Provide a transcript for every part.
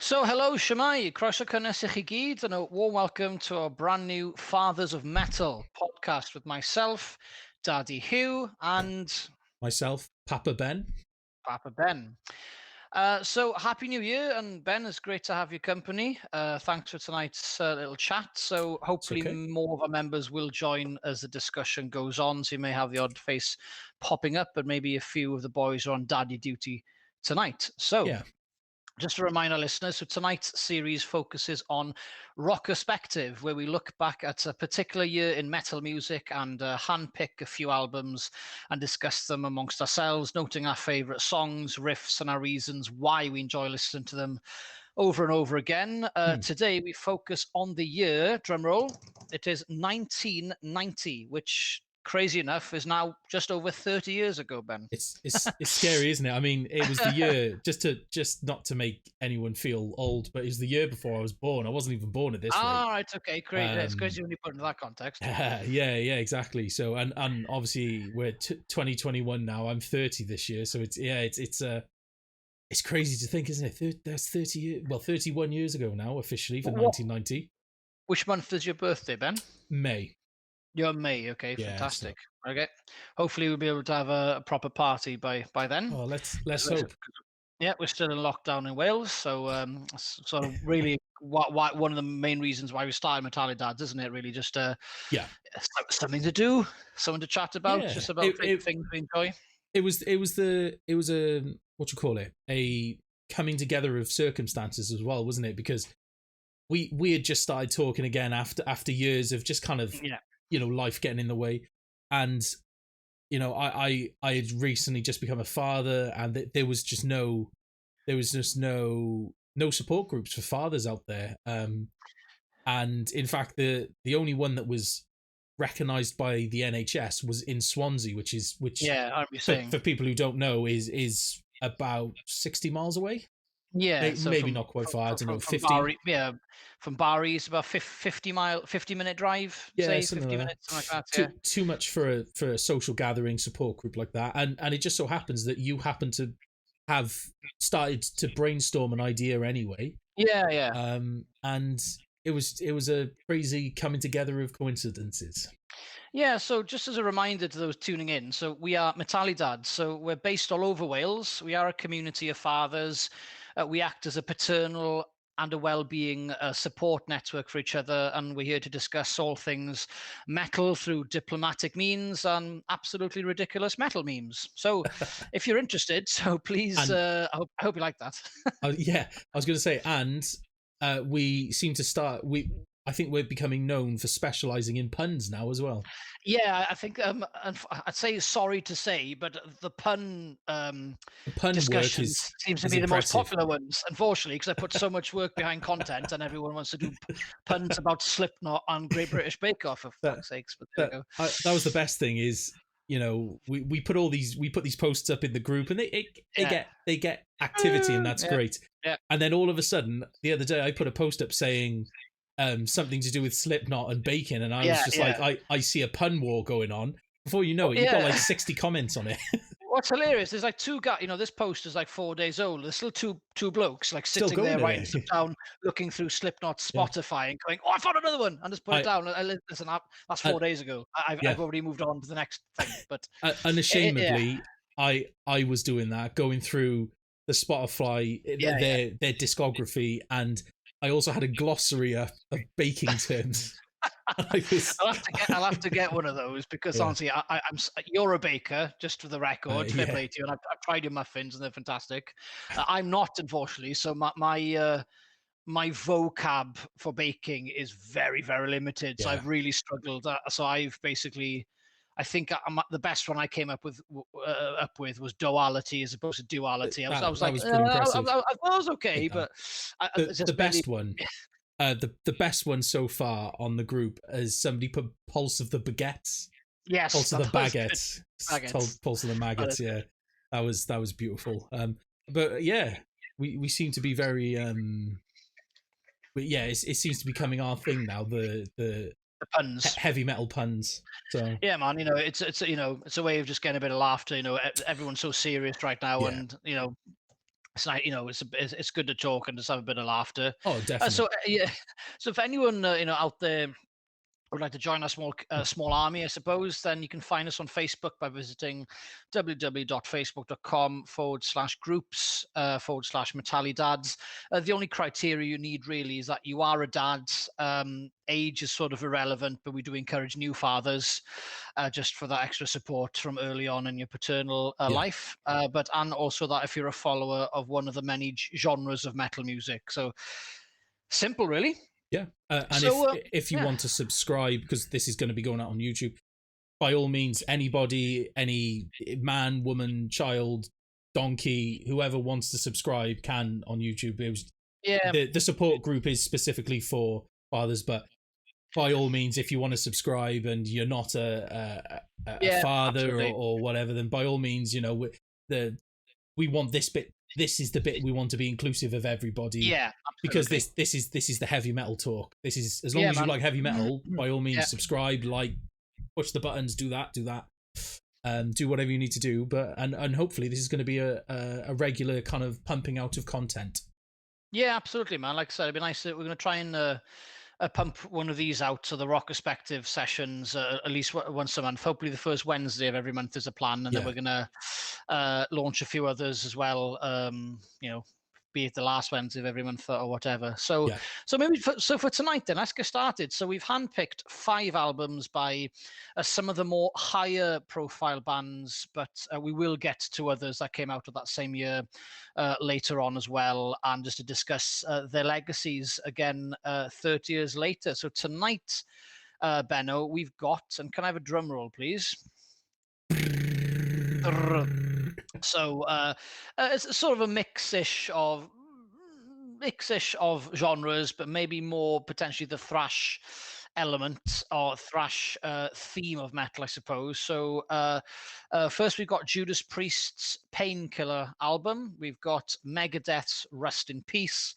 So, hello, SHWMAE. Croeso cynnes I chi gyd, and a warm welcome to our brand new Fathers of Metal podcast with myself, Daddy Hugh, and Myself, Papa Ben. Papa Ben. So, Happy New Year, and Ben, it's great to have your company. Thanks for tonight's little chat. So, It's hopefully, okay. more of our members will join as the discussion goes on. So, you may have the odd face popping up, but maybe a few of the boys are on daddy duty tonight. So, Yeah. just to remind our listeners, so tonight's series focuses on Rockerspective, where we look back at a particular year in metal music and handpick a few albums and discuss them amongst ourselves, noting our favourite songs, riffs, and our reasons why we enjoy listening to them over and over again. Hmm. Today we focus on the year, drumroll, it is 1990, which crazy enough is now just over 30 years ago, Ben. It's scary, isn't it? I mean, it was the year just not to make anyone feel old, but it was the year before I was born. I wasn't even born at this rate. All right, okay, great. It's Um, crazy when you put it in that context. yeah, exactly. So, and obviously we're 2021 now. I'm 30 this year, so it's crazy to think, isn't it? That's 30 years. Well, 31 years ago now, officially for What? 1990 Which month is your birthday, Ben? May. You're May. Okay, Yeah. So, fantastic. Okay, hopefully we'll be able to have a proper party by then. oh, let's 'Cause hope. yeah, we're still in lockdown in Wales, so sort of really why one of the main reasons why we started METALIDADS, isn't it? Really, just Yeah, something to do, someone to chat about, yeah. just about things we enjoy. It was a, what you call it, a coming together of circumstances as well, wasn't it? Because we had just started talking again after years of just kind of, Yeah, life getting in the way. And I had recently just become a father, and there was just no support groups for fathers out there. And in fact, the only one that was recognized by the NHS was in Swansea, which yeah, I'd be for, saying. for people who don't know is about 60 miles away. Yeah, so Maybe not quite far. I don't know, from 50. Barry, yeah, from Barry is about 50-minute drive, Yeah, say something 50 like that. minutes, something like that. Yeah, Too much for a social gathering support group like that. And it just so happens that you happen to have started to brainstorm an idea anyway. yeah, yeah. And it was a crazy coming together of coincidences. Yeah, so just as a reminder to those tuning in, so we are METALIDADS. So we're based all over Wales. We are a community of fathers. We act as a paternal and a well-being support network for each other, and we're here to discuss all things metal through diplomatic means and absolutely ridiculous metal memes. So, if you're interested, so please, And I hope you like that. yeah, I was going to say, and we seem to start. I think we're becoming known for specializing in puns now as well. Yeah, I think I'd say sorry to say, but the pun The pun work discussions is seems to is be the most impressive. popular ones, unfortunately, because I put so much work behind content, and everyone wants to do puns about Slipknot and Great British Bake Off, for That fuck's sakes. But there that we go. that was the best thing is, we put these posts up in the group, and Yeah. they get activity, and that's Yeah. great. Yeah. And then all of a sudden, the other day, I put a post up saying something to do with Slipknot and bacon, and I was Yeah. just Yeah. like, I see a pun war going on. Before you know it, you've got Yeah. like 60 comments on it. What's hilarious, there's like two guys, this post is like 4 days old. There's still two blokes like Still sitting there going writing in stuff it. down, looking through Slipknot Yeah. Spotify and going, "Oh, I found another one," and just put it I, down. Listen, that's I 4 days ago. yeah. I've already moved on to the next thing. But yeah, Unashamedly, I was doing that, going through the Spotify, yeah, yeah. their discography, and I also had a glossary of baking terms. I was, I'll have to get one of those because yeah, honestly, you're a baker, just for the record. Fair yeah, play to you, and I've tried your muffins and they're fantastic. I'm not, unfortunately, so my vocab for baking is very, very limited. So yeah. I've really struggled. So I've basically, I think the best one I came up with was duality as opposed to duality. I was That like, was pretty impressive. I was okay, Yeah. but it's The just barely. best one, the best one so far on the group is somebody put pulse of the baguettes, Yes, pulse of the that was good. baguettes, Baguettes. pulse of the That is maggots. good. Yeah, that was beautiful. But yeah, we seem to be very but yeah, it seems to be becoming our thing now. The The puns. heavy metal puns. So Yeah, man. It's a way of just getting a bit of laughter. Everyone's so serious right now, yeah, and it's like, it's good to talk and just have a bit of laughter. Oh, definitely. So yeah, so if anyone out there would like to join a small army, I suppose, then you can find us on Facebook by visiting www.facebook.com/groups/METALIDADS. The only criteria you need really is that you are a dad. Age is sort of irrelevant, but we do encourage new fathers just for that extra support from early on in your paternal life. And also that if you're a follower of one of the many genres of metal music. So simple, really. Yeah, and So, if you want to subscribe, because this is going to be going out on YouTube, by all means, anybody, any man, woman, child, donkey, whoever wants to subscribe can on YouTube. The support group is specifically for fathers, but by all means, if you want to subscribe and you're not a father or whatever, then by all means, we want this bit. This is the bit we want to be inclusive of everybody. Yeah, because this is the heavy metal talk. This is, as long as you like heavy metal, by all means subscribe, like, push the buttons, do that, do whatever you need to do. But and hopefully this is going to be a regular kind of pumping out of content. Yeah, absolutely, man. Like I said, it'd be nice. We're going to try and pump one of these out, so the Rockerspective sessions at least once a month. Hopefully the first Wednesday of every month is a plan, and then we're going to launch a few others as well. Be it the last Wednesday of every month or whatever. So maybe for tonight then, let's get started. So we've handpicked 5 albums by some of the more higher profile bands, but we will get to others that came out of that same year later on as well, and just to discuss their legacies again 30 years later. So tonight, Benno, we've got, and can I have a drum roll, please? So it's sort of a mix-ish of genres, but maybe more potentially the thrash element or thrash theme of metal, I suppose. So first we've got Judas Priest's Painkiller album. We've got Megadeth's Rust in Peace,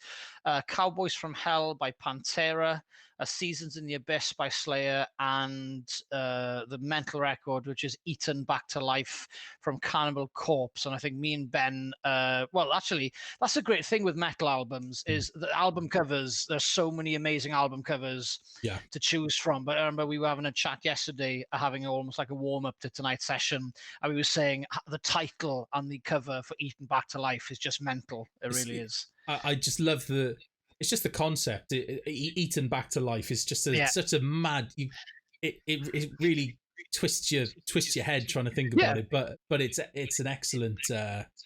Cowboys from Hell by Pantera, Seasons in the Abyss by Slayer, and the Mental Record, which is Eaten Back to Life from Cannibal Corpse. And I think me and Ben, well, actually, that's a great thing with metal albums, is the album covers. There's so many amazing album covers to choose from. But I remember we were having a chat yesterday, having almost like a warm-up to tonight's session, and we were saying the title and the cover for Eaten Back to Life is just mental. It really is. I just love it's just the concept. Eaten back to life is just such a mad. It really twists your head trying to think about it. But it's an excellent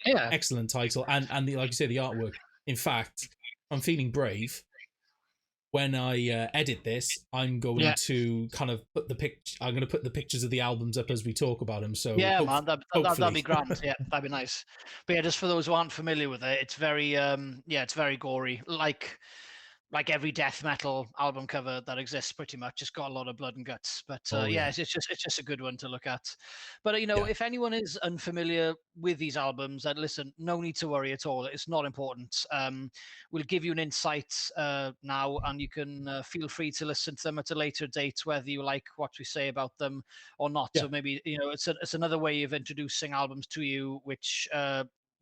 excellent title, and like you say, the artwork. In fact, I'm feeling brave. When I edit this, I'm going to kind of put I'm going to put the pictures of the albums up as we talk about them. So man, that'd be grand. Yeah, that'd be nice. But yeah, just for those who aren't familiar with it, it's very it's very gory, like every death metal album cover that exists, pretty much. It's got a lot of blood and guts, but it's just a good one to look at. But if anyone is unfamiliar with these albums, then listen, no need to worry at all. It's not important. We'll give you an insight now, and you can feel free to listen to them at a later date, whether you like what we say about them or not. So maybe it's another way of introducing albums to you which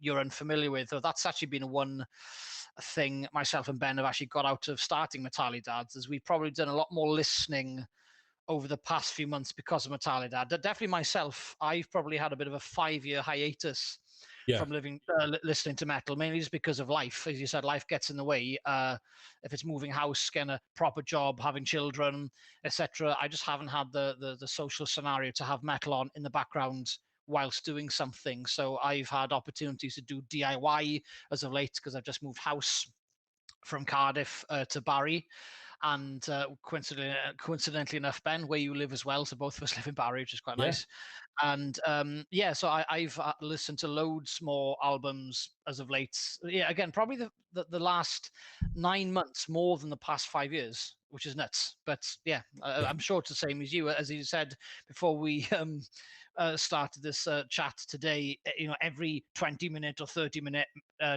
you're unfamiliar with. So that's actually been one thing myself and Ben have actually got out of starting METALIDADS, is we've probably done a lot more listening over the past few months because of METALIDAD. Definitely myself, I've probably had a bit of a 5-year hiatus from listening to metal, mainly just because of life. As you said, life gets in the way. If it's moving house, getting a proper job, having children, etc., I just haven't had the social scenario to have metal on in the background whilst doing something. So I've had opportunities to do DIY as of late, because I've just moved house from Cardiff to Barry, and coincidentally enough, Ben, where you live as well, so both of us live in Barry, which is quite nice. And so I've listened to loads more albums as of late. Again, probably the last 9 months more than the past 5 years, which is nuts. But I'm sure it's the same as you. As you said before we started this chat today, every 20-minute or 30-minute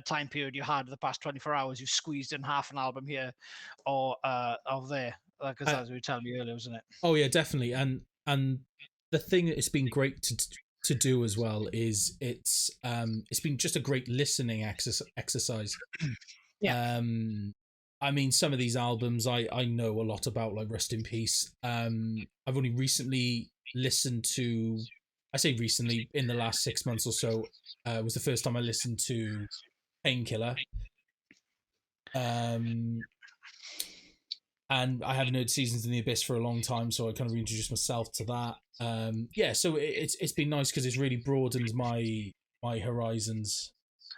time period you had the past 24 hours, you squeezed in half an album here or there, as we were telling me earlier, wasn't it? Oh yeah, definitely. And the thing, it's been great to do as well is it's been just a great listening exercise. Yeah. I mean, some of these albums I know a lot about, like Rust in Peace. I've only recently listened to, I say recently, in the last 6 months or so, was the first time I listened to Painkiller. And I haven't heard Seasons in the Abyss for a long time, so I kind of reintroduced myself to that. Yeah, so it's been nice because it's really broadened my horizons,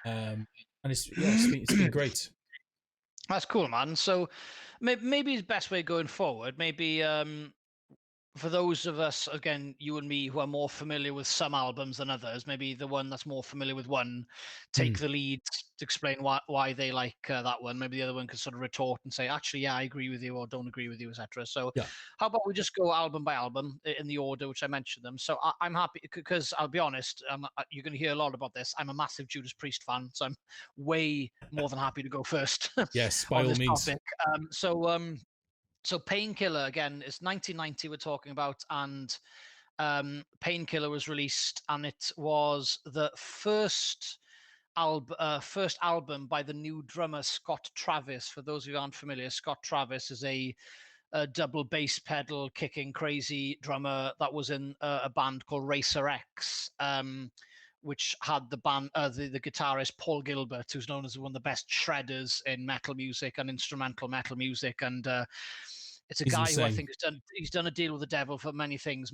and it's been great. That's cool, man. So maybe the best way going forward, maybe for those of us, again, you and me, who are more familiar with some albums than others, maybe the one that's more familiar with one, take the lead to explain why they like that one. Maybe the other one can sort of retort and say, actually, yeah, I agree with you, or don't agree with you, etc. So Yeah. how about we just go album by album in the order which I mentioned them. So I'm happy, because I'll be honest, you're going to hear a lot about this. I'm a massive Judas Priest fan, so I'm way more than happy to go first. Yes, by on all this means. topic. So Painkiller, again, it's 1990 we're talking about, and Painkiller was released, and it was the first album by the new drummer Scott Travis. For those of you who aren't familiar, Scott Travis is a double bass pedal kicking crazy drummer that was in a band called Racer X. Which had the band, the guitarist Paul Gilbert, who's known as one of the best shredders in metal music and instrumental metal music, and it's a He's guy insane. who I think he's done a deal with the devil for many things.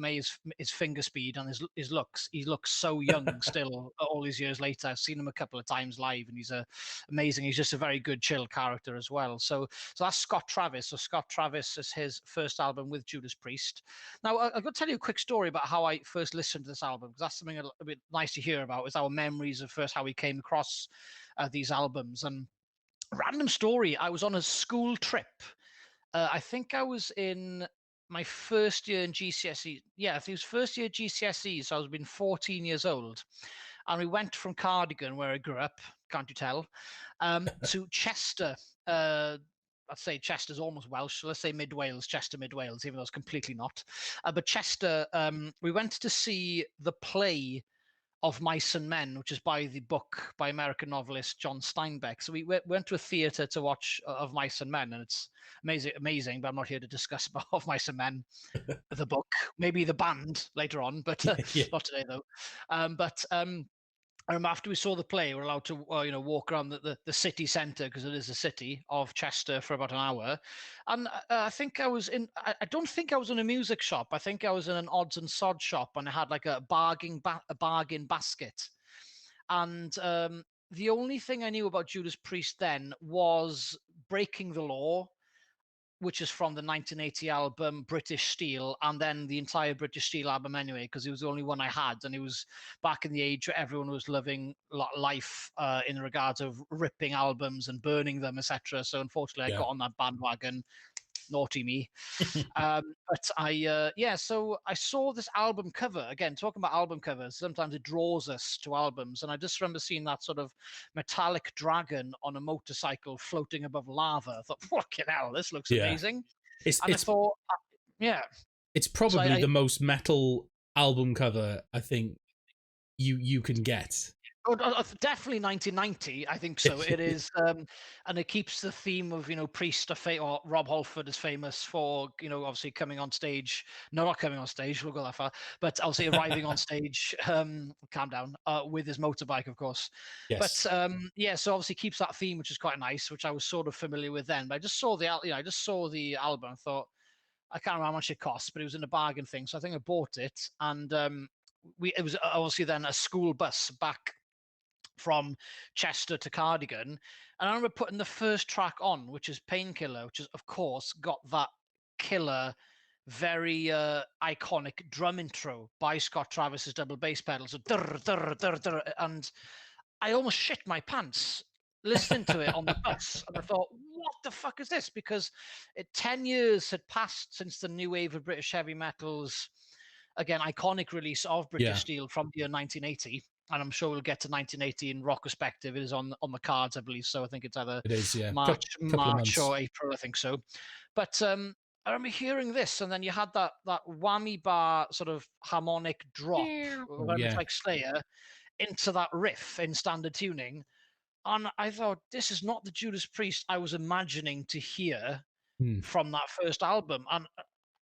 His finger speed and his looks. He looks so young still all these years later. I've seen him a couple of times live, and he's amazing. He's just a very good, chill character as well. So that's Scott Travis. So Scott Travis is his first album with Judas Priest. Now I've got to tell you a quick story about how I first listened to this album, because that's something a bit nice to hear about. Is our memories of first how we came across these albums. And random story, I was on a school trip. I think I was in my first year in GCSE. Yeah, I think it was first year GCSE. So I was been 14 years old. And we went from Cardigan, where I grew up, can't you tell, to Chester. I'd say Chester's almost Welsh. So let's say Mid Wales, Chester, Mid Wales, even though it's completely not. But Chester, we went to see the play of Mice and Men, which is by the book by American novelist John Steinbeck. So we went to a theatre to watch Of Mice and Men, and it's amazing. But I'm not here to discuss about Of Mice and Men, the book, maybe the band later on, but Yeah. not today though. I remember after we saw the play, we were allowed to walk around the city centre, because it is a city of Chester, for about an hour. And I think I was in, I don't think I was in a music shop. I think I was in an odds and sods shop, and I had like a bargain basket. And the only thing I knew about Judas Priest then was Breaking the Law, which is from the 1980 album British Steel, and then the entire British Steel album anyway, because it was the only one I had, and it was back in the age where everyone was living life in regards of ripping albums and burning them, etc. So unfortunately, I got on that bandwagon. Naughty me. But so I saw this album cover. Again, talking about album covers, sometimes it draws us to albums, and I just remember seeing that sort of metallic dragon on a motorcycle floating above lava. I thought, fucking hell, this looks amazing. I thought, it's probably the most metal album cover I think you can get. Oh, definitely 1990. I think so. It is, and it keeps the theme of Priest or Rob Halford is famous for obviously coming on stage. No, not coming on stage. We'll go that far, but I'll say arriving on stage. Calm down. With his motorbike, of course. Yes. But so obviously keeps that theme, which is quite nice, which I was sort of familiar with then. But I just saw the album. I thought, I can't remember how much it cost, but it was in a bargain thing, so I think I bought it, and it was obviously then a school bus back from Chester to Cardigan. And I remember putting the first track on, which is Painkiller, which is, of course, got that killer, very iconic drum intro by Scott Travis's double bass pedal. So, and I almost shit my pants listening to it on the bus. And I thought, what the fuck is this? Because 10 years had passed since the new wave of British heavy metal's, again, iconic release of British Steel from the year 1980. And I'm sure we'll get to 1980 in Rockerspective. It is on the cards, I believe. So I think it's either March or April, I think so. But I remember hearing this, and then you had that whammy bar sort of harmonic drop, Oh very much yeah. like Slayer, into that riff in standard tuning. And I thought, this is not the Judas Priest I was imagining to hear Hmm. from that first album. And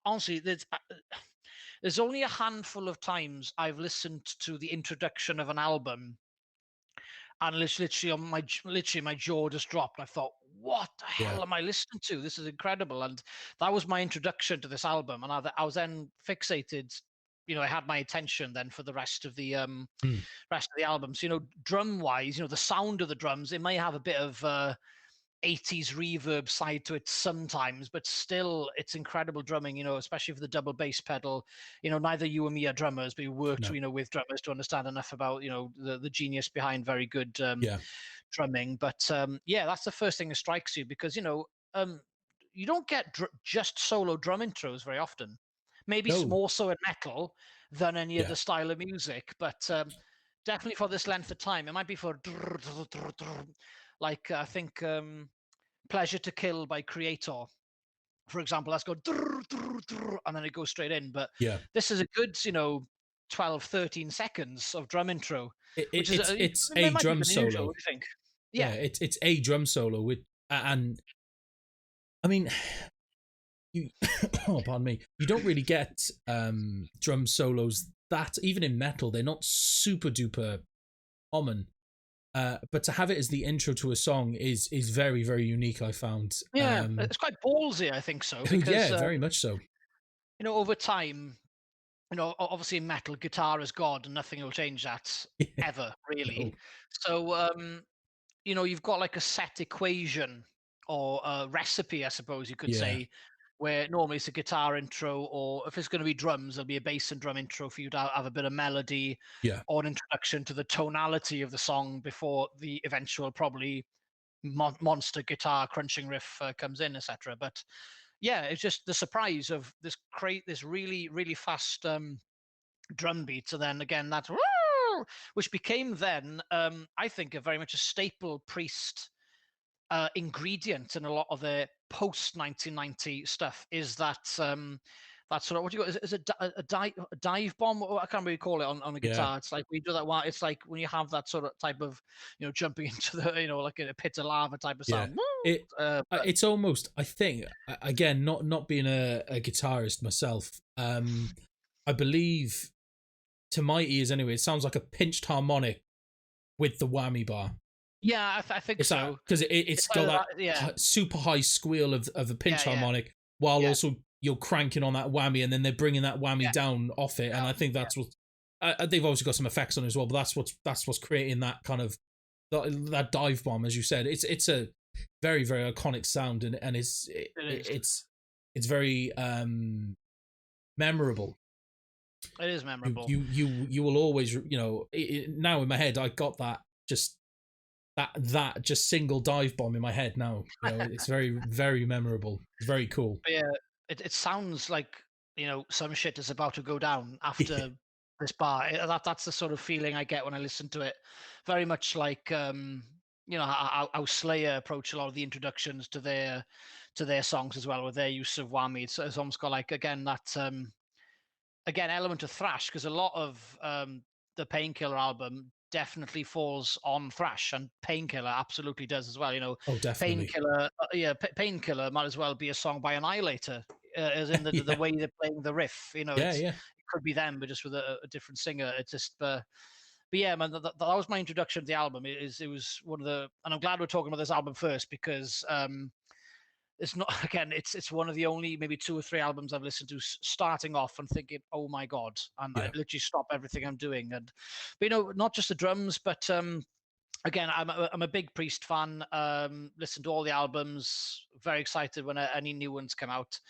honestly, there's only a handful of times I've listened to the introduction of an album, and literally on literally my jaw just dropped. I thought, what the Yeah. hell am I listening to? This is incredible. And that was my introduction to this album. And I was then fixated. I had my attention then for the Hmm. rest of the album. So, drum wise, the sound of the drums, it may have a bit of 80s reverb side to it sometimes, but still it's incredible drumming, especially for the double bass pedal. Neither you or me are drummers, but we worked, No. with drummers to understand enough about, the genius behind very good Yeah. drumming. But yeah, that's the first thing that strikes you because, you don't get just solo drum intros very often. Maybe No. more so in metal than any Yeah. other style of music, but definitely for this length of time, it might be for like I think Pleasure to Kill by Creator, for example. Let's go and then it goes straight in. But Yeah. this is a good, 12, 13 seconds of drum intro, which is It's it a might be a drum bit unusual. solo. What do you think? Yeah. Yeah, It's a drum solo with, and I mean, you oh, pardon me, you don't really get drum solos that, even in metal, they're not super duper common, but to have it as the intro to a song is very, very unique, I found. yeah, it's quite ballsy, I think so, because Yeah, very much so. over time, obviously in metal, guitar is God, and nothing will change that ever, really. No. So you've got like a set equation or a recipe, I suppose you could Yeah. say, where normally it's a guitar intro, or if it's going to be drums, there'll be a bass and drum intro for you to have a bit of melody Yeah. or an introduction to the tonality of the song before the eventual probably monster guitar crunching riff comes in, etc. But yeah, it's just the surprise of this really really fast drum beat, and then again that which became then I think a very much a staple Priest ingredient in a lot of the post 1990 stuff is that sort of, what do you got, is it a dive bomb, or I can't really call it on a Yeah. guitar. It's like we do that one, it's like when you have that sort of type of jumping into the like in a pit of lava type of Yeah. sound. But It's almost, I think, again, not being a guitarist myself, I believe, to my ears anyway, it sounds like a pinched harmonic with the whammy bar. yeah, I think It's that, so. because it's got that Yeah, super high squeal of a pinch yeah, harmonic, while yeah, also you're cranking on that whammy, and then they're bringing that whammy yeah, down off it. And I think yeah. that's what, they've obviously got some effects on it as well, but that's what's creating that kind of that dive bomb, as you said. It's a very, very iconic sound, and It is. it's very memorable. It is memorable. You will always, now in my head I got that, just that just single dive bomb in my head now. It's very, very memorable. It's very cool. But yeah, it sounds like some shit is about to go down after this bar. That's the sort of feeling I get when I listen to it. Very much like how Slayer approach a lot of the introductions to their songs as well, with their use of whammy. It's almost got like, again, that again element of thrash, because a lot of the Painkiller album definitely falls on thrash, and Painkiller absolutely does as well. Oh, definitely. Painkiller, yeah, Painkiller might as well be a song by Annihilator, as in the Yeah. way they're playing the riff. Yeah. It Yeah. could be them, but just with a different singer. It's just. But yeah, man, that was my introduction to the album. It was one of the, and I'm glad we're talking about this album first, because it's not, again, it's one of the only maybe two or three albums I've listened to starting off and thinking, oh my god, and I Yeah. literally stop everything I'm doing. And but not just the drums, but again, I'm a big Priest fan. Listen to all the albums, very excited when any new ones come out.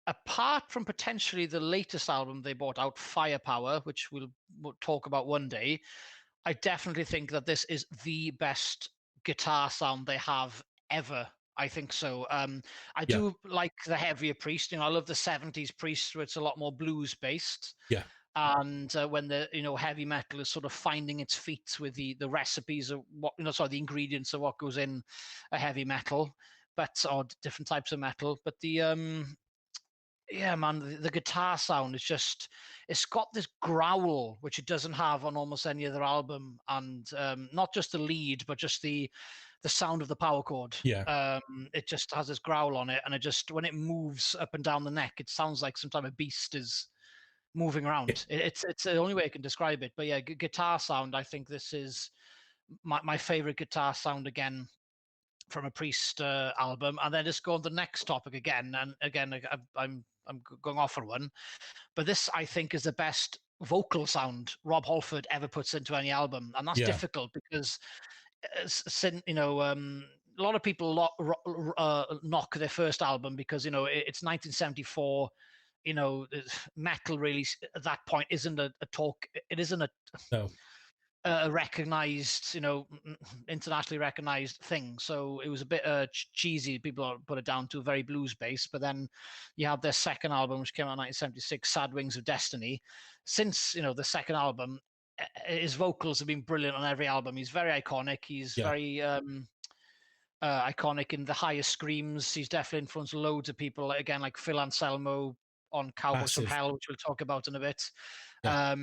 Apart from potentially the latest album they brought out, Firepower, which we'll talk about one day, I definitely think that this is the best guitar sound they have ever. I think so. I Yeah. do like the heavier Priest. I love the '70s Priest, where it's a lot more blues based. Yeah. And when the heavy metal is sort of finding its feet with the recipes of what sorry, the ingredients of what goes in a heavy metal. but or different types of metal. But yeah, man, the guitar sound is just, it's got this growl which it doesn't have on almost any other album, and not just the lead, but just the sound of the power chord. Yeah. It just has this growl on it, and it just, when it moves up and down the neck, it sounds like some type of beast is moving around. It's the only way I can describe it. But yeah, guitar sound, I think this is my favorite guitar sound again from a Priest album. And then just go on the next topic again, and again I'm going off on one, but this I think is the best vocal sound Rob Halford ever puts into any album, and that's Yeah. difficult because a lot of people knock their first album because it's 1974. Metal really at that point isn't a talk. It isn't No. a recognized, internationally recognized thing. So it was a bit cheesy. People put it down to very blues based. But then you have their second album, which came out in 1976, Sad Wings of Destiny. Since the second album, his vocals have been brilliant on every album. He's very iconic. He's Yeah. very iconic in the highest screams. He's definitely influenced loads of people. Again, like Phil Anselmo on Cowboys from Massive. Hell, which we'll talk about in a bit. Yeah.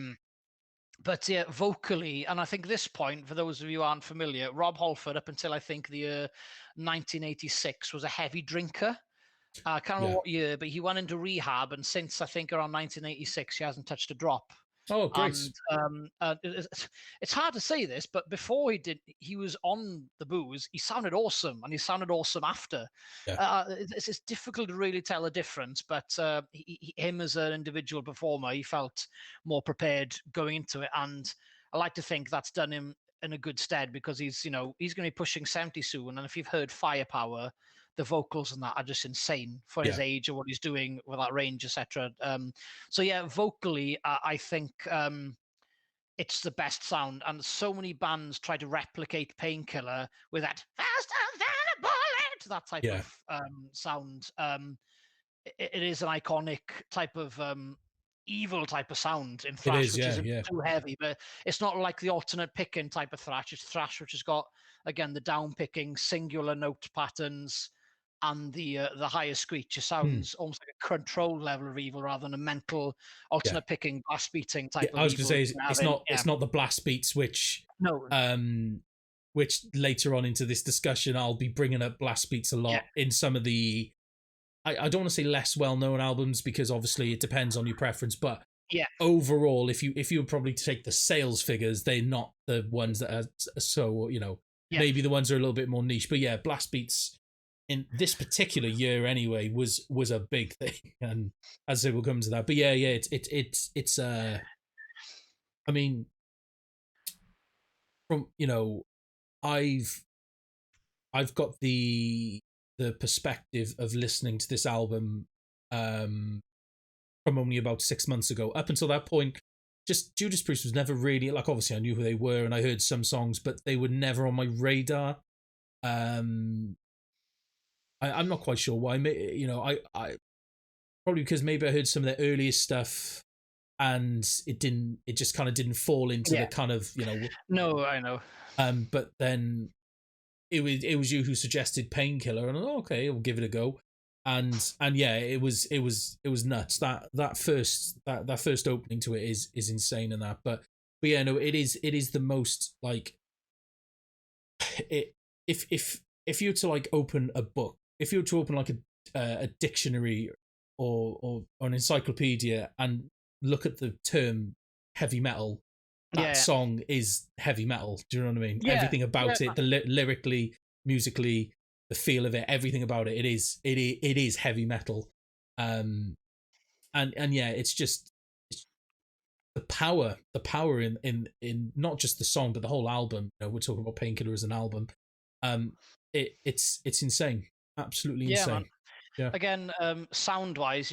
But yeah, vocally, and I think this point, for those of you who aren't familiar, Rob Halford, up until I think the year 1986, was a heavy drinker. I can't remember what year, but he went into rehab, and since I think around 1986, he hasn't touched a drop. Oh, great. And it's hard to say this, but before he was on the booze, he sounded awesome, and he sounded awesome after. Yeah. It's difficult to really tell the difference, but him as an individual performer, he felt more prepared going into it, and I like to think that's done him in a good stead, because he's going to be pushing 70 soon, and if you've heard Firepower, the vocals and that are just insane for his age or what he's doing with that range, etc. So yeah, vocally, I think it's the best sound, and so many bands try to replicate Painkiller with that faster than a bullet, that type of sound. It is an iconic type of evil type of sound in thrash, which isn't too heavy, but it's not like the alternate picking type of thrash. It's thrash which has got, again, the down picking singular note patterns and the higher screech. It sounds almost like a control level of evil rather than a mental alternate picking blast beating type of evil. I was going to say it's not the blast beats which which later on into this discussion I'll be bringing up blast beats a lot in some of the I don't want to say less well-known albums, because obviously it depends on your preference, but overall, if you would probably take the sales figures, they're not the ones that are so, maybe the ones that are a little bit more niche. But yeah, blast beats in this particular year anyway was a big thing, and as I say, we'll come to that. But yeah, it's I mean, from I've got the perspective of listening to this album from only about 6 months ago. Up until that point, just Judas Priest was never really, like, obviously I knew who they were and I heard some songs, but they were never on my radar. I'm not quite sure why. I probably because maybe I heard some of their earliest stuff and it just kind of didn't fall into the kind of, No, I know. But then it was you who suggested Painkiller, and okay, we'll give it a go. And yeah, it was nuts. That first opening to it is insane in that. But yeah, no, it is the most, like, if you were to like open a book, if you were to open like a dictionary or an encyclopedia and look at the term heavy metal, that song is heavy metal. Do you know what I mean? Everything about it, lyrically, musically, the feel of it, everything about it, it is heavy metal. And yeah, it's just the power in not just the song but the whole album. We're talking about Painkiller as an album. It's insane, absolutely insane. Man. Yeah. Again, sound wise,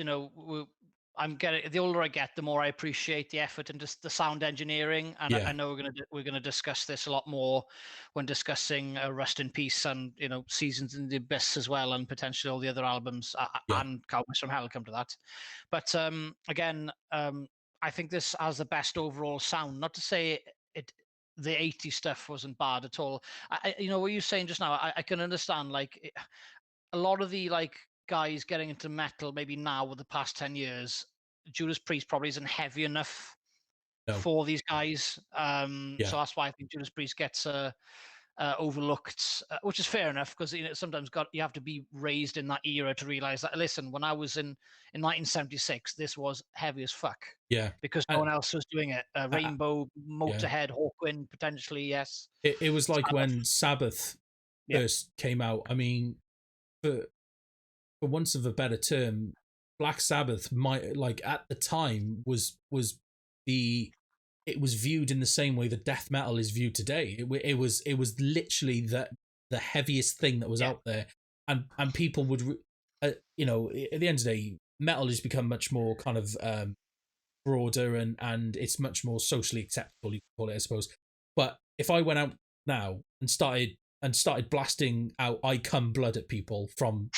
I'm getting, the older I get, the more I appreciate the effort and just the sound engineering. And I know we're gonna discuss this a lot more when discussing Rust in Peace and Seasons in the Abyss as well, and potentially all the other albums and Cowboys from Hell come to that. But again, I think this has the best overall sound. Not to say the 80s stuff wasn't bad at all. What you're saying just now, I can understand. Like, a lot of the like guys getting into metal maybe now with the past 10 years, Judas Priest probably isn't heavy enough No. for these guys. Yeah. So that's why I think Judas Priest gets overlooked, which is fair enough because sometimes you have to be raised in that era to realize that. Listen, when I was in 1976, this was heavy as fuck Yeah. because no And, one else was doing it. uh, Rainbow, yeah. Motorhead, Hawkwind, potentially, yes. It was like Sabbath. when Sabbath Yeah, first came out. I mean, for once of a better term, Black Sabbath might like at the time was the it was viewed in the same way that death metal is viewed today. It was literally the heaviest thing that was yeah, out there, and people would, you know, at the end of the day, metal has become much more kind of broader and it's much more socially acceptable. You can call it, I suppose. But if I went out now and started blasting out "I Come Blood" at people from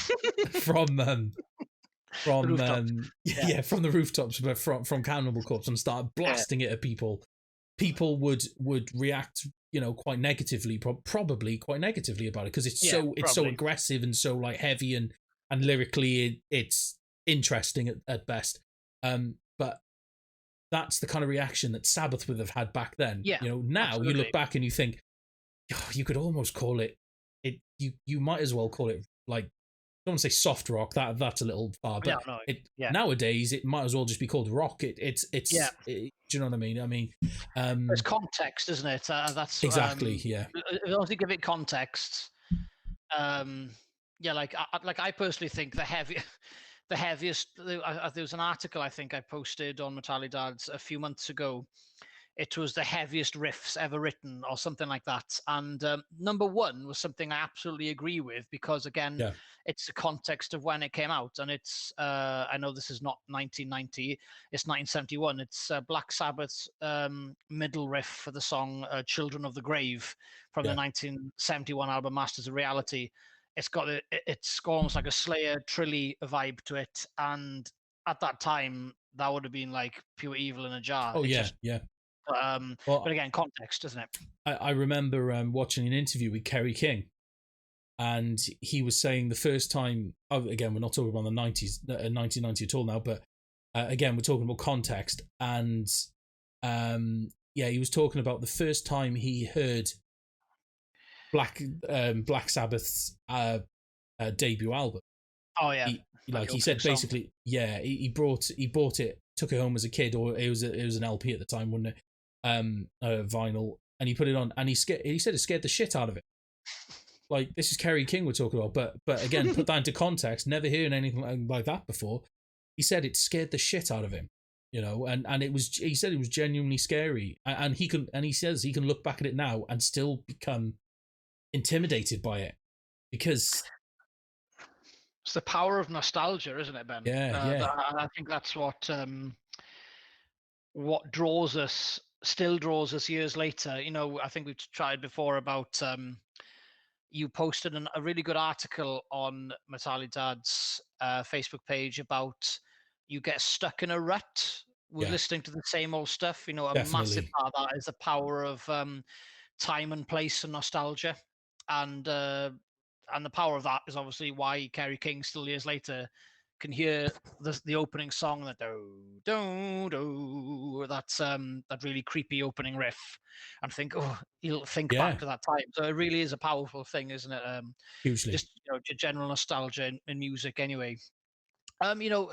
from the rooftops. Yeah, yeah, from the rooftops, but from Cannibal Corpse, and start yeah, blasting it at people, would react, you know, quite negatively, probably quite negatively about it, because it's yeah, so probably. aggressive and so like heavy and lyrically it's interesting at best. But that's the kind of reaction that Sabbath would have had back then. Yeah, You know, now you absolutely. look back and you think, oh, you could almost call it you might as well call it like, I don't want to say soft rock. That's a little far, Yeah, but no, it yeah, nowadays it might as well just be called rock. yeah. Do you know what I mean? I mean, It's context, isn't it? That's exactly. Yeah, as long as you give it context. Um, yeah, like I personally think the heavy, the heaviest. There was an article I think I posted on METALIDADS a few months ago. It was the heaviest riffs ever written, or something like that. And number one was something I absolutely agree with because, again, yeah, it's the context of when it came out, and it's I know this is not 1990, it's 1971. It's Black Sabbath's middle riff for the song "Children of the Grave" from the yeah. 1971 album Masters of Reality. It's got almost like a Slayer trilly vibe to it, and at that time that would have been like pure evil in a jar. Oh It yeah, just yeah. but Well, again, context, isn't it? I remember watching an interview with Kerry King, and he was saying the first time. Oh, again, we're not talking about the 90s, 1990 at all now, but again, we're talking about context. And yeah, he was talking about the first time he heard Black Sabbath's debut album. Oh yeah, like Like the he opening said, song. basically, yeah, he bought it, took it home as a kid, or it was an LP at the time, wasn't it? Vinyl, and he put it on, and he said it scared the shit out of it. Like, this is Kerry King we're talking about, but again, put that into context. Never hearing anything like that before. He said it scared the shit out of him, you know, and it was. He said it was genuinely scary, and he says he can look back at it now and still become intimidated by it because It's the power of nostalgia, isn't it, Ben? yeah, yeah, I think that's what draws us, still draws us years later. You know, I think we've tried before about you posted a really good article on Metalidad's Facebook page about you get stuck in a rut with yeah, listening to the same old stuff. You know, a massive definitely, part of that is the power of time and place and nostalgia, and uh, and the power of that is obviously why Kerry King still years later can hear the opening song, that do do do, that's that really creepy opening riff, and think, oh, he'll think back yeah, to that time. So it really is a powerful thing, isn't it? hugely. Just, general nostalgia in music anyway. You know,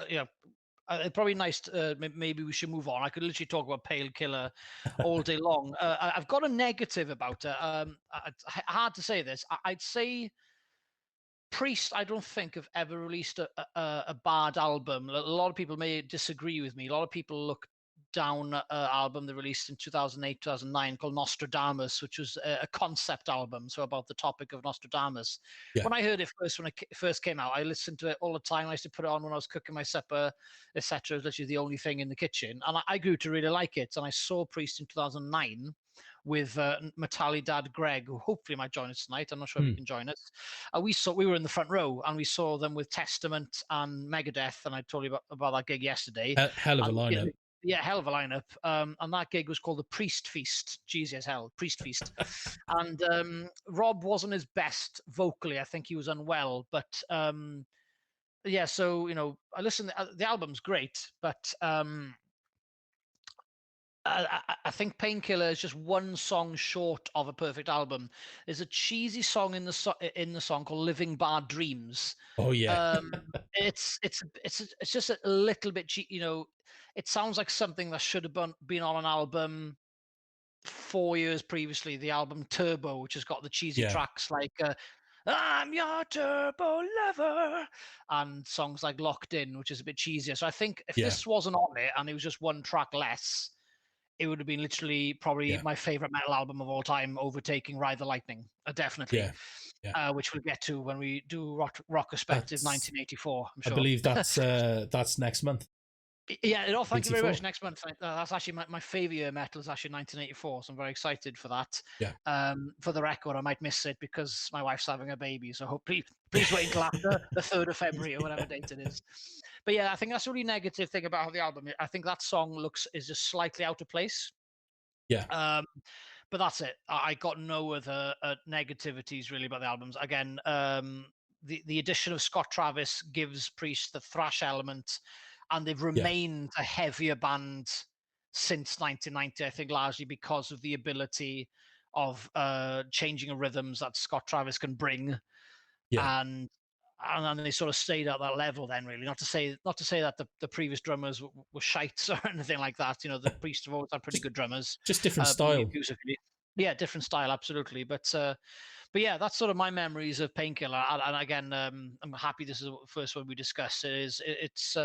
it's probably nice. Maybe we should move on. I could literally talk about Pale Killer all day long. I've got a negative about it. Hard to say this. I'd say Priest, I don't think have ever released a bad album. A lot of people may disagree with me. A lot of people look down an album they released in 2008, 2009 called Nostradamus, which was a concept album, so about the topic of Nostradamus. Yeah, When I heard it first, when it first came out, I listened to it all the time. I used to put it on when I was cooking my supper, etc. It was literally the only thing in the kitchen. And I grew to really like it. And I saw Priest in 2009 with Metalidad Greg, who hopefully might join us tonight. I'm not sure if he hmm. can join us. We were in the front row and we saw them with Testament and Megadeth, and I told you about that gig yesterday. Hell of a And lineup. Yeah, hell of a lineup. And that gig was called the Priest Feast. Jeez, as hell, Priest Feast. And Rob wasn't his best vocally. I think he was unwell. But yeah, so I listened. The album's great, but I think Painkiller is just one song short of a perfect album. There's a cheesy song in the song called "Living Bad Dreams." Oh yeah. It's just a little bit it sounds like something that should have been on an album 4 years previously. The album Turbo, which has got the cheesy Yeah. tracks like "I'm Your Turbo Lover" and songs like "Locked In," which is a bit cheesier. So I think if this wasn't on it and it was just one track less, it would have been literally probably my favorite metal album of all time, overtaking Ride the Lightning, definitely. Which we'll get to when we do Rockerspective 1984. I'm sure. I believe that's next month. Yeah, thank you very much. Next month. That's actually my favorite year of metal is actually 1984, so I'm very excited for that. Yeah. For the record, I might miss it because my wife's having a baby, so hopefully, please wait until after the 3rd of February or whatever date it is. But yeah, I think that's a really negative thing about the album. I think that song is just slightly out of place. Yeah. But that's it. I got no other negativities really about the albums. Again, the addition of Scott Travis gives Priest the thrash element, and they've remained a heavier band since 1990, I think, largely because of the ability of changing rhythms that Scott Travis can bring. And they sort of stayed at that level then, really. Not to say that the previous drummers were shite or anything like that. The Priest have always had pretty good drummers. Just different style. Yeah, different style, absolutely. But yeah, that's sort of my memories of Painkiller. And again, I'm happy this is the first one we discussed. It's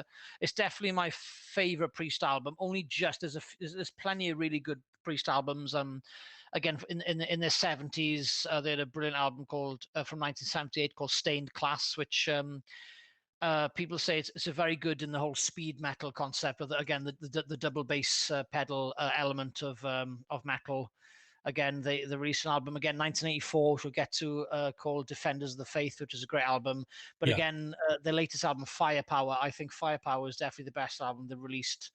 definitely my favorite Priest album. Only just there's plenty of really good Priest albums. Again, in their 70s, they had a brilliant album called from 1978 called Stained Class, which people say it's a very good in the whole speed metal concept. Of again, the double bass pedal element of metal. Again, the recent album, again, 1984, which we'll get to, called Defenders of the Faith, which is a great album. But again, the latest album, Firepower, I think Firepower is definitely the best album they released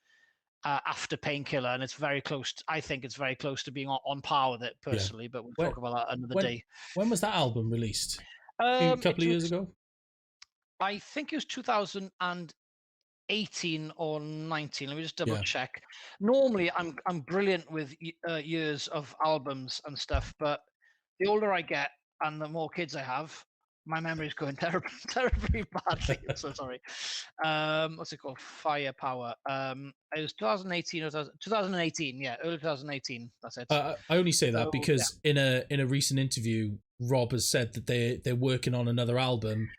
after Painkiller, and it's very close. I think it's very close to being on par with it, personally, but we'll talk about that another day. When was that album released? A couple of years ago? I think it was 2018 or 19. Let me just double check. Normally, I'm brilliant with years of albums and stuff, but the older I get and the more kids I have, my memory is going terribly badly. I'm so sorry. What's it called? Firepower. It was 2018 or 2018. Yeah, early 2018. That's it. I only say that because in a recent interview, Rob has said that they're working on another album,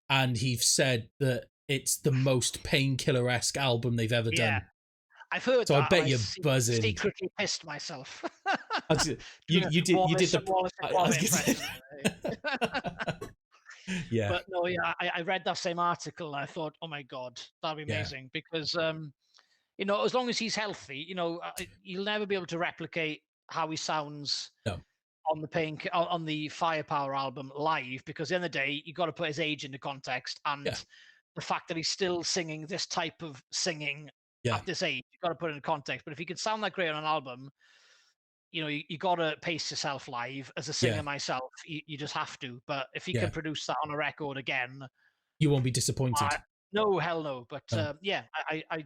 and he's said that it's the most Painkiller-esque album they've ever done. I've heard so that. I bet you're buzzing. Secretly pissed myself. you did the yeah. But no, I read that same article and I thought, oh my god, that'd be amazing because as long as he's healthy, you'll never be able to replicate how he sounds on the Firepower album live, because at the end of the day, you got to put his age into context and the fact that he's still singing this type of singing at this age, you got to put it in context. But if he could sound that great on an album, you got to pace yourself live. As a singer myself, you just have to. But if he can produce that on a record again, you won't be disappointed. No, hell no. But I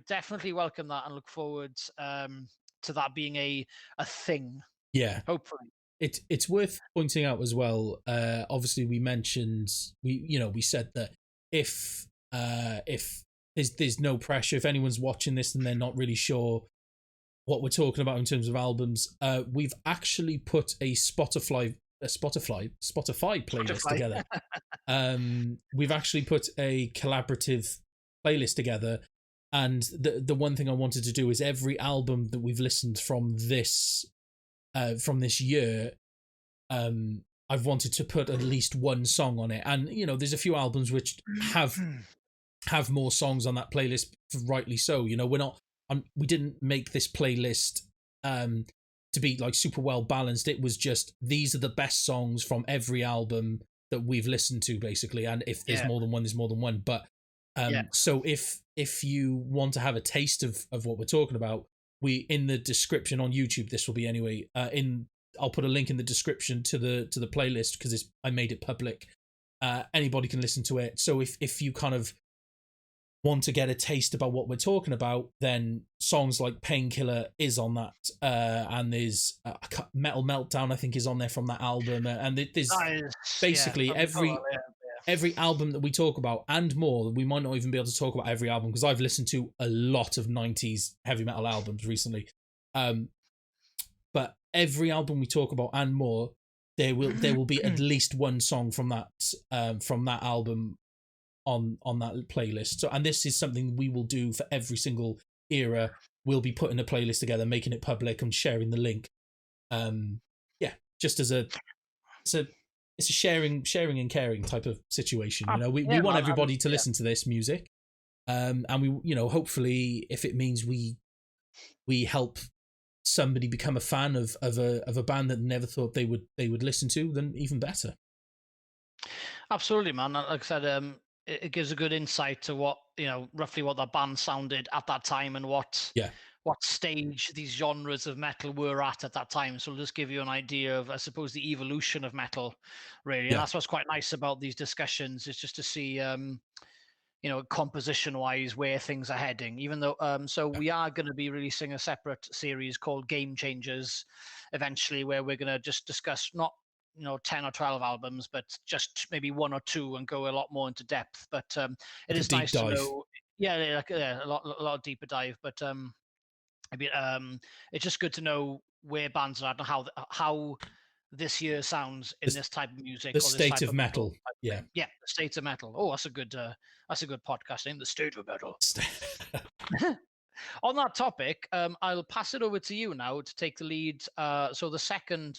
definitely welcome that and look forward to that being a thing. Yeah, hopefully. It's worth pointing out as well. Obviously, we mentioned we said that if there's no pressure, if anyone's watching this and they're not really sure what we're talking about in terms of albums, we've actually put a Spotify playlist together. We've actually put a collaborative playlist together, and the one thing I wanted to do is every album that we've listened from this year, I've wanted to put at least one song on it. And there's a few albums which have more songs on that playlist, rightly so. We didn't make this playlist to be like super well balanced. It was just, these are the best songs from every album that we've listened to, basically. And if there's more than one, there's more than one. But So if you want to have a taste of what we're talking about, in the description on YouTube, this will be anyway. I'll put a link in the description to the playlist because I made it public. Anybody can listen to it. So if you kind of want to get a taste about what we're talking about, then songs like Painkiller is on that, and there's Metal Meltdown, I think, is on there from that album, and there's basically every album that we talk about and more. We might not even be able to talk about every album because I've listened to a lot of 90s heavy metal albums recently, but every album we talk about and more, there will be at least one song from that album on that playlist. So, and this is something we will do for every single era. We'll be putting a playlist together, making it public, and sharing the link. Just as it's a sharing and caring type of situation. You know, we want everybody to listen to this music, and we, you know, hopefully, if it means we help somebody become a fan of a band that never thought they would listen to, then even better. Absolutely, man. Like I said, it gives a good insight to what, you know, roughly what that band sounded at that time and what stage these genres of metal were at that time. So it'll just give you an idea of, I suppose, the evolution of metal, really. And that's what's quite nice about these discussions, is just to see, you know, composition-wise where things are heading. Even though, so we are going to be releasing a separate series called Game Changers eventually, where we're going to just discuss not, you know, 10 or 12 albums, but just maybe one or two and go a lot more into depth. But it is nice to know, a lot of deeper dive. But it's just good to know where bands are at and how this year sounds in this type of music. The state of metal. The state of metal. Oh, that's a good podcast name. The state of metal. On that topic, I'll pass it over to you now to take the lead. So the second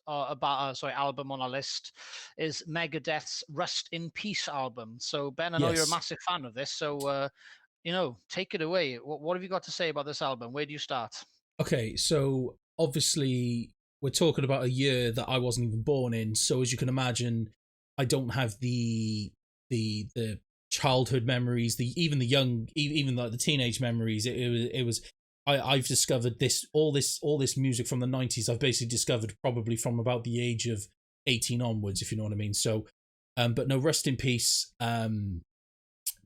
album on our list is Megadeth's Rust in Peace album. So Ben, I know you're a massive fan of this, so you know, take it away. What have you got to say about this album? Where do you start? Okay, so obviously we're talking about a year that I wasn't even born in, so as you can imagine, I don't have the childhood memories, even like the teenage memories. I've discovered all this music from the 90s. I've basically discovered probably from about the age of 18 onwards, if you know what I mean. So, but no, Rust in Peace,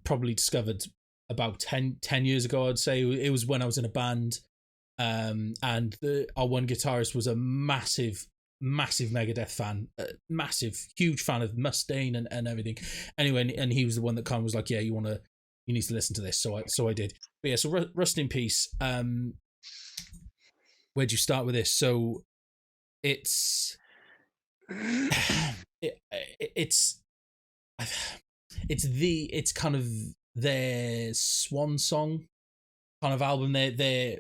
probably discovered about 10 years ago, I'd say. It was when I was in a band, and our one guitarist was a massive Megadeth fan, huge fan of Mustaine and everything. Anyway, and he was the one that kind of was like, you need to listen to this. So I did. But yeah, so Rust in Peace. Where'd you start with this? So it's kind of their swan song kind of album. They're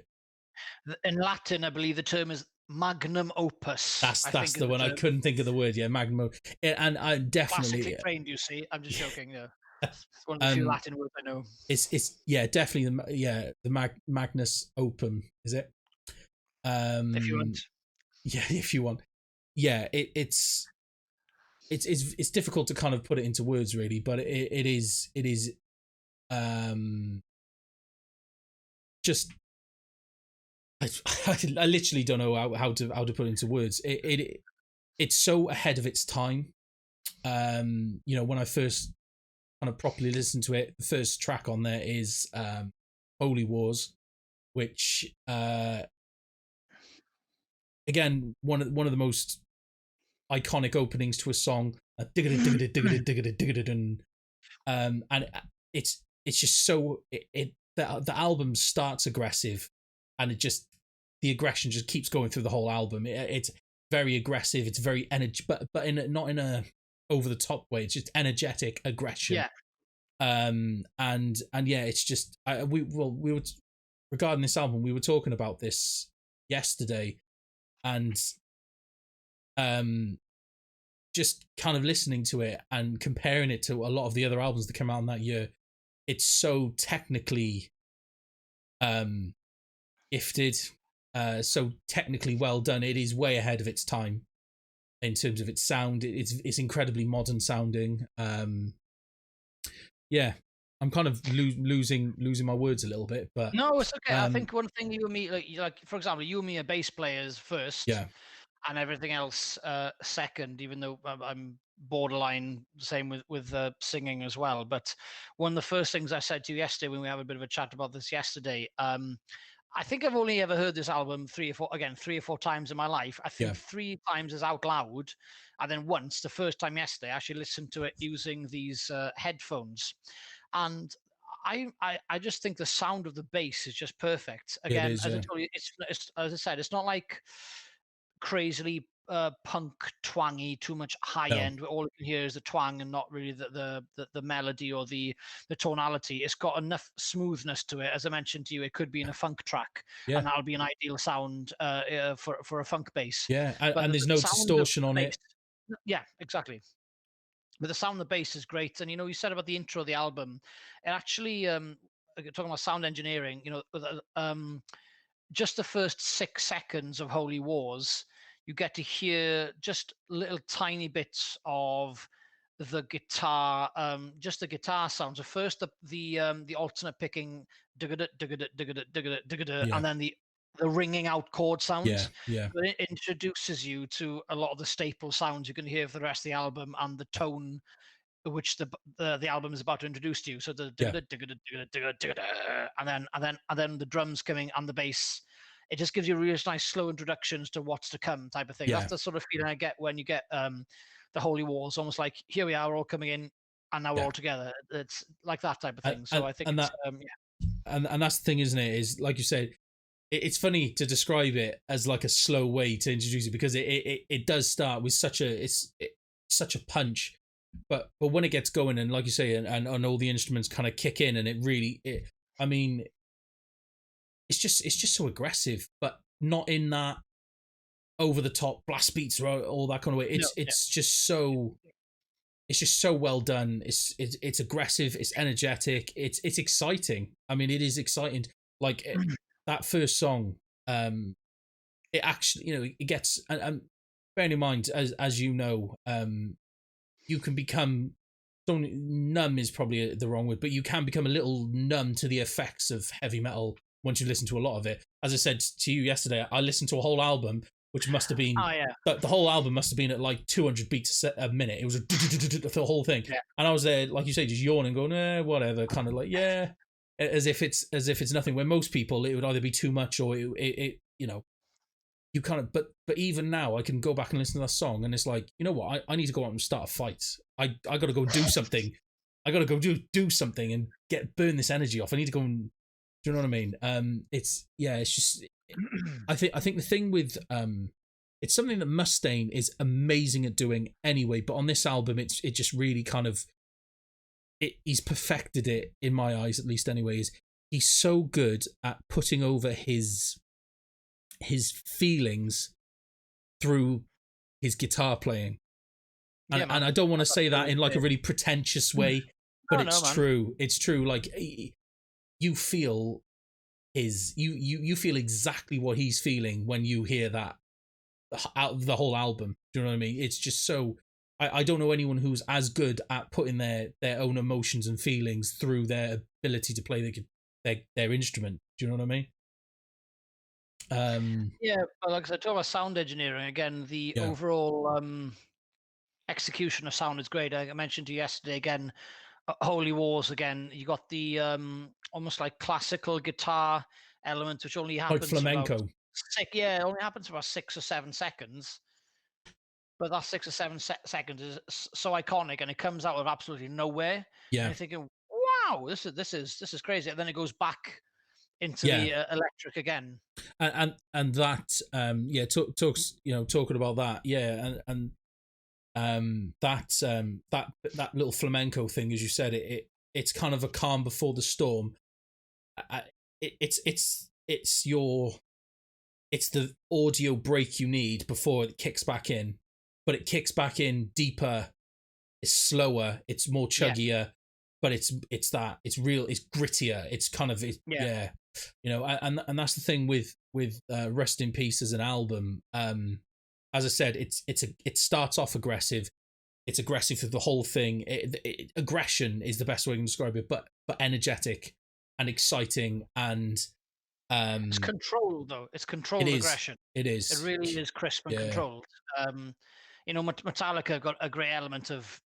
in Latin, I believe the term is magnum opus. That's the one. I couldn't think of the word. Yeah, magnum. And I definitely classically trained. You see, I'm just joking. Yeah, it's one of the few Latin words I know. It's definitely the Magnus Opum. Is it? If you want. Yeah, if you want. Yeah, it's difficult to kind of put it into words, really, but it is just. I literally don't know how to put it into words. It's so ahead of its time. You know, when I first kind of properly listened to it, the first track on there is Holy Wars, which again one of the most iconic openings to a song. And it's just so the album starts aggressive, and the aggression just keeps going through the whole album. It's very aggressive. It's very but not in a over the top way. It's just energetic aggression. Yeah. And yeah, it's just we were regarding this album. We were talking about this yesterday, and just kind of listening to it and comparing it to a lot of the other albums that came out in that year. It's so technically gifted. So technically well done. It is way ahead of its time in terms of its sound. It's incredibly modern sounding. Yeah, I'm kind of losing my words a little bit, but no, it's okay. I think one thing you and me, like for example, you and me are bass players first, yeah, and everything else second. Even though I'm borderline the same with singing as well. But one of the first things I said to you yesterday when we had a bit of a chat about this yesterday, I think I've only ever heard this album three or four times in my life. I think yeah, 3 times is out loud, and then once, the first time yesterday, I actually listened to it using these headphones, and I just think the sound of the bass is just perfect. it Again, is, as I yeah, told you, it's as I said, it's not like crazily punk twangy, too much high no, end where all you can hear is the twang and not really the melody or the tonality. It's got enough smoothness to it. As I mentioned to you, it could be in a funk track, yeah, and that'll be an ideal sound for a funk bass. yeah, But and there's the no sound of distortion the on bass, it. yeah, exactly. But the sound of the bass is great. And you said about the intro of the album, it actually talking about sound engineering, just the first 6 seconds of Holy Wars, you get to hear just little tiny bits of the guitar, just the guitar sounds. So first the alternate picking, Yeah, and then the ringing out chord yeah, sounds. yeah, But it introduces you to a lot of the staple sounds you can hear for the rest of the album and the tone which the album is about to introduce to you. So yeah, and then the drums coming and the bass. It just gives you really nice slow introductions to what's to come type of thing. That's yeah, the sort of feeling I get when you get the Holy Wars, almost like here we are, we're all coming in and now we're yeah, all together. It's like that type of thing. So I think and it's that yeah. and that's the thing, isn't it? Is like you said, it's funny to describe it as like a slow way to introduce it because it does start with it's such a punch, but when it gets going and like you say and all the instruments kind of kick in and I mean it's just so aggressive, but not in that over the top blast beats or all that kind of way. No, It's just so well done. It's aggressive. It's energetic. It's exciting. I mean, it is exciting. Like that first song, it actually it gets and bearing in mind as you know, you can become don't numb is probably the wrong word, but you can become a little numb to the effects of heavy metal once you listen to a lot of it. As I said to you yesterday, I listened to a whole album, which must have been oh yeah, the whole album must have been at like 200 beats a minute. It was the whole thing, yeah. and I was there, like you say, just yawning, going, whatever, kind of like, yeah, as if it's nothing. Where most people, it would either be too much or it you kind of but even now I can go back and listen to that song and it's like, you know what, I need to go out and start a fight. I gotta go do something. I gotta go do something and burn this energy off. I need to go and, do you know what I mean? It's just I think the thing with it's something that Mustaine is amazing at doing anyway, but on this album it just really kind of he's perfected it in my eyes, at least anyway. He's so good at putting over his feelings through his guitar playing. And, Yeah, and I don't want to say that in like a really pretentious way, but no, it's man. true. It's true. Like you feel you feel exactly what he's feeling when you hear that out of the whole album. Do you know what I mean? It's just so I don't know anyone who's as good at putting their own emotions and feelings through their ability to play their instrument. Do you know what I mean? Yeah, but like I said, talk about sound engineering again. The Yeah, overall execution of sound is great. I mentioned to you yesterday again, Holy Wars again. You got the almost like classical guitar element, which only like happens for about flamenco. it only happens for about 6 or 7 seconds. But that 6 or 7 seconds is so iconic, and it comes out of absolutely nowhere. And Yeah, you're thinking, "Wow, this is crazy." And then it goes back into yeah, the electric again. and that talks talking about that, yeah, and that little flamenco thing, as you said, it's kind of a calm before the storm. It's the audio break you need before it kicks back in, but it kicks back in deeper. It's slower. It's more chuggier, but it's real. It's grittier. It's kind of yeah. And that's the thing with Rest in Peace as an album. As I said, it starts off aggressive, it's aggressive through the whole thing. Aggression is the best way to describe it, but energetic and exciting, and it's controlled though. It's controlled aggression. It is. It really is crisp and controlled. You know, Metallica got a great element of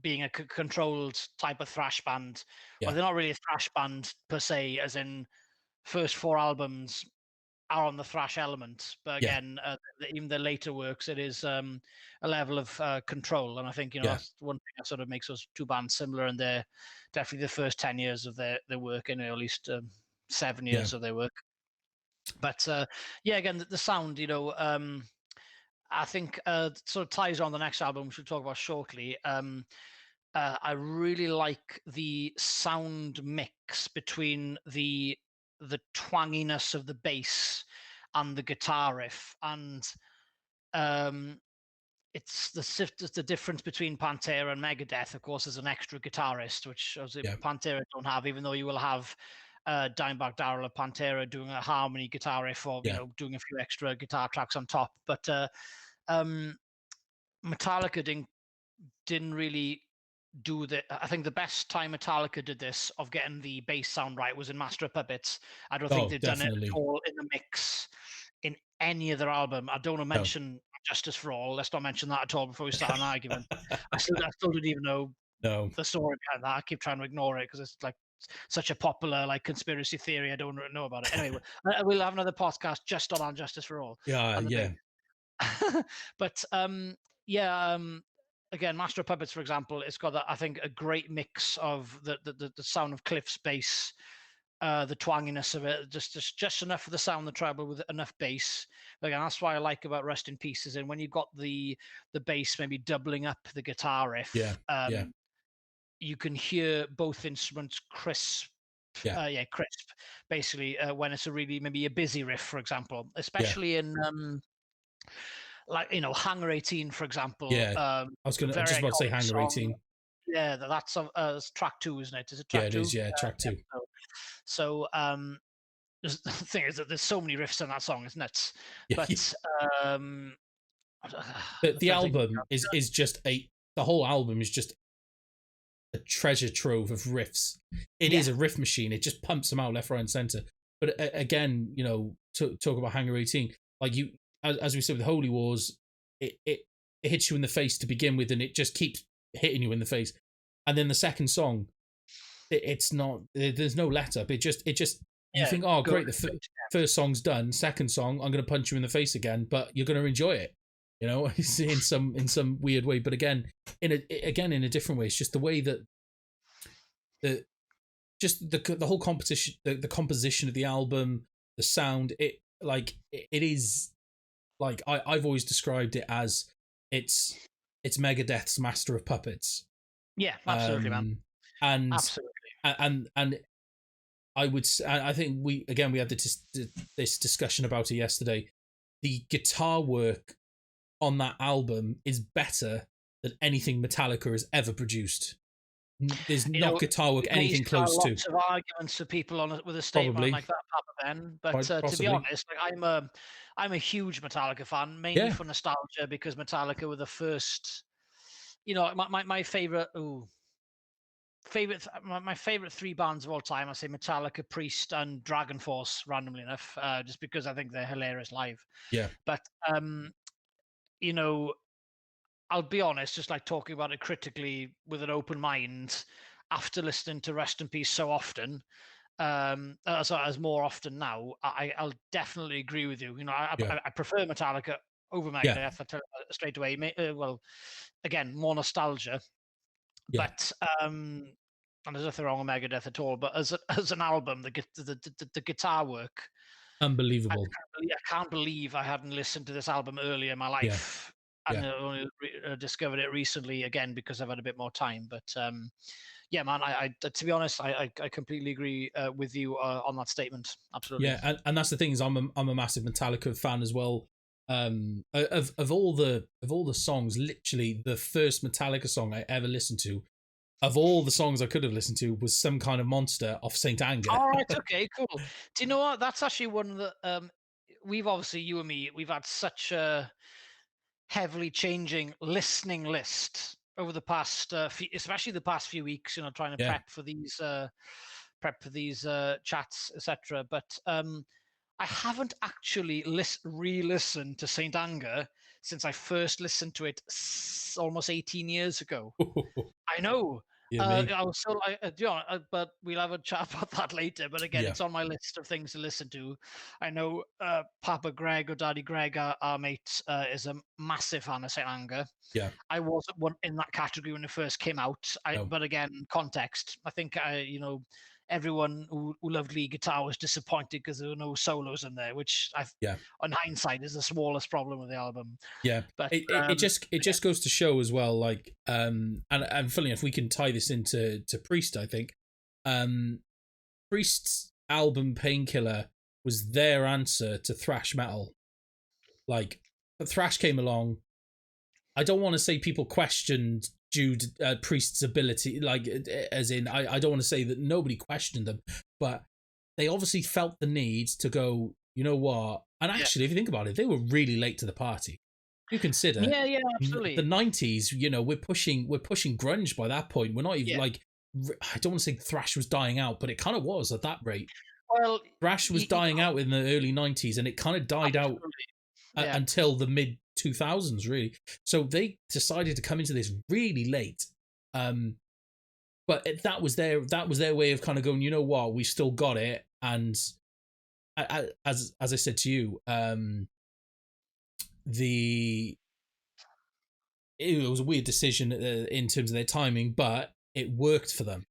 being a controlled type of thrash band. Well, they're not really a thrash band per se, as in first 4 albums are on the thrash element, but again, even the later works, it is a level of control, and I think, you know, that's one thing that sort of makes those 2 bands similar, and they're definitely the first 10 years of their work, and at least 7 years of their work. But again, the sound, you know, I think sort of ties on the next album, which we'll talk about shortly. I really like the sound mix between the twanginess of the bass and the guitar riff, and it's the difference between Pantera and Megadeth. Of course, there's an extra guitarist, which Pantera don't have, even though you will have Dimebag Darrell of Pantera doing a harmony guitar riff, or you know, doing a few extra guitar tracks on top. But Metallica didn't really do the. I think the best time Metallica did this of getting the bass sound right was in Master of Puppets. I don't think they've done it at all in the mix in any other album. I don't want to mention Justice for All. Let's not mention that at all before we start an argument. I still don't even know the story behind that. I keep trying to ignore it because it's like such a popular like conspiracy theory. I don't know about it. Anyway, we'll have another podcast just on Justice for All. But again, Master of Puppets, for example, it's got I think a great mix of the sound of Cliff's bass, the twanginess of it, just enough for the sound, the treble with enough bass. Again, that's why I like about Rest in Pieces. And when you've got the bass maybe doubling up the guitar riff, you can hear both instruments crisp. Crisp, basically, when it's maybe a busy riff, for example, especially in like, you know, Hangar 18, for example. I was just about to say Hangar 18. Yeah, that's track 2, isn't it? Is it track 2? It is, track 2. So the thing is that there's so many riffs in that song, isn't it? But the album is just the whole album is just a treasure trove of riffs. It is a riff machine. It just pumps them out left, right, and center. But again, you know, talk about Hangar 18, like you, as we said with Holy Wars, it hits you in the face to begin with, and it just keeps hitting you in the face. And then the second song, it's not, there's no let up. It just you think, oh great, the first song's done. Second song, I'm going to punch you in the face again, but you're going to enjoy it. You know, in some weird way. But again, in a different way. It's just the way that the whole composition, the composition of the album, the sound. It is like I've always described it as it's Megadeth's Master of Puppets. Yeah, absolutely, man. And absolutely, and I think we had this discussion about it yesterday. The guitar work on that album is better than anything Metallica has ever produced. There's guitar work anything close to. Lots of arguments for people with a statement like that, Papa Ben. But to be honest, like I'm a huge Metallica fan, mainly for nostalgia, because Metallica were the first. You know, my favorite. My favorite 3 bands of all time, I say Metallica, Priest, and Dragon Force, randomly enough, just because I think they're hilarious live. Yeah. But you know, I'll be honest, just like talking about it critically with an open mind, after listening to Rest in Peace so often, as more often now, I'll definitely agree with you. You know, I prefer Metallica over Megadeth. I tell you straight away. Well, again, more nostalgia. But and there's nothing wrong with Megadeth at all. But as an album, the guitar work, unbelievable. I can't believe I hadn't listened to this album earlier in my life, and I only discovered it recently again because I've had a bit more time. But yeah, man, I to be honest, I completely agree with you on that statement. Absolutely. Yeah, and that's the thing is I'm a massive Metallica fan as well. Of all the songs, literally the first Metallica song I ever listened to, of all the songs I could have listened to, was Some Kind of Monster off Saint Anger. All right, okay, cool. Do you know what? That's actually one of the we've obviously, you and me, we've had such a heavily changing listening list over the past, especially the past few weeks, trying to prep for these chats, etc. But I haven't actually re-listened to Saint Anger since I first listened to it almost 18 years ago. I know. I was so but we'll have a chat about that later. But again, it's on my list of things to listen to. I know Papa Greg or Daddy Greg, our mate, is a massive fan of Saint Anger. Yeah, I wasn't one in that category when it first came out. But again, context. I think everyone who loved lead guitar was disappointed because there were no solos in there, which on hindsight is the smallest problem with the album. Yeah, but it just goes to show as well, like and funny enough, we can tie this into Priest. I think Priest's album Painkiller was their answer to thrash metal. Like, thrash came along. I don't want to say people questioned Priest's ability, like, as in, I don't want to say that nobody questioned them, but they obviously felt the need to go, you know what? And actually, if you think about it, they were really late to the party. You consider, absolutely, the 90s. We're pushing grunge by that point. We're not even like, I don't want to say thrash was dying out, but it kind of was at that rate. Well, thrash was dying out in the early 90s, and it kind of died out until the mid 2000s, really. So they decided to come into this really late, but that was their way of kind of going, you know what, we still got it. And as I said to you, it was a weird decision in terms of their timing, but it worked for them.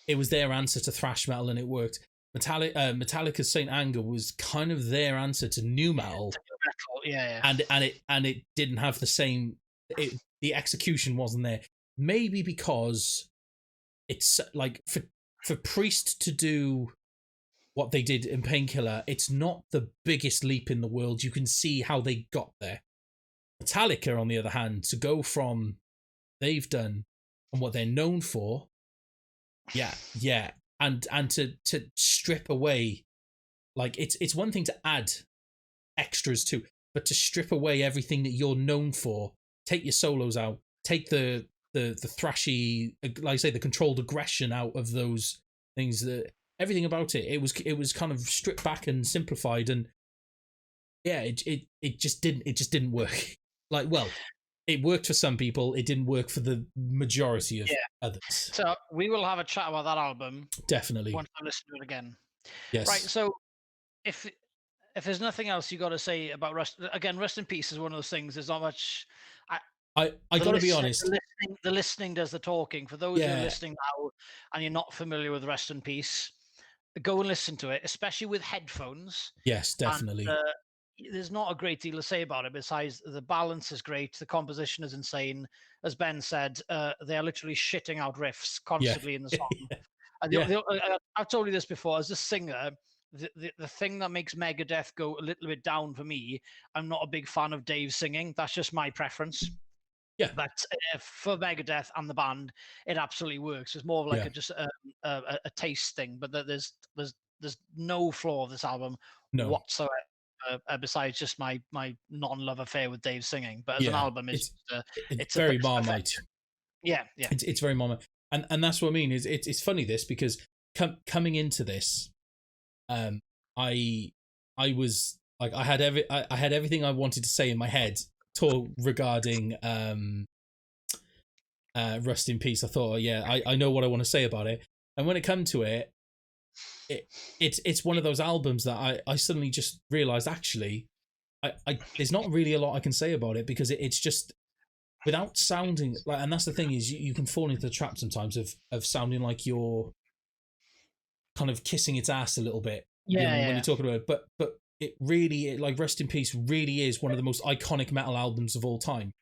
It was their answer to thrash metal, and it worked. Metallica's Saint Anger was kind of their answer to new metal. And it didn't have the same. The execution wasn't there. Maybe because it's like for Priest to do what they did in Painkiller, it's not the biggest leap in the world. You can see how they got there. Metallica, on the other hand, to go from they've done and what they're known for, and to strip away, like, it's one thing to add extras too, but to strip away everything that you're known for, take your solos out, take the thrashy, like I say, the controlled aggression out of those things, that everything about it was kind of stripped back and simplified, and it just didn't work. Like, well, it worked for some people, it didn't work for the majority of others. So we will have a chat about that album definitely once I listen to it again. Yes. Right. So if there's nothing else you got to say about Rust in Peace is one of those things. There's not much. I got to be honest. The listening does the talking. For those who are listening now and you're not familiar with Rust in Peace, go and listen to it, especially with headphones. Yes, definitely. And, there's not a great deal to say about it besides the balance is great, the composition is insane. As Ben said, they are literally shitting out riffs constantly in the song. I've told you this before. As a singer, the thing that makes Megadeth go a little bit down for me, I'm not a big fan of Dave singing. That's just my preference. Yeah, but for Megadeth and the band, it absolutely works. It's more of like just a taste thing. But there's no flaw of this album whatsoever. Besides just my non-love affair with Dave singing, but as an album, it's very Marmite. Yeah. It's very Marmite, and that's what I mean. Is it's funny this because coming into this, I was like I had everything I wanted to say in my head regarding Rust in Peace. I thought, I know what I want to say about it, and when it come to it. It's one of those albums that I suddenly just realized actually I there's not really a lot I can say about it because it's just without sounding like, and that's the thing is you can fall into the trap sometimes of sounding like you're kind of kissing its ass a little bit when you're talking about it, but it really like Rust in Peace really is one of the most iconic metal albums of all time.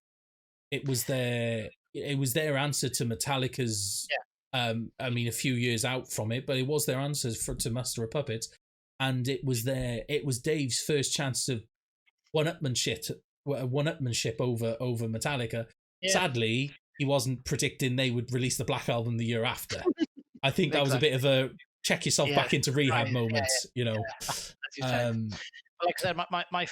It was their answer to Metallica's I mean, a few years out from it, but it was their answer to Master of Puppets, and it was Dave's first chance of one-upmanship over Metallica. Yeah. Sadly, he wasn't predicting they would release the Black Album the year after. I think that was a bit of a check yourself back into rehab moment, you know. Like I said, my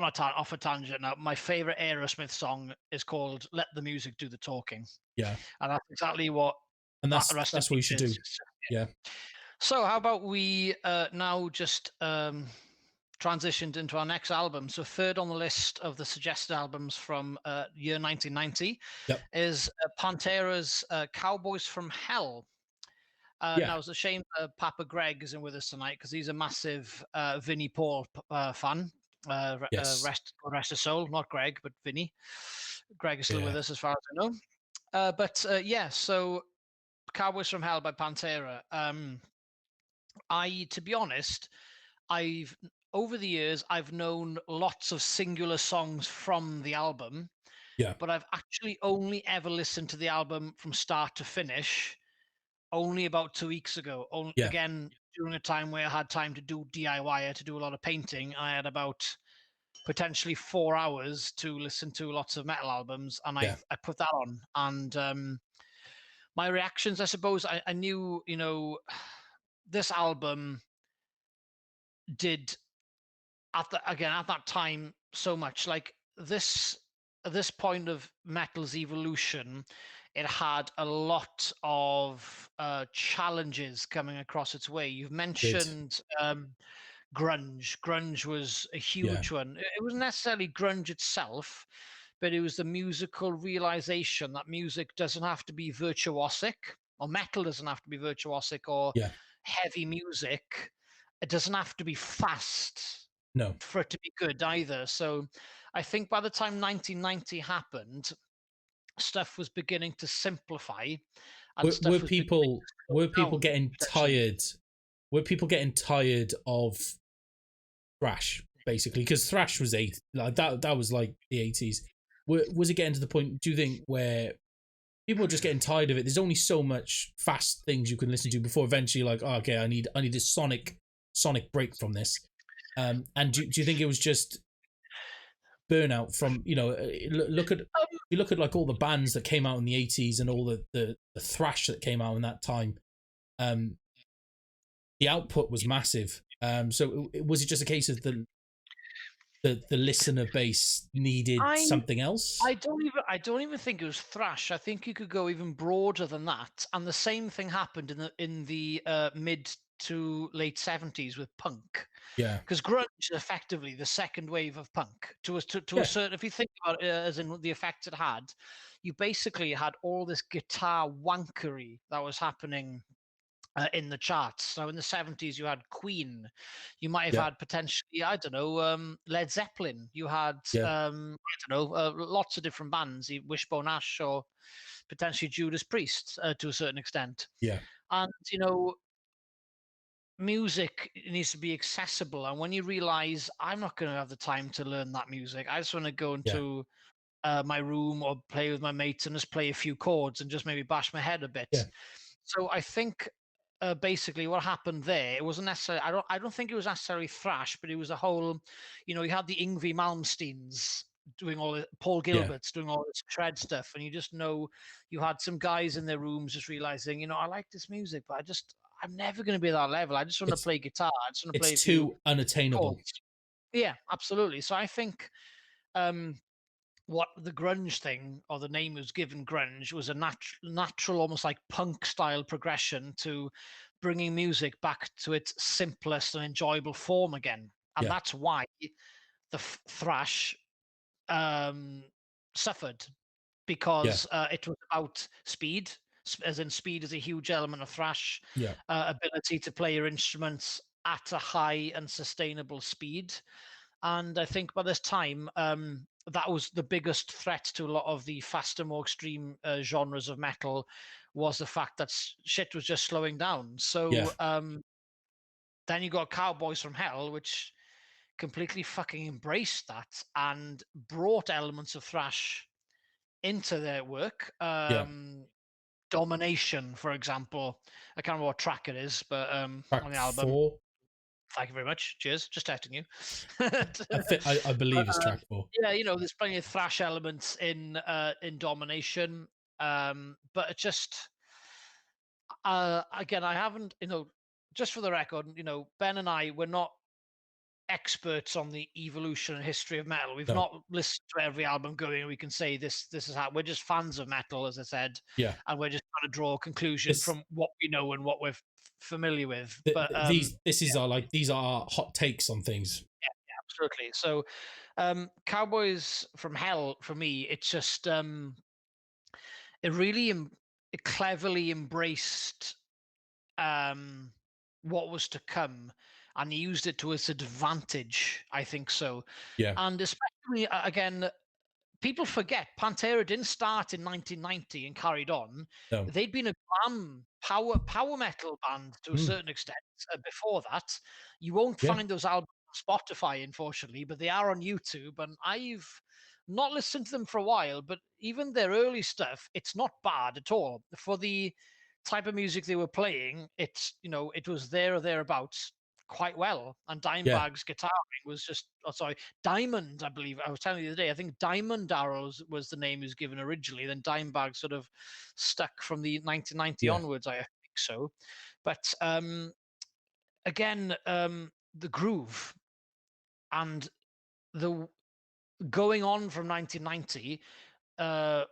off a tangent now, my favorite Aerosmith song is called "Let the Music Do the Talking," Yeah, and that's exactly what and Rest in that's what you should Peace do. is. Yeah, So how about we now just transitioned into our next album? So third on the list of the suggested albums from year 1990 yep, is Pantera's "Cowboys from Hell." yeah, Now, it's a shame Papa Greg isn't with us tonight because he's a massive Vinnie Paul fan. yes, Rest his soul, not Greg, but Vinnie. Greg is still with yeah, us, as far as I know. But yeah, so Cowboys from Hell by Pantera. To be honest, I've over the years I've known lots of singular songs from the album, yeah, but I've actually only ever listened to the album from start to finish only about 2 weeks ago. yeah, Again, during a time where I had time to do DIY, I had to do a lot of painting. I had about potentially 4 hours to listen to lots of metal albums, and yeah. I put that on. And my reactions, I suppose, I knew, this album did at that time so much. Like this at this point of metal's evolution, it had a lot of challenges coming across its way. You've Did mentioned grunge. Grunge was a yeah, huge one. It wasn't necessarily grunge itself, but it was the musical realization that music doesn't have to be virtuosic, or metal doesn't have to be virtuosic, or yeah. heavy music. It doesn't have to be fast No, for it to be good either. So I think by the time 1990 happened, stuff was beginning to simplify and were stuff was beginning people to slow down getting potentially. tired? Were people getting tired of thrash basically? Because thrash was like that was like the 80s. Was it getting to the point? Do you think where people are just getting tired of it? There's only so much fast things you can listen to before eventually, like, oh, okay, I need a sonic break from this. And do you think it was just burnout from look at you look at like all the bands that came out in the 80s and all the thrash that came out in that time. um the output was massive. So was it just a case of the listener base needed I something else? I don't even think it was thrash. I think you could go even broader than that. And the same thing happened in the mid to late 70s with punk. Yeah, Because grunge is effectively the second wave of punk. To a yeah, certain, if you think about it as in the effect it had, you basically had all this guitar wankery that was happening in the charts. So in the 70s, you had Queen. You might have yeah, had potentially, I don't know, Led Zeppelin. You had, yeah, I don't know, lots of different bands, Wishbone Ash or potentially Judas Priest to a certain extent. yeah, And, music needs to be accessible. And when you realize I'm not going to have the time to learn that music, I just want to go yeah, into my room or play with my mates and just play a few chords and just maybe bash my head a yeah, bit. So I think basically what happened there, it wasn't necessarily. I don't think it was necessarily thrash, but it was a whole. You had the Yngwie Malmsteens doing all the Paul yeah. Gilbert's doing all this shred stuff, and you just know you had some guys in their rooms just realizing, I like this music, but I'm never going to be at that level. I just want to it's play guitar. I just want to it's play a few too unattainable. chords. Yeah, absolutely. So I think um, what the grunge thing, or the name was given grunge, was a natural, almost like punk style progression to bringing music back to its simplest and enjoyable form again. And Yeah, that's why the thrash um, suffered, yeah, because it was about speed, as in speed is a huge element of thrash, yeah, ability to play your instruments at a high and sustainable speed. And I think by this time, that was the biggest threat to a lot of the faster, more extreme genres of metal, was the fact that shit was just slowing down. yeah, So then you got Cowboys from Hell, which completely fucking embraced that and brought elements of thrash into their work. yeah. Domination, for example. I can't remember what track it is, but on Track the album. 4. Thank you very much. Cheers. Just testing you. I believe it's Uh, track 4. yeah, there's plenty of thrash elements in Domination, but it just again, I haven't, just for the record, Ben and I, we're not experts on the evolution and history of metal. We've No. not listened to every album going. We can say this is how we're just fans of metal, as I said. Yeah. And we're just trying to draw a conclusion from what we know and what we're familiar with. But these are our hot takes on things. Yeah, absolutely. So Cowboys from Hell, for me, it's just it really it cleverly embraced what was to come, and he used it to its advantage. I think so. Yeah. And especially again, people forget Pantera didn't start in 1990 and carried on. No. They'd been a glam power metal band to a certain extent before that. You won't find those albums on Spotify, unfortunately, but they are on YouTube. And I've not listened to them for a while, but even their early stuff, it's not bad at all for the type of music they were playing. It's it was there or thereabouts quite well. And Dimebag's guitaring was just, Diamond, I believe. I was telling you the other day, I think Diamond Arrows was the name he was given originally. Then Dimebag sort of stuck from the 1990 onwards, I think so. But again, the groove and the going on from 1990, that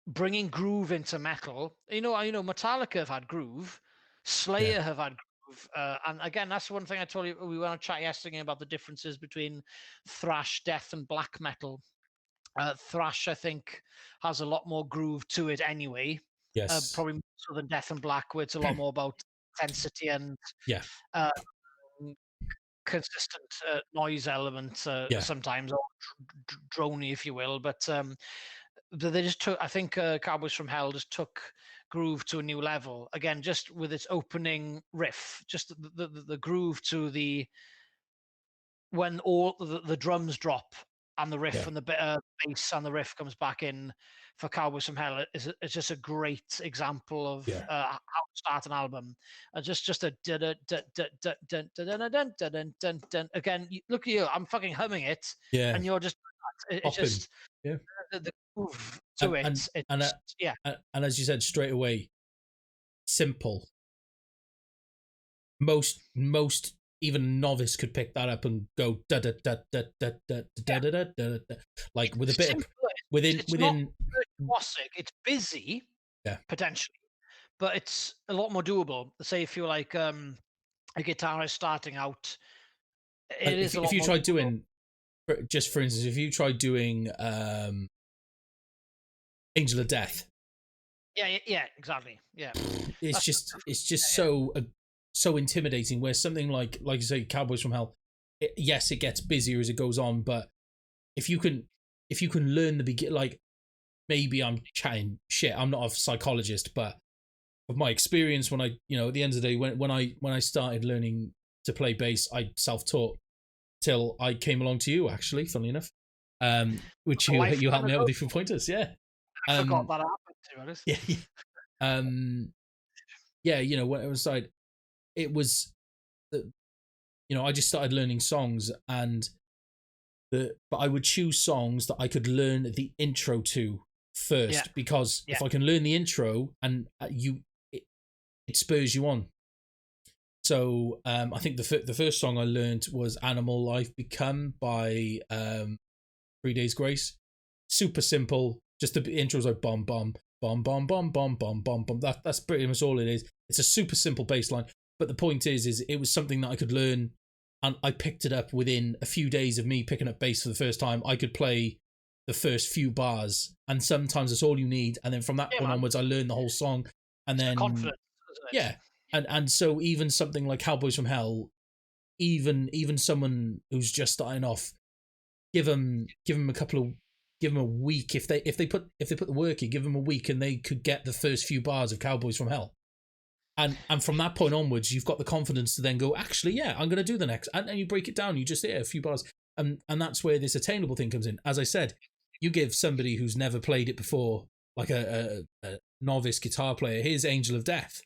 bringing groove into metal. I know Metallica have had groove, Slayer have had groove, and again, that's one thing I told you. We went on chat yesterday about the differences between thrash, death, and black metal. Thrash, I think, has a lot more groove to it anyway. Yes. Probably more so than death and black, where it's a lot more about intensity and consistent noise elements sometimes, or droney, if you will. But they just took, I think Cowboys from Hell just took groove to a new level. Again, just with its opening riff, just the groove to when all the drums drop and the riff and the bass and the riff comes back in for Cowboys from Hell. It's just a great example of how to start an album. Just a again. Look at you, I'm fucking humming it, and you're just it's just the groove to it. And as you said straight away, simple. Most even a novice could pick that up and go da da da da da da da da da, like with a bit of within. It's busy, potentially, but it's a lot more doable. Say if you're like a guitarist starting out, if you try doing, just for instance, if you try doing Angel of Death. Yeah, exactly. Yeah, it's just so intimidating. Where something like you say, Cowboys from Hell, yes, it gets busier as it goes on, but if you can learn the begin, like maybe I'm chatting shit. I'm not a psychologist, but of my experience, when I at the end of the day, when I started learning to play bass, I self-taught till I came along to you. Actually, funnily enough, which you helped me out with a few pointers. Yeah. I forgot that happened, to be honest. When it was like, it was, I just started learning songs, but I would choose songs that I could learn the intro to first, because if I can learn the intro and it spurs you on. So I think the first song I learned was "Animal Life Become" by 3 Days Grace. Super simple. Just the intro's like bomb bomb bomb bomb bomb bomb bomb bomb bomb. That's pretty much all it is. It's a super simple bass line. But the point is it was something that I could learn, and I picked it up within a few days of me picking up bass for the first time. I could play the first few bars, and sometimes that's all you need. And then from that point onwards, I learned the whole song. And then confidence, isn't it? and so even something like Cowboys from Hell, even someone who's just starting off, give them a week. If they put the work in, give them a week, and they could get the first few bars of Cowboys from Hell. And from that point onwards, you've got the confidence to then go, actually, I'm going to do the next. And you break it down. You just a few bars. And that's where this attainable thing comes in. As I said, you give somebody who's never played it before, like a novice guitar player, here's Angel of Death.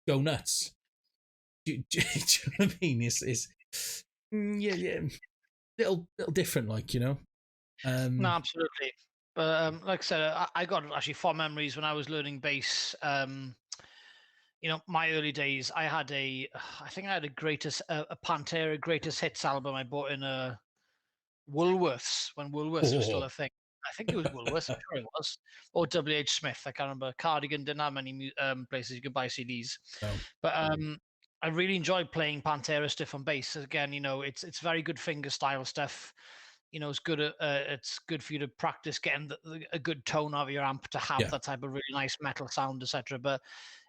Go nuts. Do you know what I mean? It's little different, like, No, absolutely. But like I said, I got actually fond memories when I was learning bass. my early days, I think I had a Pantera greatest hits album I bought in Woolworths, when Woolworths was still Oh. a thing. I think it was Woolworths, I'm sure it was, or WH Smith. I can't remember. Cardigan didn't have many places you could buy CDs, No. but I really enjoyed playing Pantera stuff on bass. Again, it's very good finger style stuff. It's good for you to practice getting a good tone out of your amp to have Yeah. that type of really nice metal sound, etc. But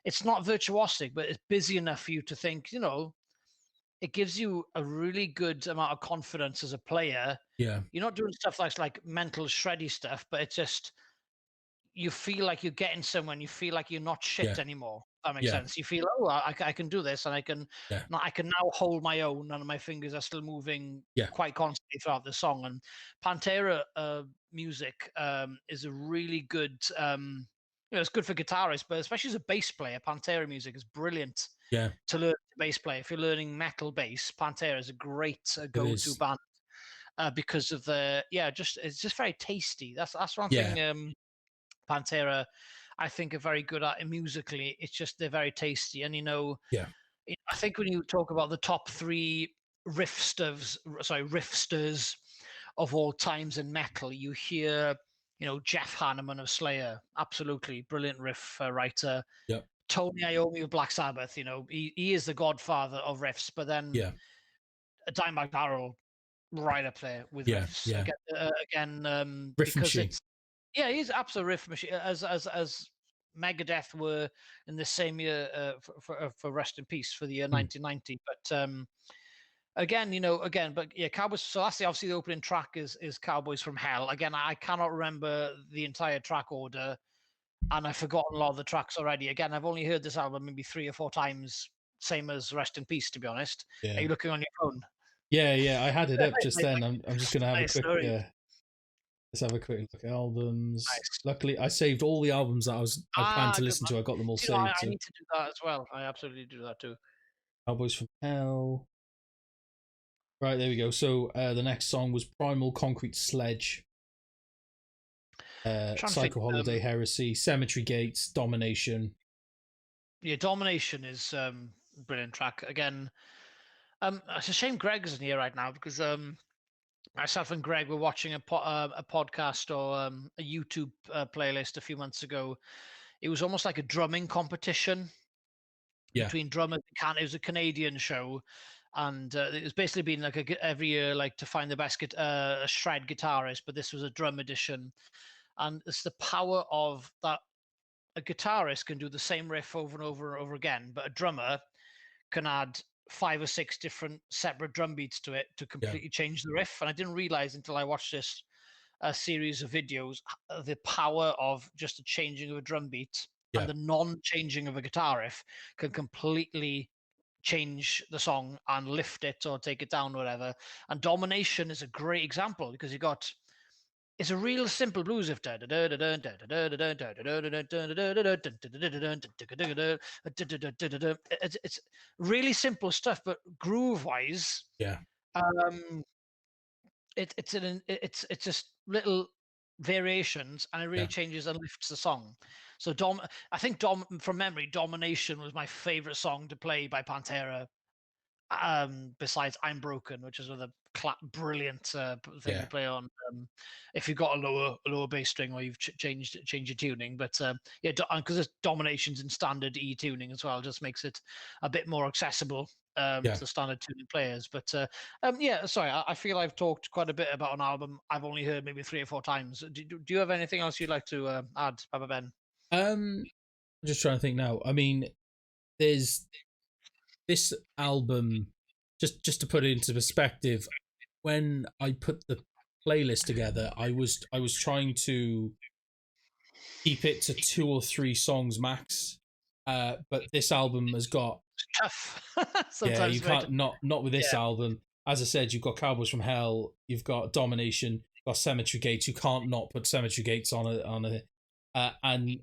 it's not virtuosic, but it's busy enough for you to think, it gives you a really good amount of confidence as a player. Yeah. You're not doing stuff that's like mental shreddy stuff, but it's just you feel like you're getting somewhere and you feel like you're not shit Yeah. anymore. That makes Yeah. sense. You feel, oh, I can do this, and I can Yeah. now hold my own, and my fingers are still moving Yeah. quite constantly throughout the song. And Pantera music is a really good, it's good for guitarists, but especially as a bass player, Pantera music is brilliant Yeah. to learn bass play. If you're learning metal bass, Pantera is a great It go-to is. band because of it's just very tasty. That's one Yeah. thing. Pantera, I think, are very good at it musically. It's just they're very tasty, and Yeah. I think when you talk about the top three riffsters of all times in metal, you hear Jeff Hanneman of Slayer, absolutely brilliant riff writer. Yeah. Tony Iommi of Black Sabbath, he is the godfather of riffs, but then Yeah. Dimebag Darrell right up there with Yeah. riffs Yeah. Riff because machine. he's absolute riff machine as Megadeth were in the same year for Rest in Peace for the year 1990. But Cowboys. So that's obviously the opening track is Cowboys from Hell. Again, I cannot remember the entire track order, and I've forgotten a lot of the tracks already. Again, I've only heard this album maybe 3 or 4 times, same as Rest in Peace, to be honest. Yeah. Are you looking on your phone? Yeah. I had it up just then. I'm just gonna have Nice a quick. story. Let's have a quick look at albums. Nice. Luckily, I saved all the albums that I planned to listen to. I got them all saved. I need to do that as well. I absolutely do that too. Cowboys from Hell. Right, there we go. So the next song was Primal Concrete Sledge. Psycho Holiday, Heresy, Cemetery Gates, Domination. Yeah, Domination is brilliant track. Again, it's a shame Greg isn't here right now because myself and Greg were watching a podcast or a YouTube playlist a few months ago. It was almost like a drumming competition between drummers. It was a Canadian show, and it was basically been like every year, like to find the best shred guitarist. But this was a drum edition, and it's the power of that. A guitarist can do the same riff over and over and over again, but a drummer can add 5 or 6 different separate drum beats to it to completely change the riff. And I didn't realize until I watched this series of videos the power of just a changing of a drum beat and the non-changing of a guitar riff can completely change the song and lift it or take it down or whatever. And Domination is a great example because it's a real simple blues riff. It's really simple stuff, but groove-wise, it's just little variations, and it really changes and lifts the song. So I think from memory, Domination was my favorite song to play by Pantera. Besides I'm Broken, which is another brilliant thing to play on if you've got a lower bass string or you've changed your tuning. But because it's Dominations in standard E tuning as well, just makes it a bit more accessible to the standard tuning players. But sorry, I feel I've talked quite a bit about an album I've only heard maybe 3 or 4 times. Do you have anything else you'd like to add, Papa Ben? I'm just trying to think now. I mean, there's this album, just to put it into perspective, when I put the playlist together, I was trying to keep it to 2 or 3 songs max. But this album has got tough. You can't not with this album. As I said, you've got Cowboys from Hell, you've got Domination, you've got Cemetery Gates. You can't not put Cemetery Gates on and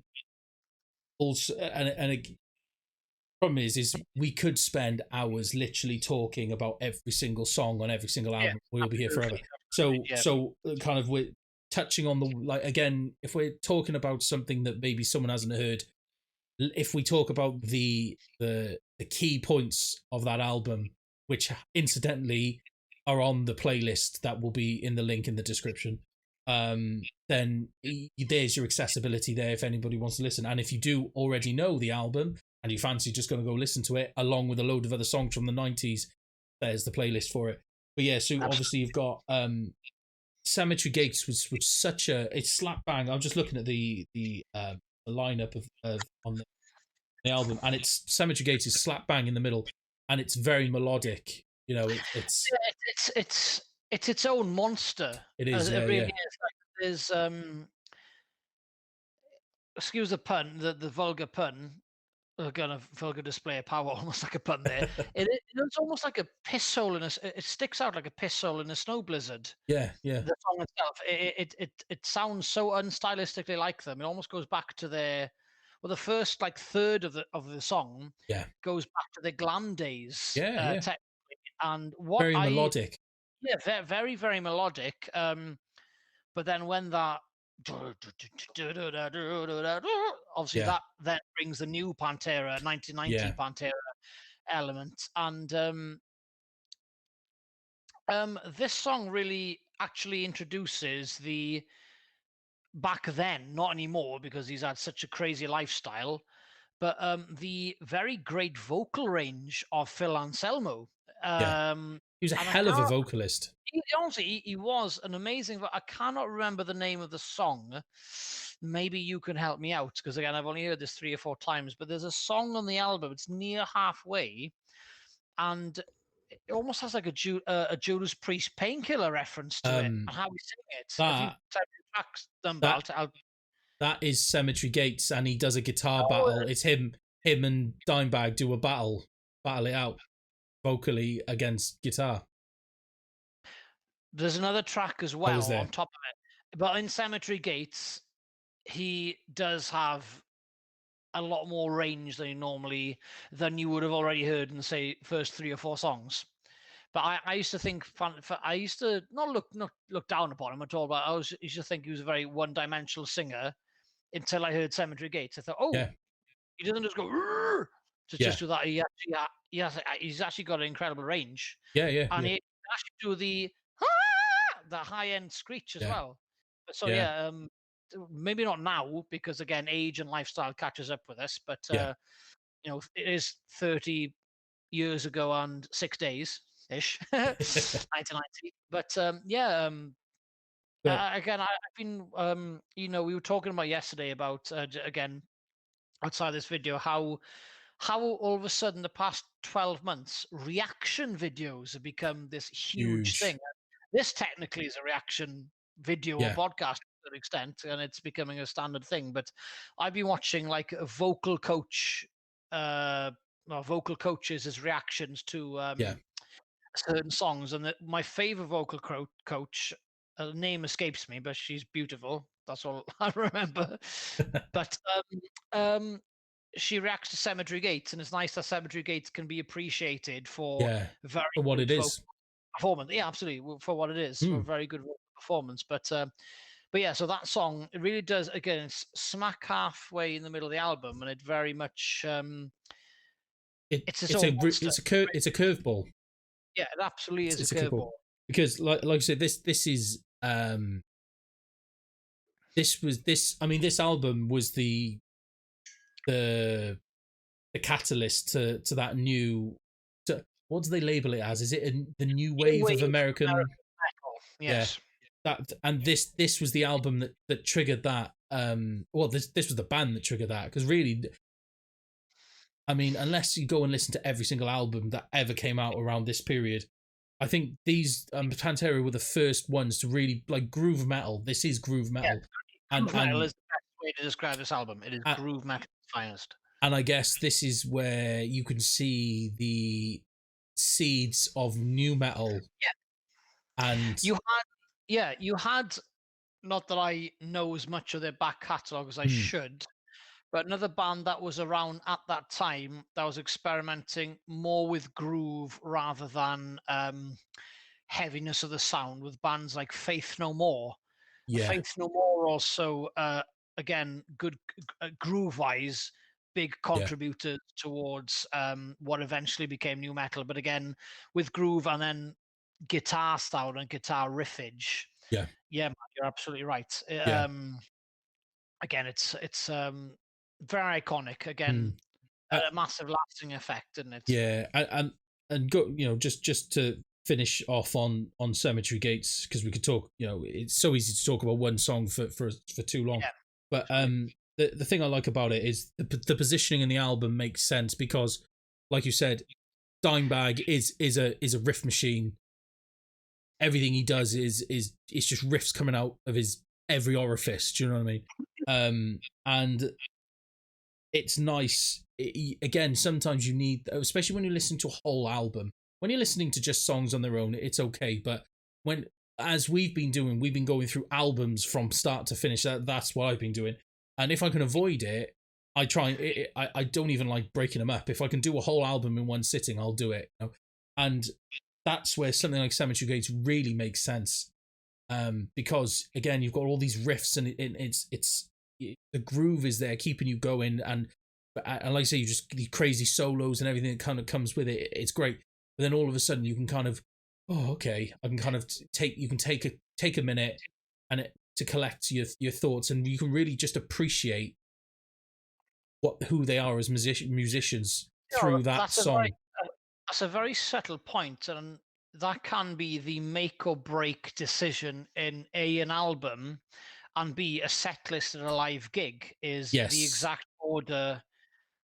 also problem is we could spend hours literally talking about every single song on every single album. We'll be here forever. So kind of we're touching on again, if we're talking about something that maybe someone hasn't heard, if we talk about the key points of that album, which incidentally are on the playlist that will be in the link in the description, then there's your accessibility there if anybody wants to listen. And if you do already know the album and you fancy just going to go listen to it along with a load of other songs from the 90s, there's the playlist for it. But yeah, so obviously you've got Cemetery Gates was such it's slap bang. I'm just looking at the lineup of on the album, and it's Cemetery Gates is slap bang in the middle, and it's very melodic. You know, it's its own monster. It is. It really is. Like, there's excuse the pun, the vulgar pun. Again, a vulgar display of power, almost like a pun there. It's almost like a piss hole in a. It sticks out like a piss hole in a snow blizzard. Yeah. The song itself, it sounds so unstylistically like them. It almost goes back to the first like third of the song. Yeah. Goes back to the glam days. Yeah. Technically, and what very melodic. Yeah, very, very melodic. But then when that obviously that then brings the new Pantera 1990 Pantera element, and this song really actually introduces the back then, not anymore because he's had such a crazy lifestyle, but the very great vocal range of Phil Anselmo. He was a hell of a vocalist. Honestly, he was an amazing. I cannot remember the name of the song. Maybe you can help me out because again, I've only heard this 3 or 4 times. But there's a song on the album. It's near halfway, and it almost has like a Judas Priest Painkiller reference to it and how we sing it. If you type the tracks number, that is Cemetery Gates, and he does a guitar battle. It's him and Dimebag do a battle it out vocally against guitar. There's another track as well on top of it, but in Cemetery Gates, he does have a lot more range than you would have already heard in, say, first 3 or 4 songs. But I used to think, I used to not look down upon him at all, but used to think he was a very one-dimensional singer until I heard Cemetery Gates. I thought, he doesn't just go just do that. He's actually got an incredible range. And he actually do the high-end screech as well. So maybe not now because again, age and lifestyle catches up with us. But it is 30 years ago and 6 days ish, 1990. But again, I've been we were talking about yesterday about again outside this video how all of a sudden the past 12 months reaction videos have become this huge thing. This technically is a reaction video or podcast to an extent, and it's becoming a standard thing. But I've been watching like a vocal coaches as reactions to certain songs, and my favorite vocal coach, name escapes me, but she's beautiful. That's all I remember. But she reacts to Cemetery Gates, and it's nice that Cemetery Gates can be appreciated for what it is. Performance. Yeah, absolutely, for what it is. For a very good performance. But yeah, so that song, it really does, again, it's smack halfway in the middle of the album, and it very much it's a curveball. Yeah, it absolutely is a curveball. Because like I said, this is this album was the catalyst to that new, what do they label it as? Is it the new wave of American metal? Yes. This was the album that triggered that. This was the band that triggered that, because really, I mean, unless you go and listen to every single album that ever came out around this period, I think these Pantera were the first ones to really like groove metal. This is groove metal. Groove metal is the best way to describe this album. It is groove metal at its finest. And I guess this is where you can see the seeds of new metal. Yeah. And you had, not that I know as much of their back catalogue as I should, but another band that was around at that time that was experimenting more with groove rather than heaviness of the sound, with bands like Faith No More. Faith No More also, again, good groove-wise, big contributors towards what eventually became new metal. But again, with groove and then guitar style and guitar riffage. Yeah. Yeah, man, you're absolutely right. Yeah. Again, it's very iconic. Again, a massive lasting effect, isn't it? Yeah, and go, just to finish off on Cemetery Gates, because we could talk, it's so easy to talk about one song for too long. Yeah, but the thing I like about it is the positioning in the album makes sense, because like you said, Dimebag is a riff machine. Everything he does is it's just riffs coming out of his every orifice. Do you know what I mean? And it's nice. Again, sometimes you need, especially when you're listening to a whole album. When you're listening to just songs on their own, it's okay. But as we've been going through albums from start to finish. That's what I've been doing. And if I can avoid it, I try. I don't even like breaking them up. If I can do a whole album in one sitting, I'll do it. And that's where something like Cemetery Gates really makes sense. Because again, you've got all these riffs, and it's the groove is there keeping you going, and like I say, you just these crazy solos and everything that kind of comes with it. It's great. But then all of a sudden you can kind of, I can kind of take a minute to collect your thoughts, and you can really just appreciate who they are as musicians through that song. That's a very subtle point, and that can be the make or break decision in an album, and B, a set list at a live gig, is the exact order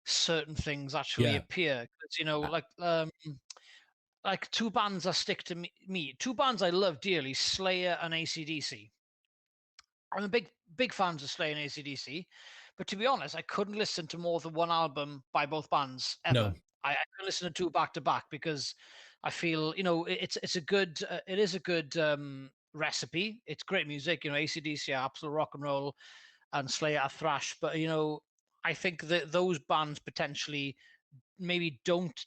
certain things actually appear. Because like two bands that stick to me, two bands I love dearly, Slayer and AC/DC. I'm a big fans of Slayer and AC/DC, but to be honest, I couldn't listen to more than one album by both bands ever. No. I couldn't listen to two back to back, because I feel it is a good recipe. It's great music. AC/DC are absolute rock and roll, and Slayer are thrash. But I think that those bands potentially maybe don't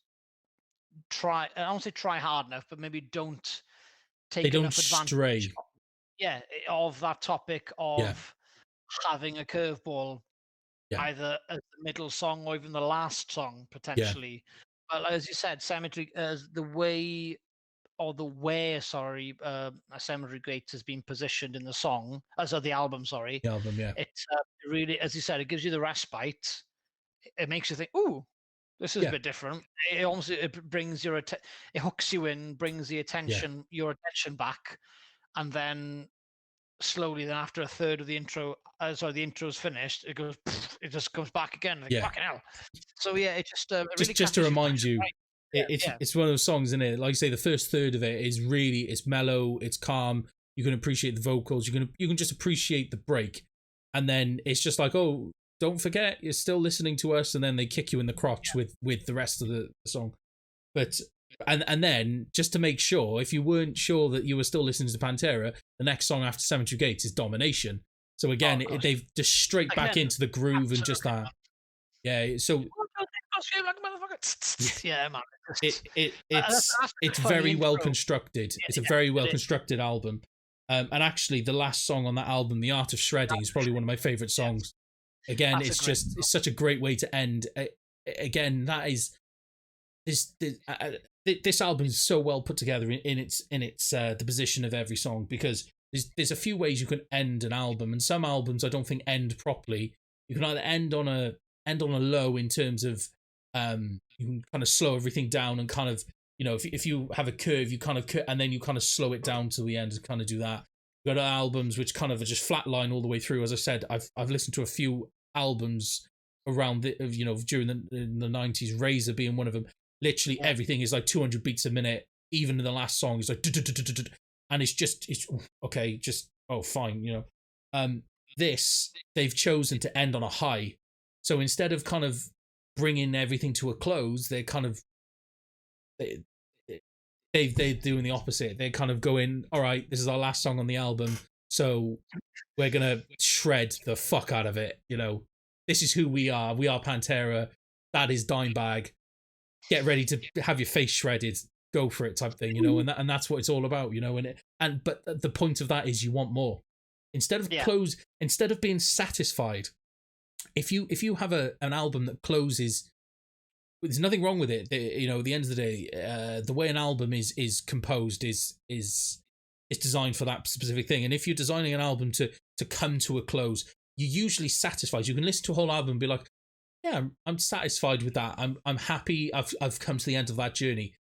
try. I don't say try hard enough, but maybe don't take enough advantage. Of that topic of having a curveball, either as the middle song or even the last song potentially. But as you said, Cemetery, where Cemetery Gates has been positioned in the song, the album, sorry. The album, yeah. It's really, as you said, it gives you the respite. It makes you think, ooh, this is a bit different. It brings it hooks you in, brings the attention, your attention back, and then slowly, then after a third of the intro, the intro's finished, it goes, it just comes back again. Like, fucking hell. So it just really just to remind you, it's one of those songs, isn't it? Like you say, the first third of it is really, it's mellow, it's calm. You can appreciate the vocals. You can just appreciate the break, and then it's just like, oh, don't forget, you're still listening to us, and then they kick you in the crotch with the rest of the song. But and then, just to make sure, if you weren't sure that you were still listening to Pantera, the next song after Cemetery Gates is Domination. So again, they've just straight back into the groove and just that. Yeah, so man. It's very well constructed. It's a very well constructed album. And actually, the last song on that album, The Art of Shredding, is probably one of my favorite songs. Again, it's such a great way to end. Again, that is this album is so well put together in its the position of every song, because there's a few ways you can end an album, and some albums I don't think end properly. You can either end on a low in terms of you can kind of slow everything down and kind of, if you have a curve, you kind of and then you kind of slow it down to the end and kind of do that. You've got albums which kind of are just flatline all the way through. As I said, I've listened to a few albums around during the 90s, Razor being one of them. Literally everything is like 200 beats a minute. Even in the last song, it's like, and it's okay, just fine, This, they've chosen to end on a high, so instead of kind of bringing everything to a close, they're kind of they're doing the opposite. They're kind of going, all right, this is our last song on the album, so we're gonna shred the fuck out of it. This is who we are. We are Pantera. That is Dimebag. Get ready to have your face shredded. Go for it, type thing, and that's what it's all about, but the point of that is you want more. Instead of being satisfied if you have an album that closes, there's nothing wrong with it. You know, at the end of the day, the way an album is composed is designed for that specific thing. And if you're designing an album to come to a close, you're usually satisfied. You can listen to a whole album and be like, yeah, I'm satisfied with that. I'm happy. I've come to the end of that journey.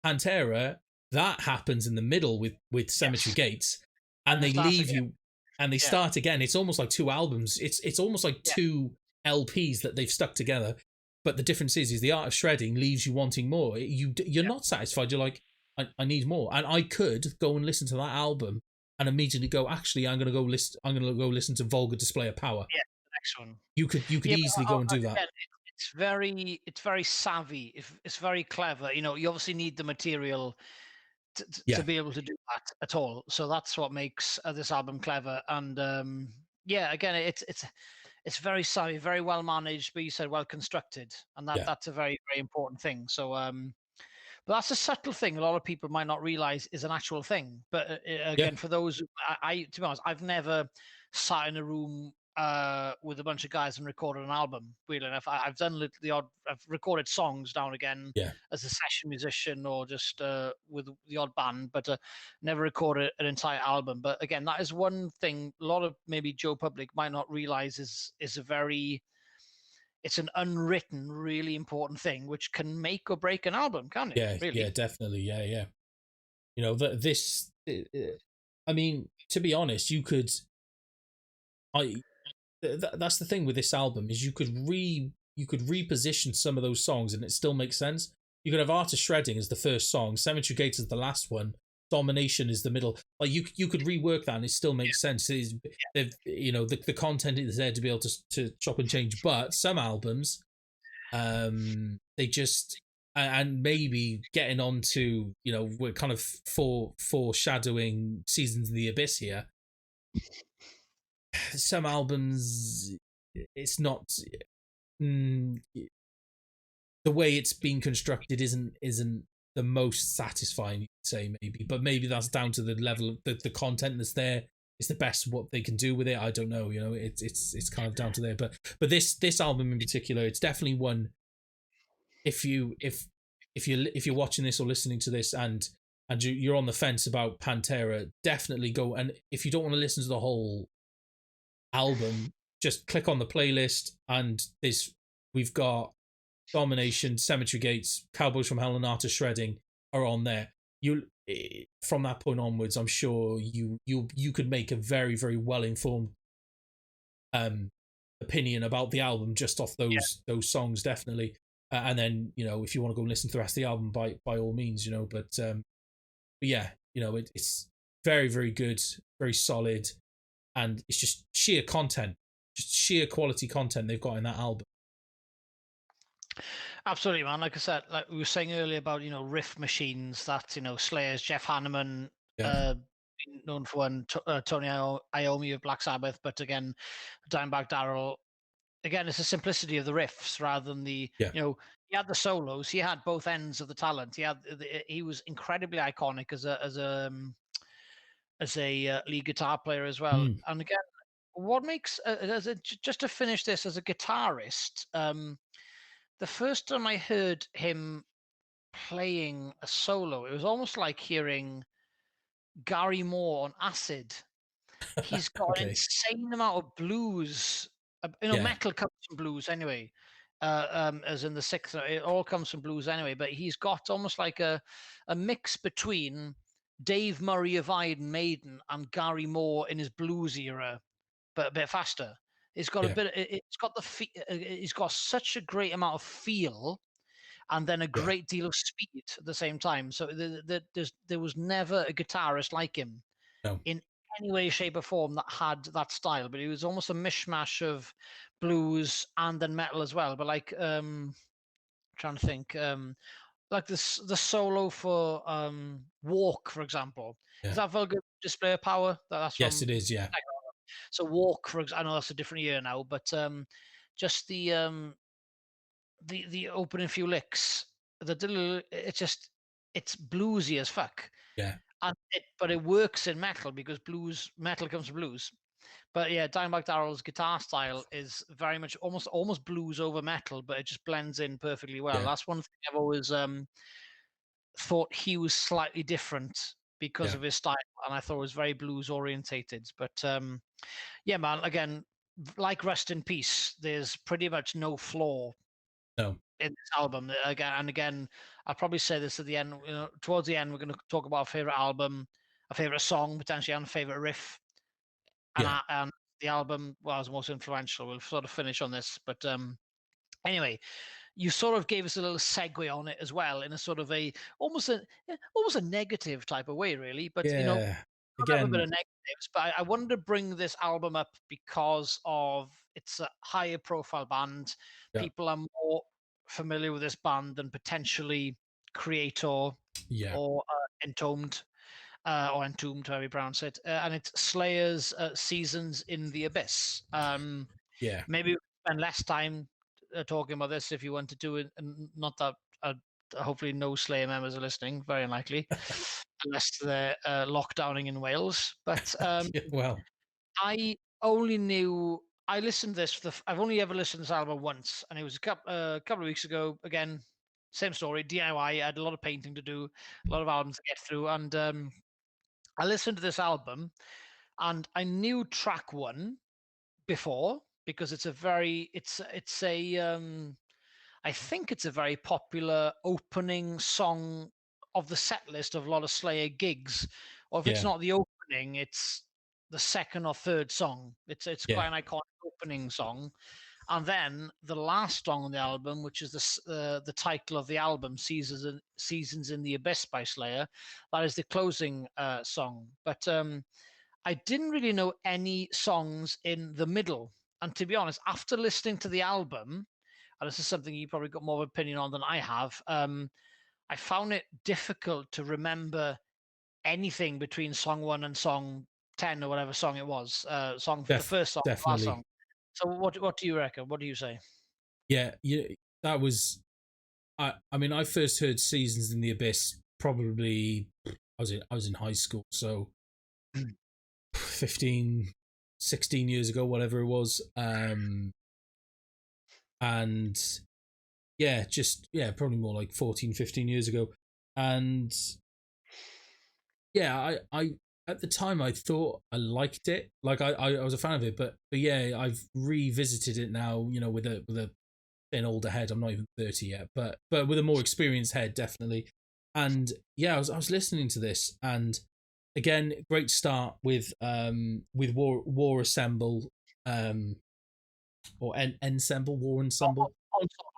Pantera, that happens in the middle with Cemetery Gates, and they leave again. You, and they start again. It's almost like two albums. It's almost like two LPs that they've stuck together. But the difference is the art of shredding leaves you wanting more. You're not satisfied. You're like, I need more. And I could go and listen to that album and immediately go, actually, I'm gonna go listen to Vulgar Display of Power. Yeah, the next one. You could easily go and do that. It's very savvy. It's very clever. You know, you obviously need the material to be able to do that at all. So that's what makes this album clever. And again, it's very savvy, very well managed, but you said well constructed, and that's a very, very important thing. So but that's a subtle thing a lot of people might not realize is an actual thing. But again, for those to be honest, I've never sat in a room with a bunch of guys and recorded an album. Weirdly enough, I've done I've recorded songs now and again as a session musician or just with the odd band, but never recorded an entire album. But again, that is one thing a lot of maybe Joe Public might not realize is it's an unwritten, really important thing, which can make or break an album, can't it? Yeah, really? Yeah, definitely, yeah. You know, this. I mean, to be honest, you could. That's the thing with this album is you could reposition some of those songs and it still makes sense. You could have Art of Shredding as the first song, Cemetery Gates as the last one, Domination is the middle. Like you could rework that and it still makes sense. You know, the content is there to be able to chop and change. But some albums, they just and maybe getting on to, you know, we're kind of foreshadowing Seasons of the Abyss here. Some albums, it's not the way it's been constructed isn't the most satisfying, you could say, maybe, but maybe that's down to the level of the content that's there is the best what they can do with it. I don't know, you know, it's kind of down to there, but this album in particular, it's definitely one. If you're watching this or listening to this and you're on the fence about Pantera, definitely go, and if you don't want to listen to the whole album, just click on the playlist and we've got Domination, Cemetery Gates, Cowboys from Hell and Art of Shredding are on there. You from that point onwards, I'm sure you could make a very, very well informed opinion about the album just off those songs, definitely. And then, you know, if you want to go and listen to the rest of the album, by all means, you know. But yeah, you know, it's very, very good, very solid, and it's just sheer content, just sheer quality content they've got in that album. Absolutely, man. Like I said, like we were saying earlier about, you know, riff machines that, you know, Slayer's Jeff Hanneman, known for one, Tony Iommi of Black Sabbath, but again, Dimebag Darrell. Again, it's the simplicity of the riffs rather than you know, he had the solos, he had both ends of the talent. He was incredibly iconic as a lead guitar player as well. And again, what makes just to finish this as a guitarist, the first time I heard him playing a solo, it was almost like hearing Gary Moore on acid. He's got an insane amount of blues. You know, metal comes from blues anyway. As in the sixth, it all comes from blues anyway. But he's got almost like a mix between Dave Murray of Iron Maiden and Gary Moore in his blues era, but a bit faster. It's got a bit. It's got he's got such a great amount of feel, and then a great deal of speed at the same time. So there was never a guitarist like him in any way, shape, or form that had that style. But he was almost a mishmash of blues and then metal as well. But like, trying to think, like the solo for Walk, for example. Is that Vulgar Display of Power? That's yes, it is. Yeah. So Walk, for example, I know that's a different year now, but just the opening few licks, it's bluesy as fuck. Yeah. But it works in metal because metal comes from blues. But yeah, Dimebag Darrell's guitar style is very much almost blues over metal, but it just blends in perfectly well. Yeah. That's one thing I've always thought he was slightly different because Yeah. of his style, and I thought it was very blues orientated. But yeah, man, again, like Rest in Peace, there's pretty much no flaw No. in this album. Again and again, I'll probably say this at the end. You know, towards the end, we're going to talk about our favorite album, a favorite song, potentially, and a favorite riff. Yeah. And the album was most influential. We'll sort of finish on this, but anyway, you sort of gave us a little segue on it as well, in a sort of a almost a negative type of way, really. But you know, Yeah. we'll have a bit Again, of negatives. But I wanted to bring this album up because of it's a higher profile band. yeah. People are more familiar with this band than potentially Creator Yeah. or Entombed. Or Entombed, however you pronounce it, and it's Slayer's Seasons in the Abyss. Yeah. Maybe spend less time talking about this if you want to do it, and not that hopefully no Slayer members are listening, very unlikely, unless they're lockdowning in Wales. But Yeah, well, I listened to this. I've only ever listened to this album once, and it was a couple of weeks ago. Again, same story, DIY. I had a lot of painting to do, a lot of albums to get through, and I listened to this album, and I knew track one before because it's a I think it's a very popular opening song of the set list of a lot of Slayer gigs, or if it's yeah. not the opening, it's the second or third song. It's Yeah. quite an iconic opening song. And then the last song on the album, which is the title of the album, Seasons in the Abyss by Slayer, that is the closing song. But I didn't really know any songs in the middle. And to be honest, after listening to the album, and this is something you probably got more of an opinion on than I have, I found it difficult to remember anything between song one and song 10 or whatever song it was. The first song, the last Definitely. song. So what do you reckon? What do you say? Yeah. Yeah. That was. I mean, I first heard Seasons in the Abyss probably. I was in high school, so 15, 16 years ago, whatever it was. And yeah, probably more like 14, 15 years ago. And yeah, I at the time I thought I liked it. Like I was a fan of it, but yeah, I've revisited it now, you know, with an older head. I'm not even 30 yet, but with a more experienced head, definitely. And yeah, I was listening to this, and again, great start with War Assemble, or Ensemble, War Ensemble.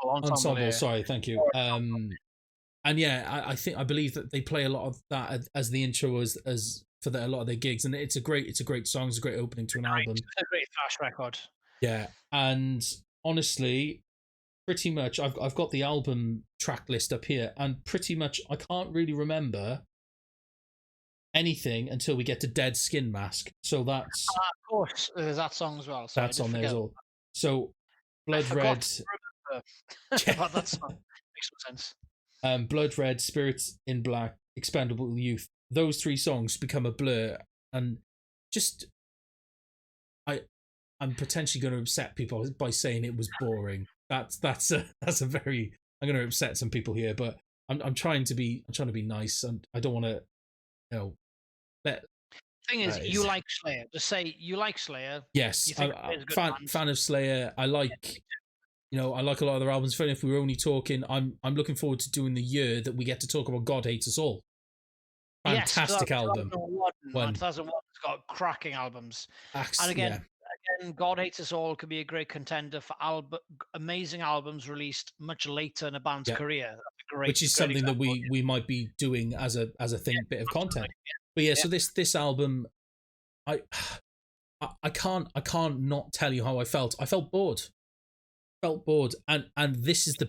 Ensemble, yeah. Sorry, thank you. And yeah, I believe that they play a lot of that as the intro as for a lot of their gigs, and it's a great song. It's a great opening to an album. It's a great thrash record. Yeah, and honestly, pretty much I've got the album track list up here, and pretty much I can't really remember anything until we get to Dead Skin Mask. So that's of course, there's that song as well. that's on there as well. So Blood Red. About that song makes no sense. Blood Red, Spirits in Black, Expendable Youth. Those three songs become a blur, and just I'm potentially going to upset people by saying it was boring. That's a very, I'm going to upset some people here, but I'm trying to be nice, and I don't want to, you know. Thing is, you like Slayer. Just say you like Slayer. Yes, I'm fan of Slayer. I like. You know, I like a lot of their albums. Funny, if we were only talking, I'm looking forward to doing the year that we get to talk about God Hates Us All. Fantastic album. 2001's got cracking albums. And again, God Hates Us All could be a great contender for amazing albums released much later in a band's career. Which is something that we might be doing as a bit of content. But yeah, so this album, I can't not tell you how I felt. I felt bored. And this is the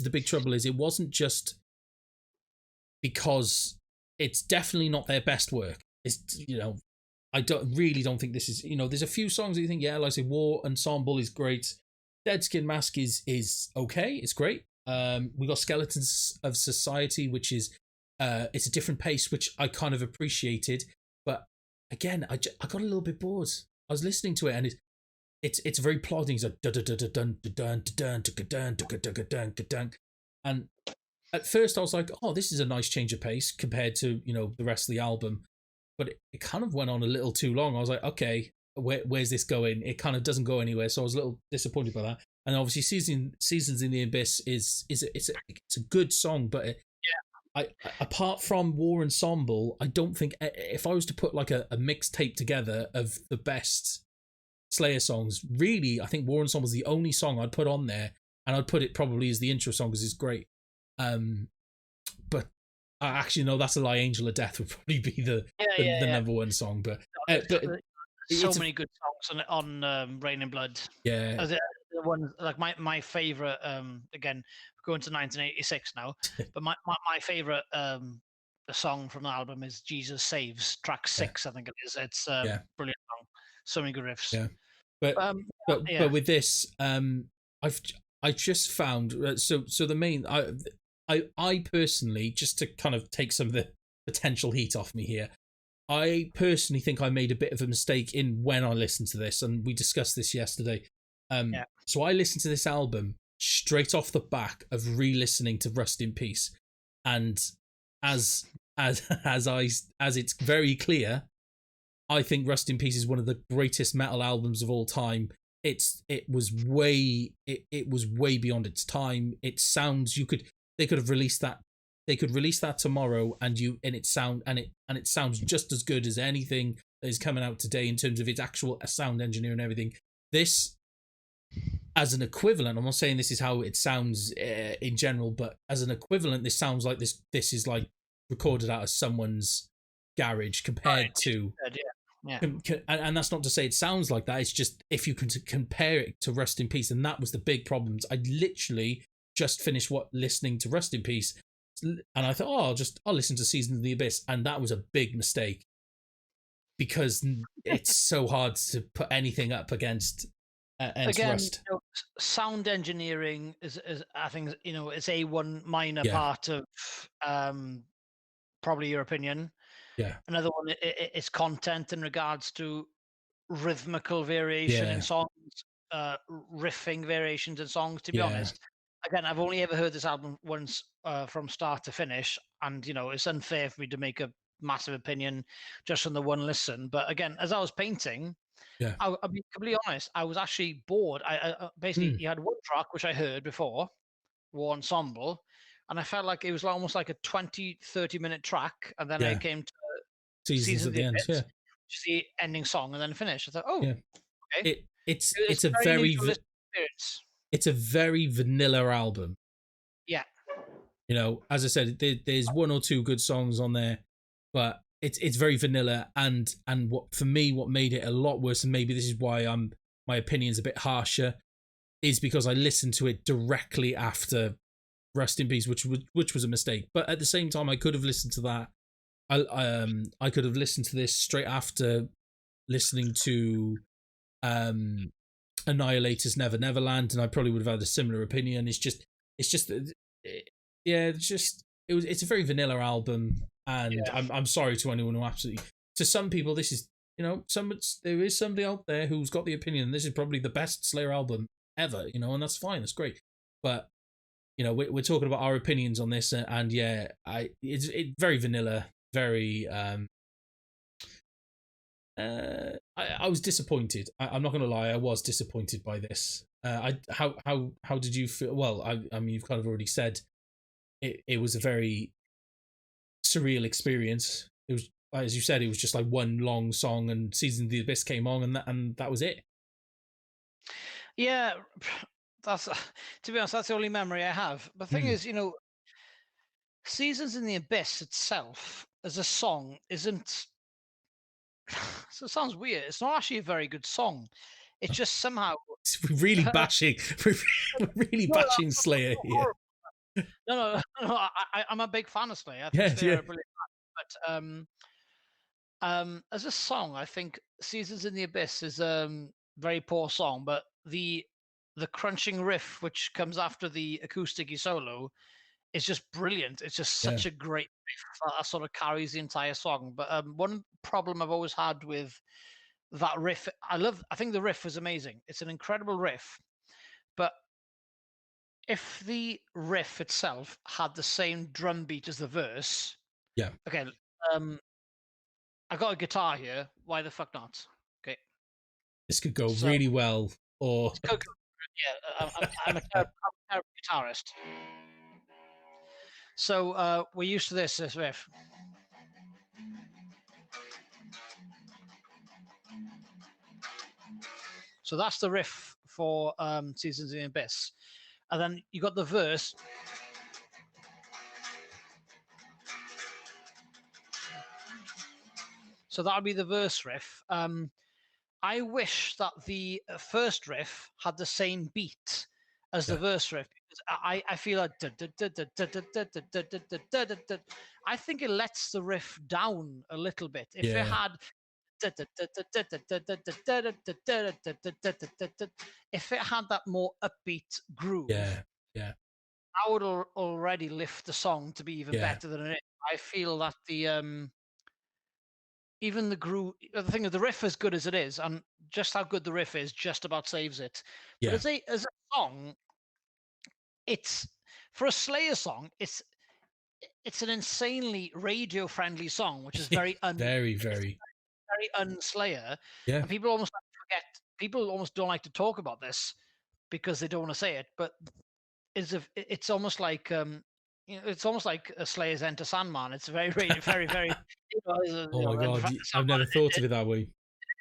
big trouble, is it wasn't just because it's definitely not their best work. It's, you know, I don't think this is, you know, there's a few songs that you think, yeah, like I say, War Ensemble is great. Dead Skin Mask is okay, it's great. We got Skeletons of Society, which is it's a different pace, which I kind of appreciated, but again, I got a little bit bored. was listening to it, and it's very plodding. It's like dun dun dun dun dun dun dun dun dun, and at first I was like, oh, this is a nice change of pace compared to the rest of the album, but it kind of went on a little too long. I was like, okay, where's this going? It kind of doesn't go anywhere, so I was a little disappointed by that. And obviously, Seasons in the Abyss it's a good song, but apart from War Ensemble, I don't think, if I was to put like a mixtape together of the best Slayer songs, really, I think War Ensemble is the only song I'd put on there, and I'd put it probably as the intro song because it's great. But actually, no, that's a lie. Angel of Death would probably be the number one song. But so many good songs on Rain and Blood. Yeah, the one like my favorite. Again, going to 1986 now, but my favorite song from the album is "Jesus Saves," track 6, I think it is. It's brilliant song. So many good riffs. Yeah, but with this, I've just found so the main I personally, just to kind of take some of the potential heat off me here, I personally think I made a bit of a mistake in when I listened to this, and we discussed this yesterday. So I listened to this album straight off the back of re-listening to Rust in Peace, and as it's very clear, I think Rust in Peace is one of the greatest metal albums of all time. It was way beyond its time. It sounds, they could have released that. They could release that tomorrow, and it sounds just as good as anything that is coming out today in terms of its actual sound engineer and everything. This, as an equivalent, I'm not saying this is how it sounds in general, but as an equivalent, this sounds like this is like recorded out of someone's garage compared to. Yeah. And that's not to say it sounds like that. It's just if you can compare it to Rust in Peace, and that was the big problems. I literally just finished listening to Rust in Peace, and I thought, I'll listen to Seasons in the Abyss, and that was a big mistake because it's so hard to put anything up against Rust. Sound engineering is I think it's a one minor part of probably your opinion. Yeah. Another one is content in regards to rhythmical variation in songs, riffing variations in songs. To be honest, again, I've only ever heard this album once from start to finish, and it's unfair for me to make a massive opinion just from the one listen. But again, as I was painting, I'll be completely honest, I was actually bored. I basically you had one track which I heard before, War Ensemble, and I felt like it was almost like a 20-30 minute track, and then I came to Seasons at the end, just the ending song, and then finish. I thought, okay. It's a very experience. It's a very vanilla album. Yeah. As I said, there's one or two good songs on there, but it's very vanilla. And what made it a lot worse, and maybe this is why my opinion's a bit harsher, is because I listened to it directly after Rust in Peace, which was a mistake. But at the same time, I could have listened to that. I could have listened to this straight after listening to Annihilator's Never Neverland, and I probably would have had a similar opinion. It's a very vanilla album, and I'm sorry to anyone who absolutely, to some people this is there is somebody out there who's got the opinion this is probably the best Slayer album ever, and that's fine, that's great, but we're talking about our opinions on this, and it's very vanilla, very I was disappointed. I'm not going to lie, I was disappointed by this. How did you feel? Well, I mean, you've kind of already said it was a very surreal experience. It was, as you said, it was just like one long song, and Season of the Abyss came on, and that was it. Yeah, that's to be honest, that's the only memory I have. But the thing is, Seasons in the Abyss itself as a song isn't. So it sounds weird. It's not actually a very good song. It's just somehow we're really bashing Slayer here. No. I'm a big fan of Slayer. I think Slayer are brilliant. But as a song, I think Seasons in the Abyss is a very poor song. But the crunching riff which comes after the acoustic solo is just brilliant. It's just such a great riff that sort of carries the entire song. But one problem I've always had with that riff. I think the riff was amazing. It's an incredible riff, but if the riff itself had the same drum beat as the verse, Yeah. okay, I got a guitar here. Why the fuck not? Okay, This could go so really well, or yeah, I'm a terrible guitarist. So we're used to this riff. So that's the riff for Seasons in the Abyss. And then you got the verse. So that would be the verse riff. I wish that the first riff had the same beat as the verse riff. Because I feel like I think it lets the riff down a little bit. If it had if it had that more upbeat groove, yeah, I would already lift the song to be even better than it is. I feel that the even the groove, the thing is, the riff as good as it is, and just how good the riff is, just about saves it. But as a song, it's for a Slayer song, it's an insanely radio friendly song, which is very very unslayer. yeah. And people almost forget. People almost don't like to talk about this because they don't want to say it. But it's almost like it's almost like a Slayer's Enter Sandman. It's very very. Oh my god, I've never thought of it that way.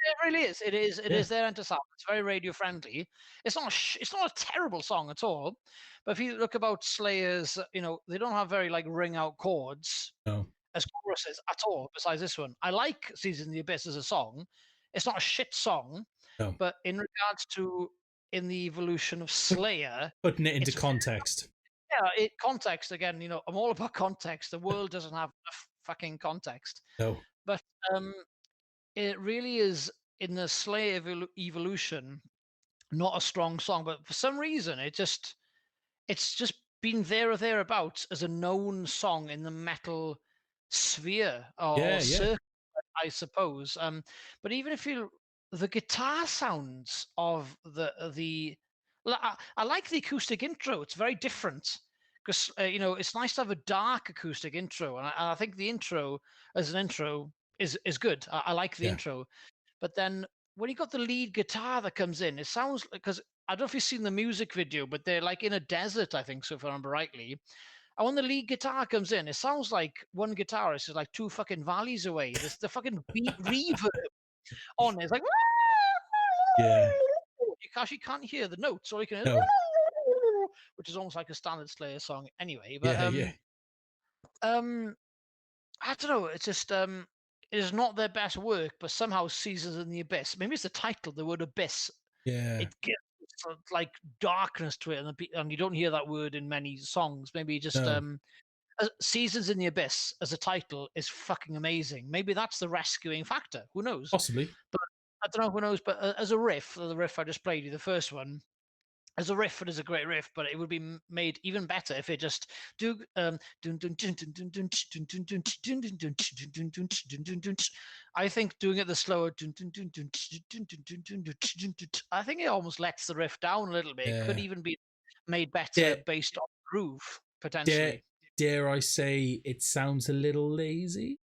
It really is. It is. It is their Enter Sandman. It's very radio friendly. It's not. It's not a terrible song at all. But if you look about Slayer's, they don't have very like ring out chords. No. As choruses at all, besides this one. I like Season in the Abyss as a song. It's not a shit song, but in regards to in the evolution of Slayer, putting it into context. Yeah, context again. I'm all about context. The world doesn't have enough fucking context. No, but it really is in the Slayer evolution, not a strong song. But for some reason, it's just been there or thereabouts as a known song in the metal sphere or circle, I suppose. But even if the guitar sounds of I like the acoustic intro. It's very different because it's nice to have a dark acoustic intro, and I think the intro as an intro is good. I like the intro, but then when you got the lead guitar that comes in, it sounds because I don't know if you've seen the music video, but they're like in a desert, I think, so if I remember rightly. And when the lead guitar comes in, it sounds like one guitarist is like two fucking valleys away. There's the fucking reverb on it. It's like, you actually can't hear the notes, or you can hear, which is almost like a standard Slayer song anyway. But I don't know. It's just it is not their best work, but somehow Seasons in the Abyss. Maybe it's the title, the word abyss. It gives like darkness to it, and you don't hear that word in many songs. Maybe just Seasons in the Abyss as a title is fucking amazing. Maybe that's the rescuing factor. Who knows? Possibly. But I don't know. Who knows? But as a riff, the riff I just played you, the first one, as a riff, it is a great riff, but it would be made even better if it just do. I think doing it the slower. I think it almost lets the riff down a little bit. It could even be made better based on groove potentially. Dare I say it sounds a little lazy?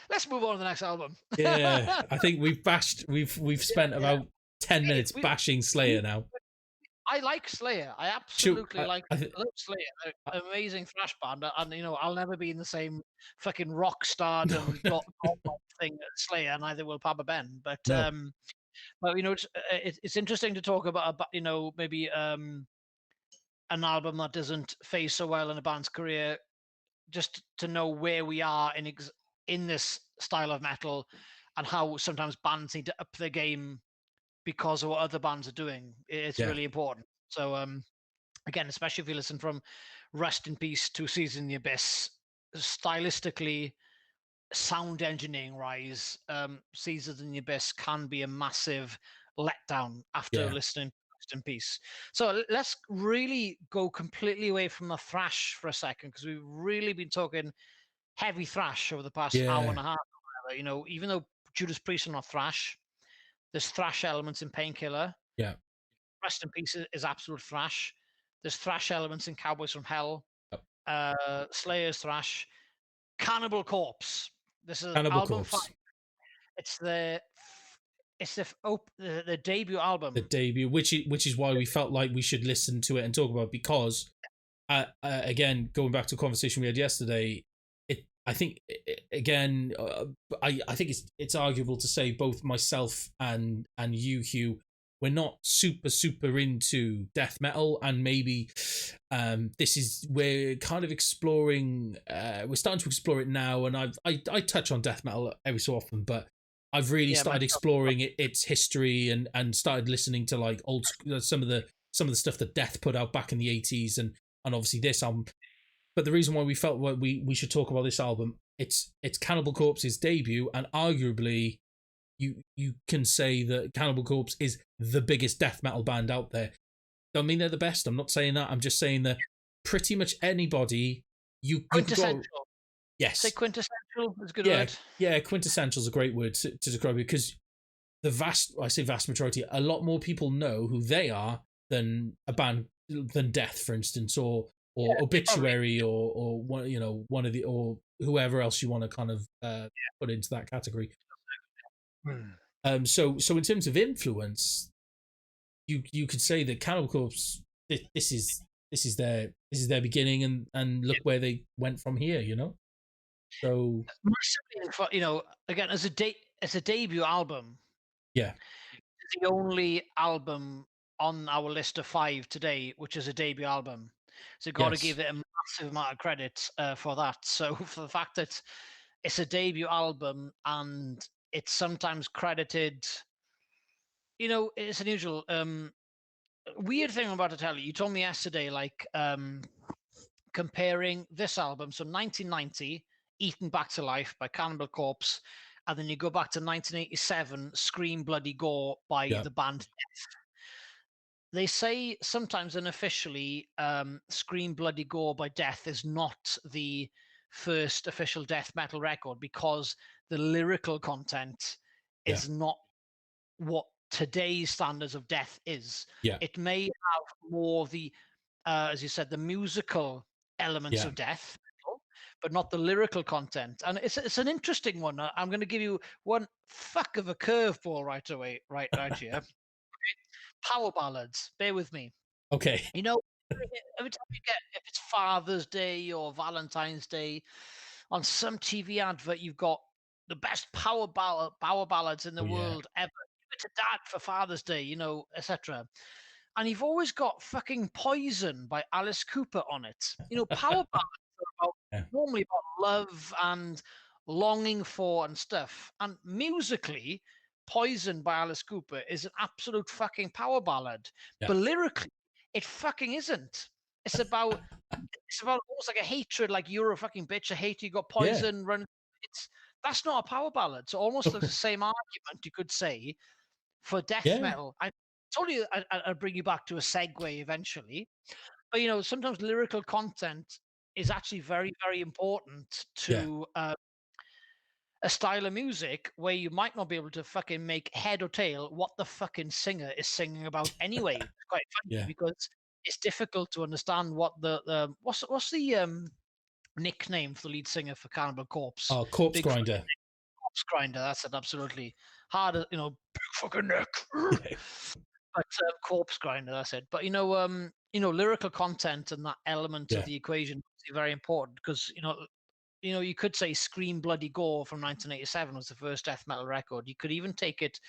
Let's move on to the next album. Yeah, I think we've spent about 10 minutes bashing Slayer now. I like Slayer. I absolutely I love Slayer. They're an amazing thrash band, and I'll never be in the same fucking rock stardom thing as Slayer. Neither will Papa Ben. But it's interesting to talk about maybe an album that doesn't phase so well in a band's career, just to know where we are in this style of metal, and how sometimes bands need to up their game because of what other bands are doing. It's really important. So again, especially if you listen from Rest in Peace to Season in the Abyss, stylistically, sound engineering wise, Seasons in the Abyss can be a massive letdown after listening to Rest in Peace. So let's really go completely away from the thrash for a second, because we've really been talking heavy thrash over the past hour and a half. Even though Judas Priest are not thrash. There's thrash elements in Painkiller. Yeah. Rest in Peace is absolute thrash. There's thrash elements in Cowboys from Hell. Slayer's thrash. Cannibal Corpse. This is Cannibal album Corpse. 5. It's the debut album. The debut, which is why we felt like we should listen to it and talk about it, because again, going back to a conversation we had yesterday, I think it's arguable to say both myself and you, Hugh, we're not super into death metal, and maybe we're kind of exploring. We're starting to explore it now, and I touch on death metal every so often, but I've really started exploring its history and started listening to like some of the stuff that Death put out back in the 80s, and obviously this album. But the reason why we felt we should talk about this album, it's Cannibal Corpse's debut, and arguably you can say that Cannibal Corpse is the biggest death metal band out there. Don't mean they're the best. I'm not saying that. I'm just saying that pretty much anybody you could go. Yes. Say quintessential is a good word. Yeah, quintessential is a great word to describe it, because vast majority, a lot more people know who they are than a band than Death, for instance, or Obituary, or one of the, or whoever else you want to kind of put into that category. So in terms of influence, you could say that Cannibal Corpse, this is their beginning, and look where they went from here, So, again, as a debut album, it's the only album on our list of 5 today which is a debut album. So got to give it a massive amount of credit for that. So for the fact that it's a debut album and it's sometimes credited, it's unusual. Weird thing I'm about to tell you. You told me yesterday, like comparing this album, so 1990. Eaten Back to Life by Cannibal Corpse, and then you go back to 1987, Scream Bloody Gore by the band Death. They say sometimes unofficially, Scream Bloody Gore by Death is not the first official death metal record, because the lyrical content is not what today's standards of death is. It may have more of the, as you said, the musical elements of death, but not the lyrical content. And it's an interesting one. I'm going to give you one fuck of a curveball right away, right here. Power ballads. Bear with me. Okay. Every time you get, if it's Father's Day or Valentine's Day, on some TV advert, you've got the best power ballads in the world ever. Give it to Dad for Father's Day, etc. And you've always got fucking Poison by Alice Cooper on it. Power ballads are normally about love and longing for and stuff. And musically, Poison by Alice Cooper is an absolute fucking power ballad. But lyrically, it fucking isn't. It's about almost like a hatred, like you're a fucking bitch, I hate you, got poison, run. That's not a power ballad. So almost like the same argument you could say for death metal. I told you I'd bring you back to a segue eventually. But sometimes lyrical content is actually very, very important to a style of music where you might not be able to fucking make head or tail what the fucking singer is singing about anyway. It's quite funny because it's difficult to understand what the what's the nickname for the lead singer for Cannibal Corpse? Oh, Corpse Grinder. Corpse Grinder. That's it. Absolutely hard. Big fucking neck. But Corpse Grinder. That's it. But lyrical content and that element of the equation is very important, because you could say Scream Bloody Gore from 1987 was the first death metal record. You could even take it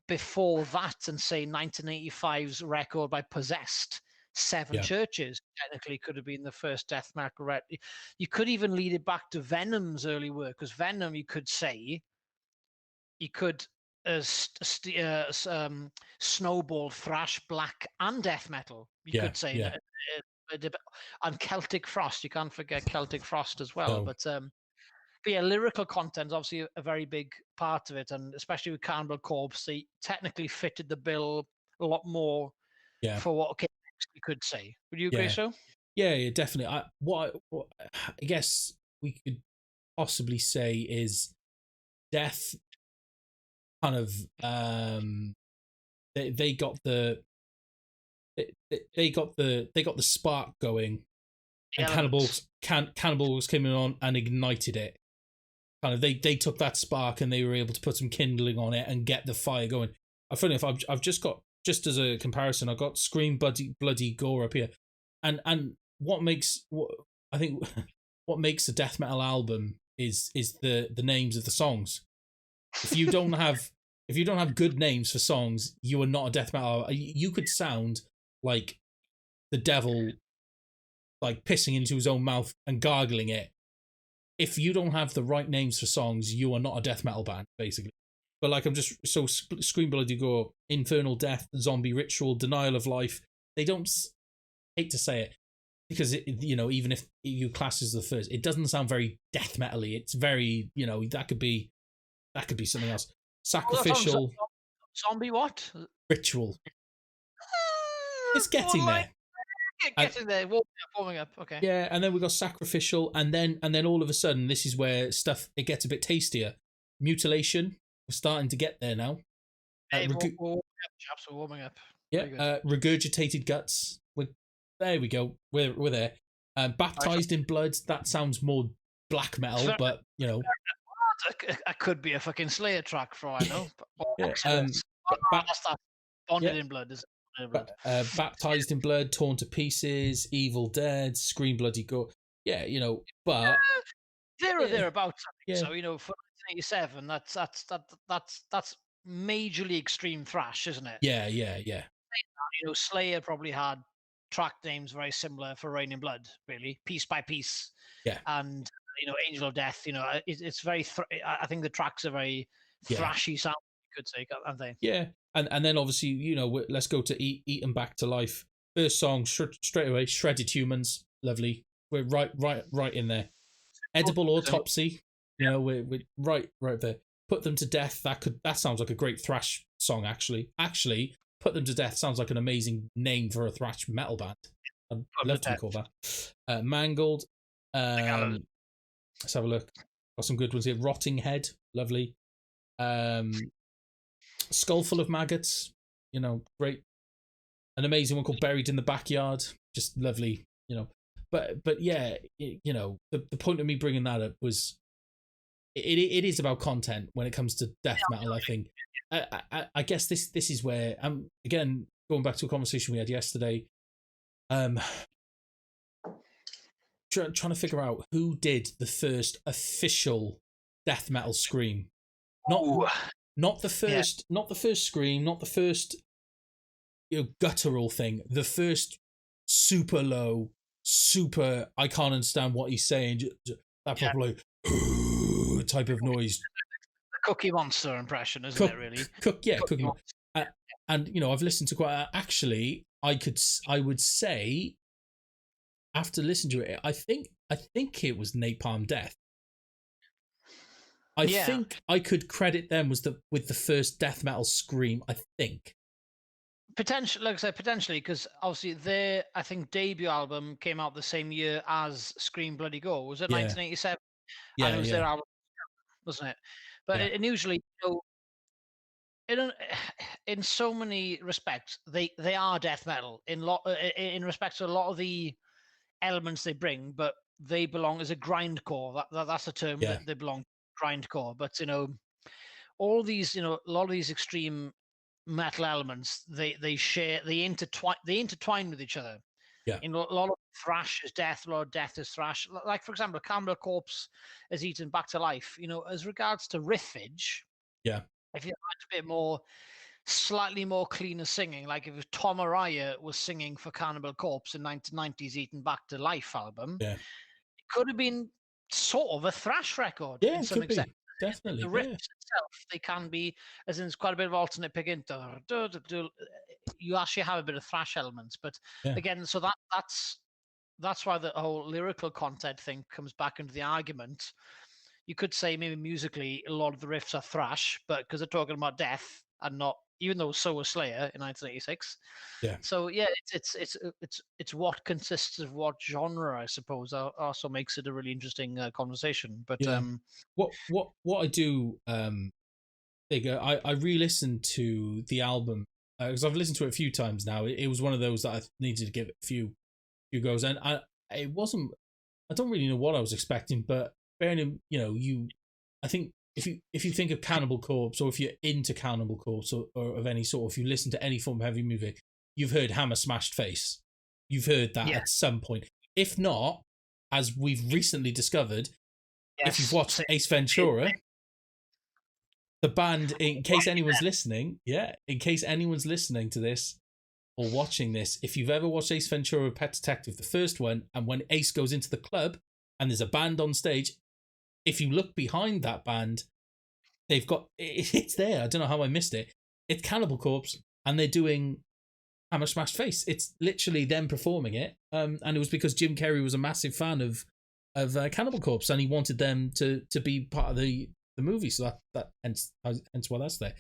before that and say 1985's record by Possessed, Seven Churches, technically could have been the first death metal record. You could even lead it back to Venom's early work, because Venom, you could say, snowball, thrash, black, and death metal. You could say and Celtic Frost. You can't forget Celtic Frost as well. But lyrical content is obviously a very big part of it, and especially with Cannibal Corpse, they technically fitted the bill a lot more for what came next, you could say. Would you agree so? Yeah, definitely. What I guess we could possibly say is Death kind of they got the spark going, and cannibals came on and ignited it. Kind of they took that spark and they were able to put some kindling on it and get the fire going. Funny enough, I've just got, just as a comparison, I've got Scream Bloody Gore up here, and what makes a death metal album is the names of the songs. If you don't have good names for songs, you are not a death metal. You could sound like the devil, like pissing into his own mouth and gargling it. If you don't have the right names for songs, you are not a death metal band, basically. But like, I'm just so Scream Bloody Gore, Infernal Death, Zombie Ritual, Denial of Life. They don't, hate to say it, because even if you class as the first, it doesn't sound very death metal-y. It's very, that could be something else. Sacrificial. Zombie what? Ritual. It's getting there. Getting there, warming up. Okay. Yeah, and then we got Sacrificial, and then all of a sudden, this is where it gets a bit tastier. Mutilation. We're starting to get there now. Hey, we're warming up. Yeah. Regurgitated Guts. There we go. We're there. Baptized in Blood. That sounds more black metal, but That could be a fucking Slayer track for all I know. Yeah. That's that. Bonded in Blood. Is Baptized in Blood, Torn to Pieces, Evil Dead, Scream Bloody Gore. Yeah, but thereabouts. Yeah. So for 1987, that's majorly extreme thrash, isn't it? Yeah. Slayer probably had track names very similar for Rain in Blood, really, Piece by Piece. Yeah. And Angel of Death. It's very. I think the tracks are very thrashy sound. You could say, aren't they? Yeah. And then obviously, let's go to Eat 'em Back to Life. First song straight away, Shredded Humans, lovely. We're right in there. Edible Autopsy, we're right there. Put Them to Death. That sounds like a great thrash song. Actually, Put Them to Death sounds like an amazing name for a thrash metal band. I'd love to call that. Mangled. Let's have a look. Got some good ones here. Rotting Head, lovely. Skull Full of Maggots, great. An amazing one called Buried in the Backyard, just lovely, But yeah, the point of me bringing that up was it is about content when it comes to death metal. I think I guess this is where again, going back to a conversation we had yesterday, trying to figure out who did the first official death metal scream. Not the first scream, not the first guttural thing. The first super low, super I can't understand what he's saying. That probably type of noise. The Cookie Monster impression, isn't it? Really? Cookie Monster. And I've listened to quite. Actually, I would say, after listening to it, I think it was Napalm Death. I think I could credit them with the first death metal scream. I think potentially, like I said, potentially, because obviously their debut album came out the same year as Scream Bloody Gore. Was it 1987? Yeah, and it was their album, wasn't it? But and usually, in so many respects, they are death metal in respect to a lot of the elements they bring, but they belong as a grindcore. That's a term that they belong. Grindcore, but all these a lot of these extreme metal elements they intertwine with each other. A lot of thrash is death, a lot of death is thrash. Like, for example, Cannibal Corpse is Eaten Back to Life. As regards to riffage, if you had a bit more, slightly more cleaner singing, like if Tom Araya was singing for Cannibal Corpse in 1990's Eaten Back to Life album, it could have been sort of a thrash record in some extent. Definitely. The riffs itself, they can be, as in, it's quite a bit of alternate picking. You actually have a bit of thrash elements, but again, so that's why the whole lyrical content thing comes back into the argument. You could say maybe musically a lot of the riffs are thrash, but because they're talking about death and not, even though so was Slayer in 1986. So it's what consists of what genre, I suppose. Also makes it a really interesting conversation. But what I do there you go. I re-listened to the album because I've listened to it a few times now. It was one of those that I needed to give it a few goes, and it wasn't. I don't really know what I was expecting, but bearing in, I think if you think of Cannibal Corpse, or if you're into Cannibal Corpse or of any sort, if you listen to any form of heavy music, you've heard Hammer Smashed Face. You've heard that at some point. If not, as we've recently discovered, if you've watched Ace Ventura, the band, in case anyone's listening to this or watching this, if you've ever watched Ace Ventura: Pet Detective, the first one, and when Ace goes into the club and there's a band on stage, if you look behind that band, they've got, it's there. I don't know how I missed it. It's Cannibal Corpse, and they're doing Hammer Smashed Face. It's literally them performing it, and it was because Jim Carrey was a massive fan of Cannibal Corpse, and he wanted them to be part of the movie. So that hence why that's there.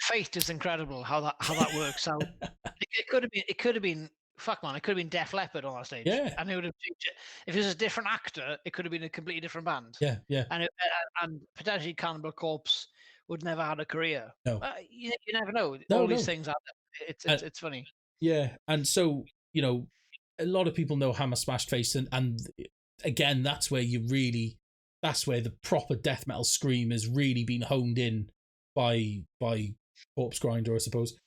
Fate is incredible how that works out. It could have been fuck man, it could have been Def Leppard on that stage. Yeah. And it would have changed it. If it was a different actor, it could have been a completely different band. Yeah, yeah. And potentially Cannibal Corpse would never had a career. No. You never know. No, All these things happen. It's funny. Yeah, and so, a lot of people know Hammer Smashed Face, and again, that's where the proper death metal scream has really been honed in by Corpse Grinder, I suppose.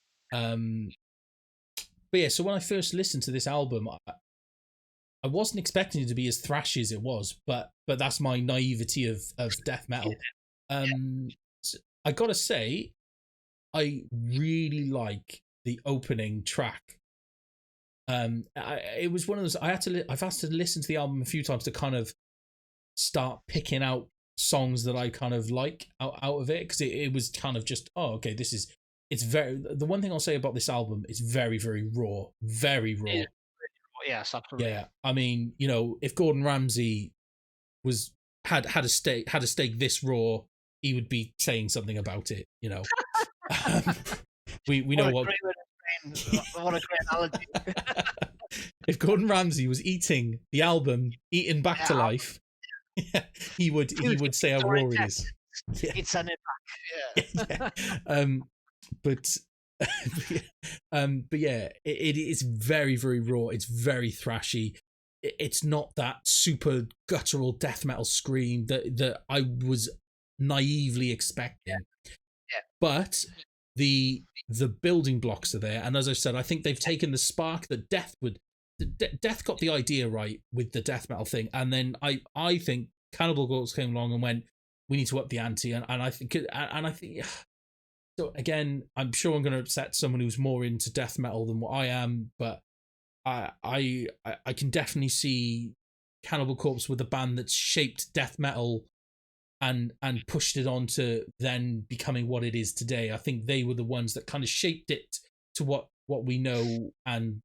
But yeah, so when I first listened to this album, I wasn't expecting it to be as thrashy as it was, but that's my naivety of death metal. So I gotta say, I really like the opening track. It was one of those I've asked to listen to the album a few times to kind of start picking out songs that I kind of like out of it, because it was kind of just, oh, okay, the one thing I'll say about this album is very, very raw, very raw. Yes, absolutely. Yeah, I mean, if Gordon Ramsay had a steak this raw, he would be saying something about it. We know what. What a great analogy. If Gordon Ramsay was eating the album Eaten Back to Life, he would say how raw it is. He'd send it back. Yeah. But yeah, it is very, very raw. It's very thrashy. It's not that super guttural death metal scream that I was naively expecting. Yeah. But the building blocks are there, and as I said, I think they've taken the spark that Death got the idea right with the death metal thing, and then I think Cannibal Corpse came along and went, we need to up the ante, and I think so. Again, I'm sure I'm going to upset someone who's more into death metal than what I am, but I can definitely see Cannibal Corpse with a band that's shaped death metal and pushed it on to then becoming what it is today. I think they were the ones that kind of shaped it to what we know and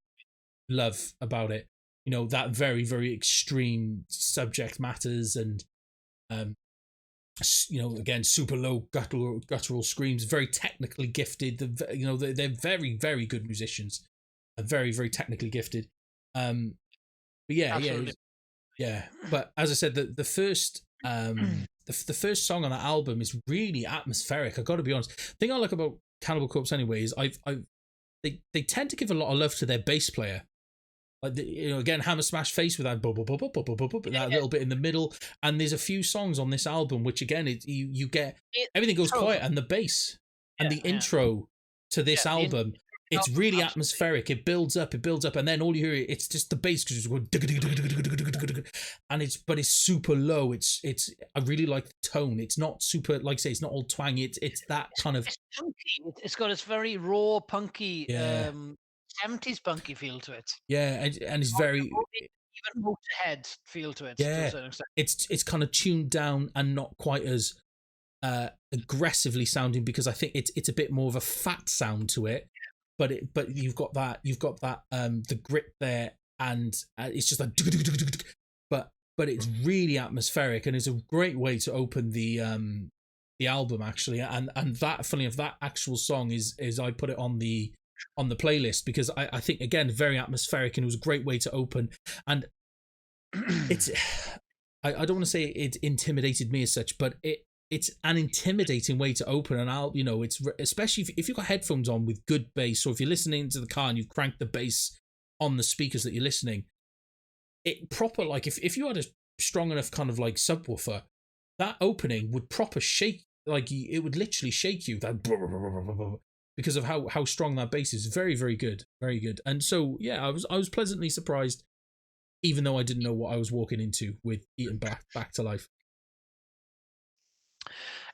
love about it. That very, very extreme subject matters, and again, super low guttural screams, very technically gifted. They're very, very good musicians, very, very technically gifted. But yeah, yeah. But as I said, the first the first song on that album is really atmospheric. I got to be honest. The thing I like about Cannibal Corpse anyway is they tend to give a lot of love to their bass player. Like again, Hammer Smash Face with that that little bit in the middle, and there's a few songs on this album which again you get everything goes quiet, and the bass and the intro to this album, it's really atmospheric. It builds up, and then all you hear it's just the bass because it's going, and it's super low. It's I really like the tone. It's not super, like I say, it's not all twangy. It's that kind of. It's punky. It's got this very raw, punky. 70s punky feel to it. Yeah, and it's very even Motorhead feel to it. Yeah, to a certain extent. It's kind of tuned down and not quite as aggressively sounding, because I think it's a bit more of a fat sound to it. But you've got that the grip there, and it's just like, but it's really atmospheric, and it's a great way to open the album actually. And that, funny enough, that actual song is I put it on the playlist because I think, again, very atmospheric, and it was a great way to open. And it's I don't want to say it intimidated me as such, but it's an intimidating way to open an album. You know, it's especially if you've got headphones on with good bass, or if you're listening to the car and you've cranked the bass on the speakers that you're listening. It proper, like, if you had a strong enough kind of like subwoofer, that opening would proper shake, like it would literally shake you, that because of how strong that bass is. Very, very good, very good. And so yeah, I was pleasantly surprised, even though I didn't know what I was walking into with Eaten Back to Life.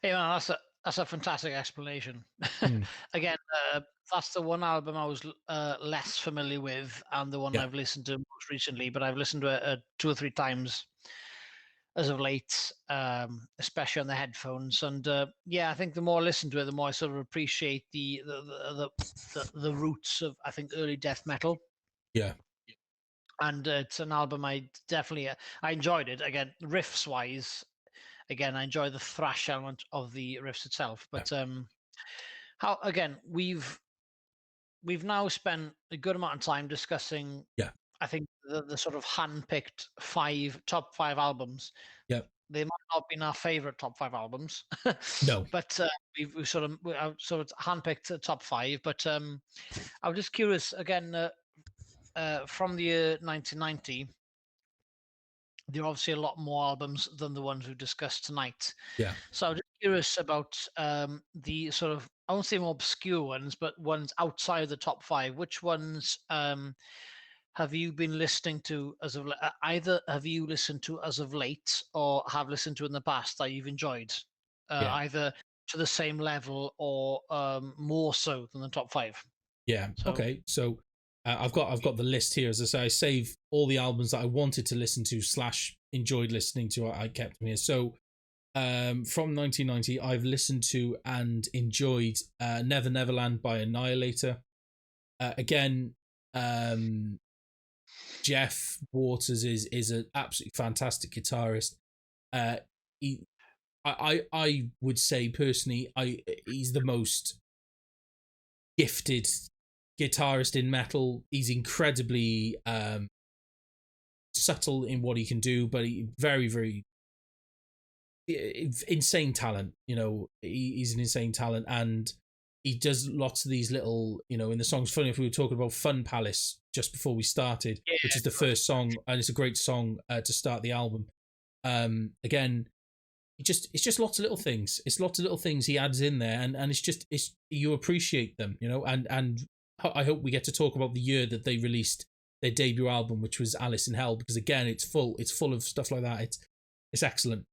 Hey man, that's a fantastic explanation. Mm. Again, that's the one album I was less familiar with, and the one I've listened to most recently. But I've listened to it 2 or 3 times as of late, especially on the headphones. And yeah, I think the more I listen to it, the more I sort of appreciate the roots of, I think, early death metal. Yeah. And it's an album I definitely I enjoyed it. Again, riffs wise, again, I enjoy the thrash element of the riffs itself. But how, again, we've now spent a good amount of time discussing, I think, the sort of hand-picked top 5 albums. Yeah. They might not be our favorite top 5 albums. No. But we've sort of hand-picked the top 5. But I was just curious, again, from the year 1990, there are obviously a lot more albums than the ones we've discussed tonight. Yeah. So I'm just curious about the sort of, I won't say more obscure ones, but ones outside the top 5. Which ones have you been listening to as of either have you listened to as of late, or have listened to in the past that you've enjoyed, either to the same level or more so than the top 5? Yeah. So, okay. So I've got the list here. As I say, I save all the albums that I wanted to listen to / enjoyed listening to. I kept them here. So from 1990, I've listened to and enjoyed Never Neverland by Annihilator. Again, Jeff Waters is an absolutely fantastic guitarist. I would say personally, he's the most gifted guitarist in metal. He's incredibly subtle in what he can do, but he very, very insane talent. You know, he's an insane talent, and he does lots of these little, you know, in the songs. Funny if we were talking about Fun Palace just before we started, which is the first song, and it's a great song to start the album. Again, it's just lots of little things. It's lots of little things he adds in there, and it's you appreciate them, you know. And I hope we get to talk about the year that they released their debut album, which was Alice in Hell, because again, it's full of stuff like that. It's excellent.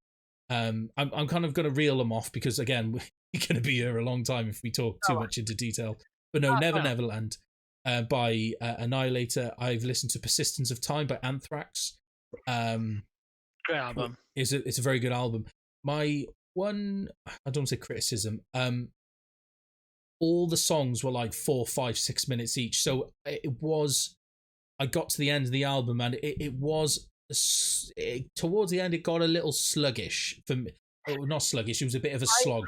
I'm kind of going to reel them off because again, we're going to be here a long time if we talk too much into detail. But no, Never Neverland by Annihilator. I've listened to Persistence of Time by Anthrax. Great album. It's a very good album. My one, I don't want to say criticism. All the songs were like 4, 5, 6 minutes each, so it was. I got to the end of the album, and it was. Towards the end, it got a little sluggish for me. Oh, not sluggish. It was a bit of a slog.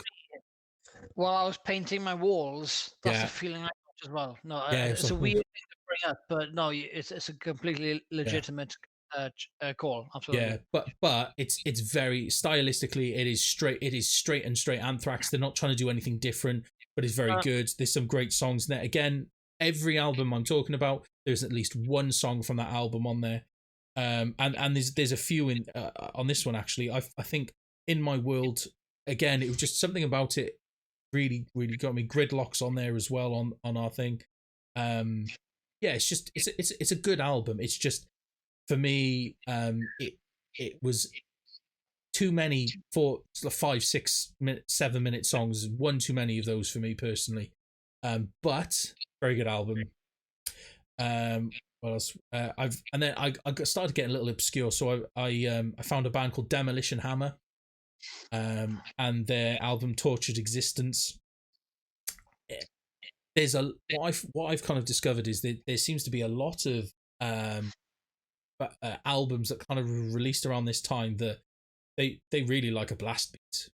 While I was painting my walls, that's the feeling I got as well. No, it's a weird thing to bring up, but no, it's a completely legitimate call. Absolutely. Yeah, but it's very stylistically, it is straight and straight Anthrax. They're not trying to do anything different, but it's very good. There's some great songs in there. Again, every album I'm talking about, there's at least one song from that album on there. And there's a few in on this one actually. I think In My World, again, it was just something about it really got me. Gridlock's on there as well on our thing. It's just it's a good album. It's just for me, it was too many 4, 5, 6 minute, 7 minute songs. One too many of those for me personally. But very good album. What else? I started getting a little obscure, so I found a band called Demolition Hammer, and their album Tortured Existence. There's what I've kind of discovered is that there seems to be a lot of albums that kind of released around this time that they really like a blast beat.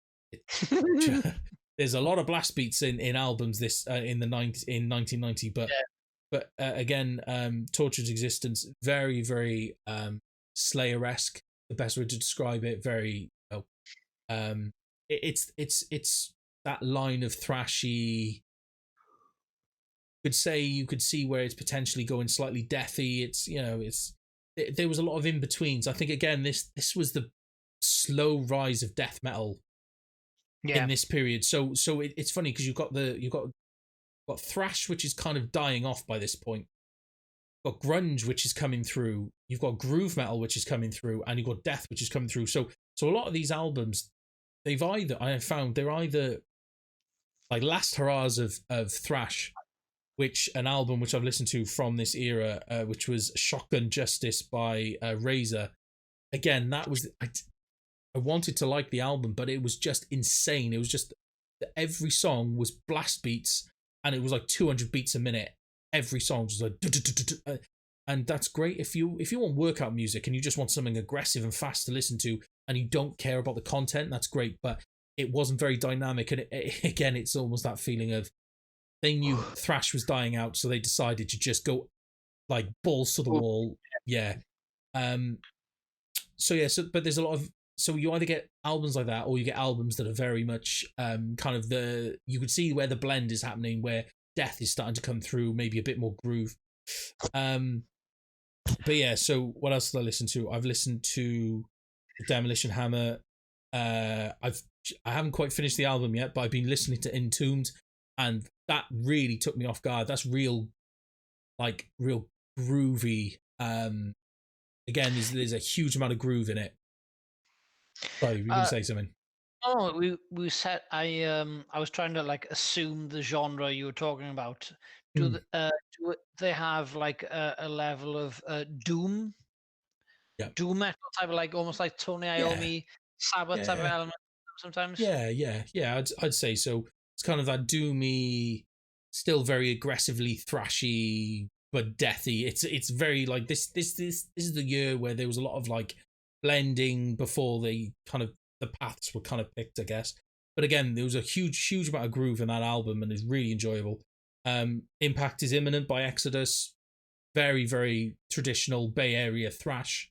There's a lot of blast beats in albums in 1990, but. Yeah. But again, Tortured Existence, very, very Slayer-esque, the best way to describe it. Very, it's that line of thrashy. You could see where it's potentially going slightly deathy. There was a lot of in betweens. I think again this was the slow rise of death metal in this period. So it's funny because you've got thrash, which is kind of dying off by this point. You've got grunge, which is coming through. You've got groove metal, which is coming through, and you've got death, which is coming through. So a lot of these albums, they're either like last hurrahs of thrash, which an album which I've listened to from this era, which was Shotgun Justice by Razor. Again, that was I wanted to like the album, but it was just insane. It was just every song was blast beats, and it was like 200 beats a minute. Every song was like, and that's great if you want workout music and you just want something aggressive and fast to listen to, and you don't care about the content. That's great, but it wasn't very dynamic. And again, it's almost that feeling of they knew thrash was dying out, so they decided to just go like balls to the wall. Yeah. But there's a lot of. So you either get albums like that, or you get albums that are very much kind of you could see where the blend is happening, where death is starting to come through, maybe a bit more groove. But yeah, so what else did I listen to? I've listened to Demolition Hammer. I haven't quite finished the album yet, but I've been listening to Entombed, and that really took me off guard. That's real groovy. Again, there's a huge amount of groove in it. Sorry, you can say something. Oh, we said I was trying to like assume the genre you were talking about. Do they have like a level of doom? Yeah. Doom metal type of like almost like Tony Iommi, Sabbath type of element sometimes. Yeah. I'd say so. It's kind of that doomy, still very aggressively thrashy but deathy. It's very like this is the year where there was a lot of like blending before the paths were kind of picked, I guess. But again, there was a huge amount of groove in that album, and it's really enjoyable. Impact is Imminent by Exodus, very, very traditional Bay Area thrash.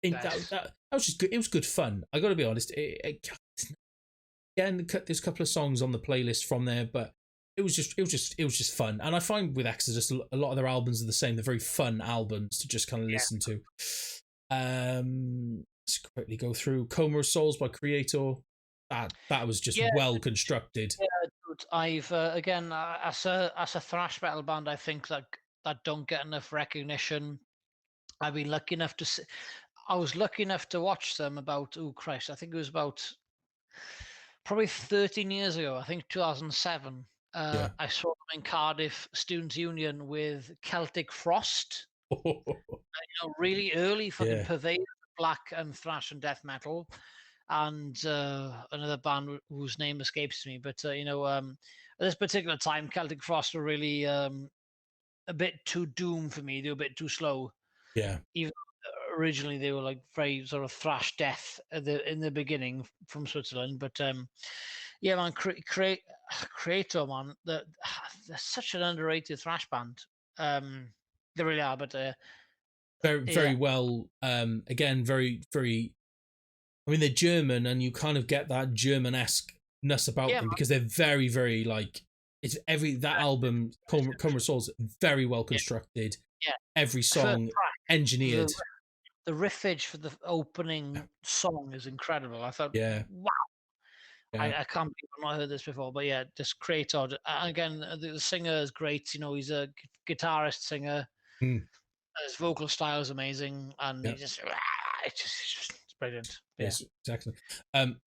I think that was just good. It was good fun. I got to be honest. Again, there's a couple of songs on the playlist from there, but it was just fun. And I find with Exodus, a lot of their albums are the same. They're very fun albums to just kind of listen to. Let's quickly go through Coma of Souls by Creator. That was just well constructed. Yeah, dude, I've again as a thrash metal band, I think that don't get enough recognition. I've been lucky enough to I was lucky enough to watch them about I think it was about probably 13 years ago. I think 2007. I saw them in Cardiff Students' Union with Celtic Frost. Really early fucking purveyor of black and thrash and death metal, and another band whose name escapes me. But at this particular time, Celtic Frost were really a bit too doom for me. They were a bit too slow. Yeah. Even originally they were like very sort of thrash death in the beginning from Switzerland, but yeah, man, Creator, man, they're such an underrated thrash band. They really are, but very well. Again, very, very. I mean, they're German, and you kind of get that German-esque-ness about them because they're very, very like. It's that album, Coma of Souls, very well constructed. Yeah. Every song engineered. The riffage for the opening song is incredible. I thought, wow. Yeah. I can't believe I've not heard this before, but yeah, just Creator. Again, the singer is great. He's a guitarist singer. His vocal style is amazing, and he just it's brilliant. Yes, exactly. An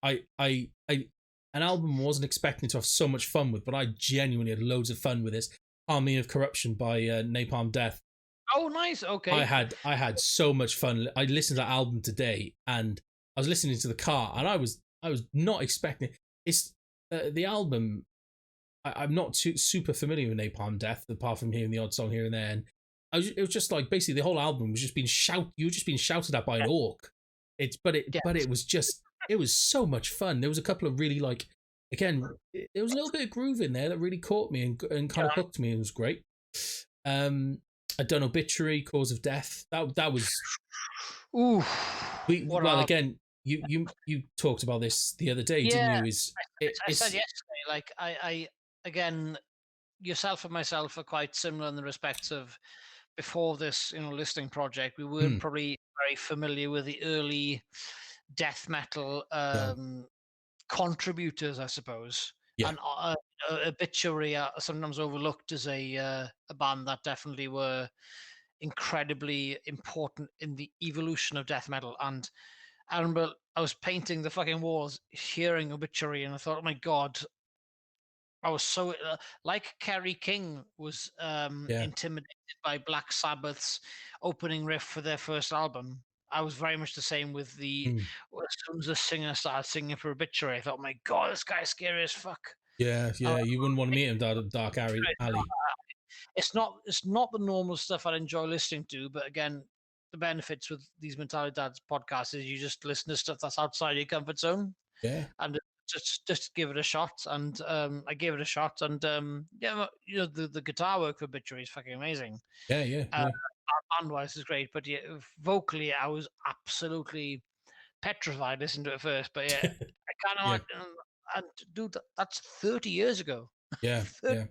album I wasn't expecting to have so much fun with, but I genuinely had loads of fun with this. Army of Corruption by Napalm Death. Oh, nice. Okay. I had so much fun. I listened to that album today, and I was listening to the car, and I was not expecting it. It's the album. I'm not super familiar with Napalm Death, apart from hearing the odd song here and there. And it was just like basically the whole album was just being you were just being shouted at by an orc. But it was so much fun. There was a couple of really like, again, there was a little bit of groove in there that really caught me and kind of hooked me. It was great. I'd done Obituary, Cause of Death. That was. Ooh. Again, you talked about this the other day, didn't you? I said yesterday, like I again, yourself and myself are quite similar in the respects of before this, listening project, we weren't probably very familiar with the early death metal contributors, I suppose. Yeah. And Obituary are sometimes overlooked as a band that definitely were incredibly important in the evolution of death metal. And I remember I was painting the fucking walls, hearing Obituary, and I thought, oh my god, I was so like Kerry King was intimidated by Black Sabbath's opening riff for their first album. I was very much the same with as soon as the singer started singing for Obituary, I thought, my god, this guy's scary as fuck. Yeah, you wouldn't want to meet him down a dark alley. It's not the normal stuff I enjoy listening to, but again, the benefits with these METALIDADS podcasts is you just listen to stuff that's outside your comfort zone. Yeah. And just give it a shot. And I gave it a shot, and the guitar work for Obituary is fucking amazing. Yeah. Band-wise is great, but yeah, vocally I was absolutely petrified listening to it first. But yeah, I kind of and dude, that's 30 years ago. Yeah, 30 years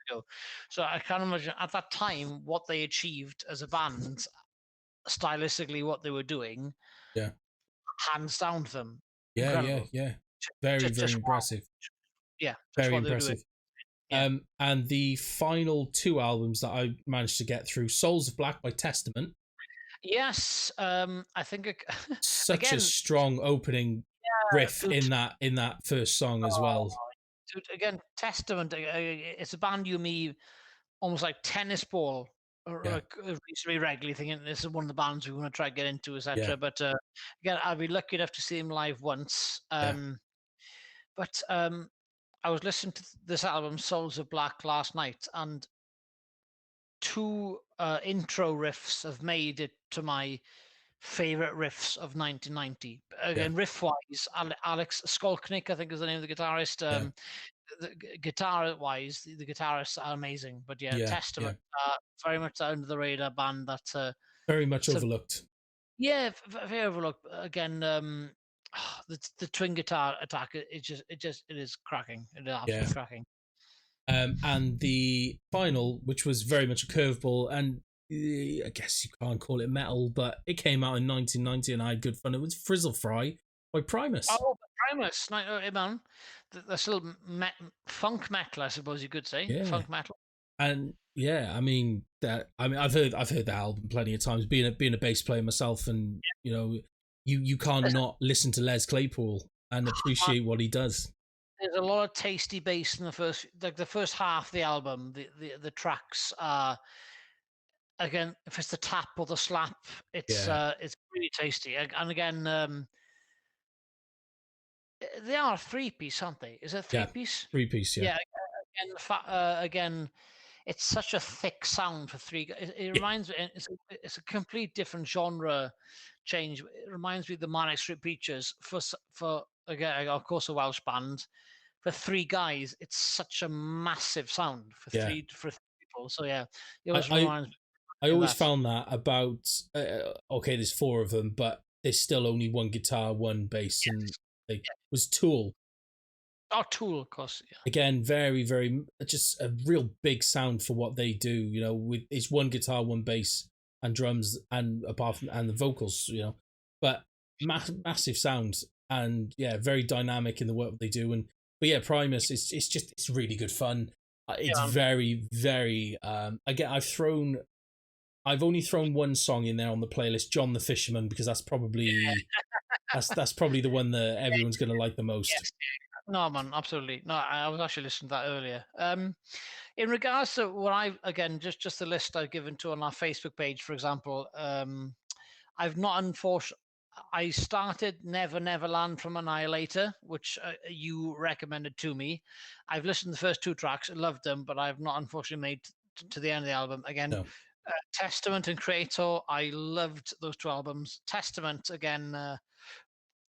ago. So I can't imagine at that time what they achieved as a band, stylistically, what they were doing. Yeah, hands down for them. Yeah, Incredible. yeah. Very impressive. Yeah, very impressive. And the final two albums that I managed to get through, Souls of Black by Testament. Yes, I think such a strong opening riff in that first song as well. Dude, again, Testament. It's a band you meet almost like tennis ball, or like reasonably regularly, thinking this is one of the bands we want to try to get into, etc. But again, I'll be lucky enough to see him live once. But I was listening to this album, Souls of Black, last night, and two intro riffs have made it to my favorite riffs of 1990. Again, riff-wise, Alex Skolknik, I think is the name of the guitarist. Guitar-wise, the guitarists are amazing. But Testament, very much under the radar band that very much overlooked. Very overlooked. Again, the twin guitar attack, it is cracking. It is absolutely cracking. And the final, which was very much a curveball, and I guess you can't call it metal, but it came out in 1990 and I had good fun. It was Frizzle Fry by Primus. Oh, Primus, man. That's a little funk metal, I suppose you could say. Yeah. Funk metal. And I mean I've heard that album plenty of times. Being a bass player myself, and you can't not listen to Les Claypool and appreciate what he does. There's a lot of tasty bass in the first half of the album. The tracks are, again, if it's the tap or the slap, it's really tasty. And again, they are a 3-piece, aren't they? Is it 3-piece? 3-piece, yeah. Again, it's such a thick sound for three. It reminds me. It's a complete different genre change. It reminds me of the Manic Street Preachers for again, of course, a Welsh band. For three guys, it's such a massive sound for three people. So it always reminds me. I always found that about there's four of them, but there's still only one guitar, one bass, and was Tool. Oh, Tool, of course. Yeah. Again, very, very, just a real big sound for what they do. With it's one guitar, one bass, and drums, and and the vocals. But massive sound, and very dynamic in the work they do. But Primus, it's really good fun. It's very, very. Again, I've only thrown one song in there on the playlist, John the Fisherman, because that's probably that's probably the one that everyone's going to like the most. Yes. No, man, absolutely. No, I was actually listening to that earlier. In regards to what just the list I've given to on our Facebook page, for example, I've not I started Never Neverland from Annihilator, which you recommended to me. I've listened to the first two tracks, loved them, but I've not unfortunately made to the end of the album. Again, Testament and Croeso, I loved those two albums. Testament, again,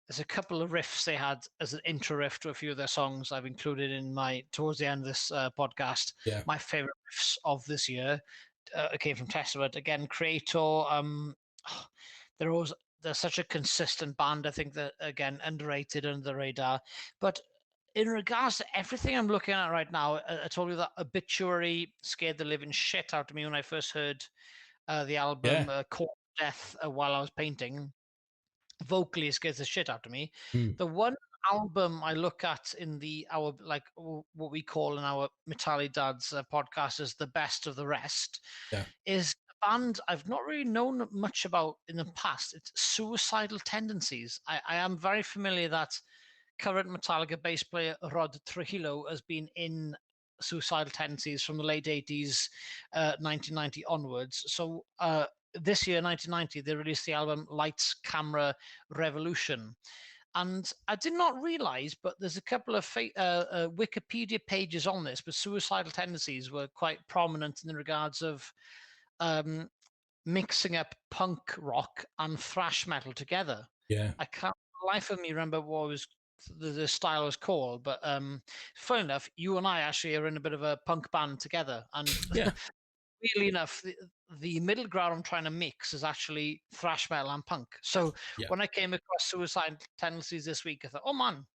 there's a couple of riffs they had as an intro riff to a few of their songs I've included in towards the end of this podcast. My favorite riffs of this year came from Testament. Again, Croeso, they're such a consistent band. I think that, again, underrated, under the radar. But in regards to everything I'm looking at right now, I told you that Obituary scared the living shit out of me when I first heard the album Caught Death while I was painting. Vocally, it scares the shit out of me. The one album I look at in our, like, what we call in our METALIDADS podcast as the best of the rest, is a band I've not really known much about in the past. It's Suicidal Tendencies. I am very familiar that current Metallica bass player Rod Trujillo has been in Suicidal Tendencies from the late 80s, 1990 onwards. So this year, 1990, they released the album Lights, Camera, Revolution. And I did not realize, but there's a couple of Wikipedia pages on this, but Suicidal Tendencies were quite prominent in the regards of mixing up punk rock and thrash metal together. Yeah. I can't for the life of me remember what was the style was called, but funny enough, you and I actually are in a bit of a punk band together. And weirdly enough, the middle ground I'm trying to mix is actually thrash metal and punk. So when I came across Suicide Tendencies this week, I thought, oh man,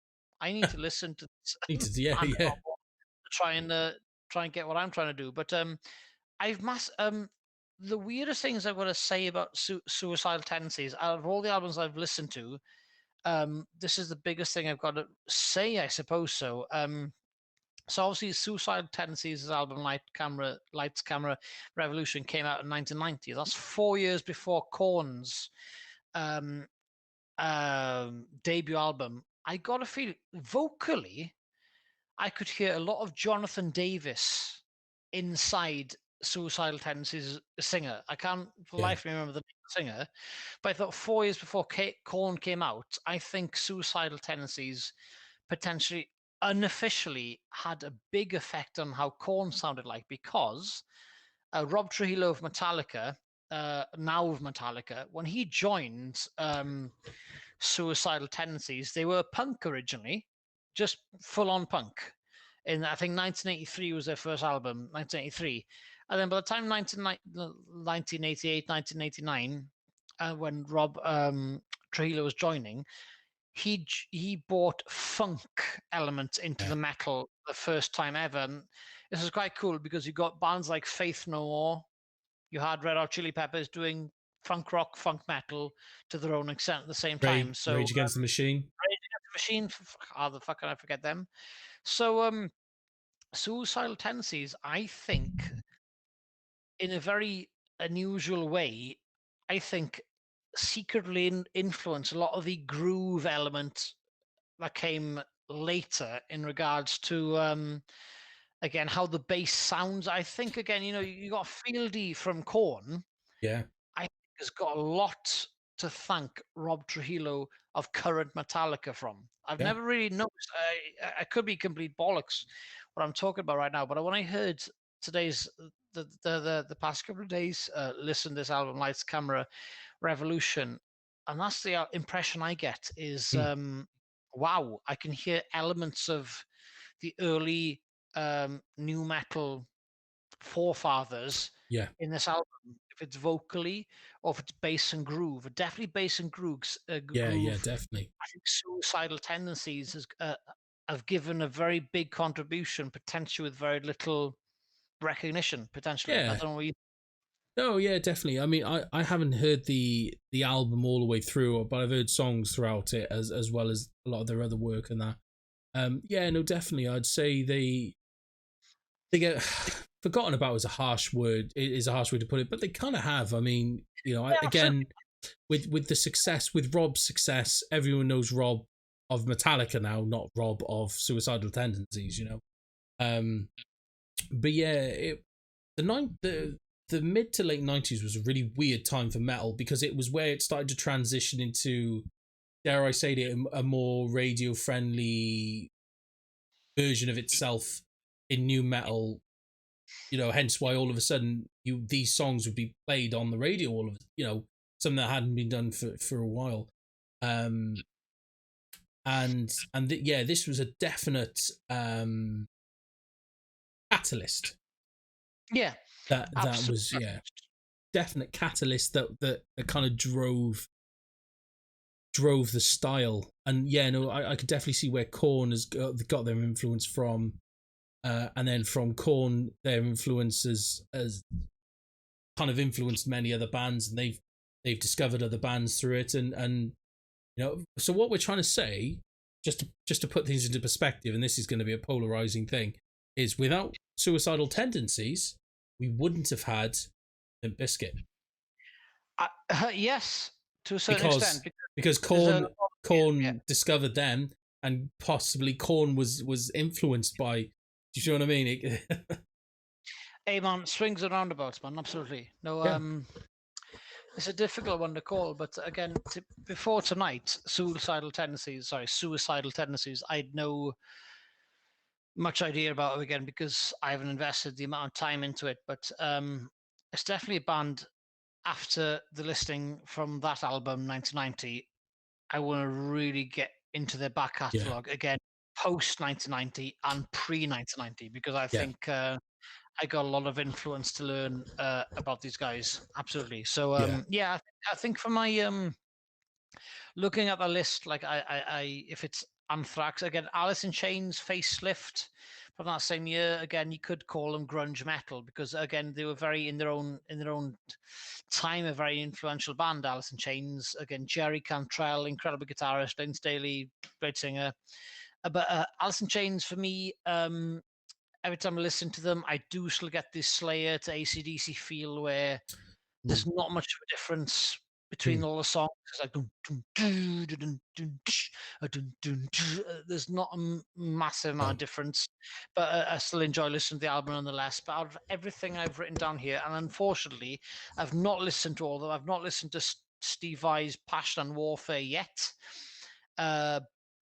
I need to listen to this to try and get what I'm trying to do. But the weirdest things I've got to say about Suicidal Tendencies, out of all the albums I've listened to, this is the biggest thing I've got to say, I suppose so. So obviously, Suicidal Tendencies' album Lights, Camera, Revolution came out in 1990. That's 4 years before Korn's debut album. I got a feel vocally, I could hear a lot of Jonathan Davis inside Suicidal Tendencies' singer. I can't for the life of me remember the name of the singer, but I thought 4 years before Korn came out, I think Suicidal Tendencies potentially unofficially had a big effect on how Korn sounded like, because Rob Trujillo of Metallica, now of Metallica, when he joined Suicidal Tendencies, they were punk originally, just full on punk. In I think 1983 was their first album, 1983. And then by the time 1988, 1989, when Rob Trujillo was joining, he brought funk elements into the metal the first time ever. And this is quite cool because you got bands like Faith No More, you had Red Hot Chili Peppers doing funk rock, funk metal to their own extent at the same time. So Rage Against the Machine. Rage Against the Machine, how the fuck can I forget them? So Suicidal Tendencies, I think, in a very unusual way, I think secretly influence a lot of the groove element that came later in regards to again how the bass sounds. I think again, you got Fieldy from Korn. I think has got a lot to thank Rob Trujillo of current Metallica from. I've never really noticed. I could be complete bollocks what I'm talking about right now, but when I heard today's the past couple of days, listen to this album Lights, Camera, Revolution, and that's the impression I get is wow, I can hear elements of the early new metal forefathers in this album. If it's vocally or if it's bass and groove, definitely bass and grooves. Groove. Definitely. I think Suicidal Tendencies have given a very big contribution, potentially with very little recognition. Potentially, I don't know what you. No, definitely. I mean, I haven't heard the album all the way through, but I've heard songs throughout it as well as a lot of their other work and that. No, definitely. I'd say they get forgotten about is a harsh word. It is a harsh way to put it, but they kind of have. I mean, again, with the success, with Rob's success, everyone knows Rob of Metallica now, not Rob of Suicidal Tendencies. But the mid to late 90s was a really weird time for metal because it was where it started to transition into, dare I say it, a more radio friendly version of itself in new metal. Hence why all of a sudden these songs would be played on the radio, something that hadn't been done for a while. This was a definite catalyst. Yeah. That was definite catalyst that kind of drove drove the style. And yeah, no, I could definitely see where Korn has got their influence from, and then from Korn, their influence has kind of influenced many other bands, and they've discovered other bands through it, and you know, so what we're trying to say, just to put things into perspective, and this is going to be a polarizing thing, is without Suicidal Tendencies, we wouldn't have had Limp Bizkit. Yes, to a certain extent, because Korn discovered them, and possibly Korn was influenced by. Do you see what I mean? Hey man, swings and roundabouts, man. Absolutely. No, it's a difficult one to call, but again, before tonight, suicidal tendencies. I had no much idea about it again because I haven't invested the amount of time into it. But it's definitely a band. After the listening from that album, 1990, I want to really get into their back catalogue again, post 1990 and pre 1990, because I think I got a lot of influence to learn about these guys. Absolutely. So I think for my looking at the list, like I if it's Anthrax again, Alice in Chains, Facelift from that same year. Again, you could call them grunge metal because again they were very in their own time a very influential band. Alice in Chains, again, Jerry Cantrell, incredible guitarist, Lynn Staley, great singer. But Alice in Chains for me, every time I listen to them, I do still get this Slayer to AC/DC feel where there's not much of a difference between all the songs. It's like there's not a massive amount of difference, but I still enjoy listening to the album nonetheless. But out of everything I've written down here, and unfortunately, I've not listened to all of them. I've not listened to Steve Vai's Passion and Warfare yet.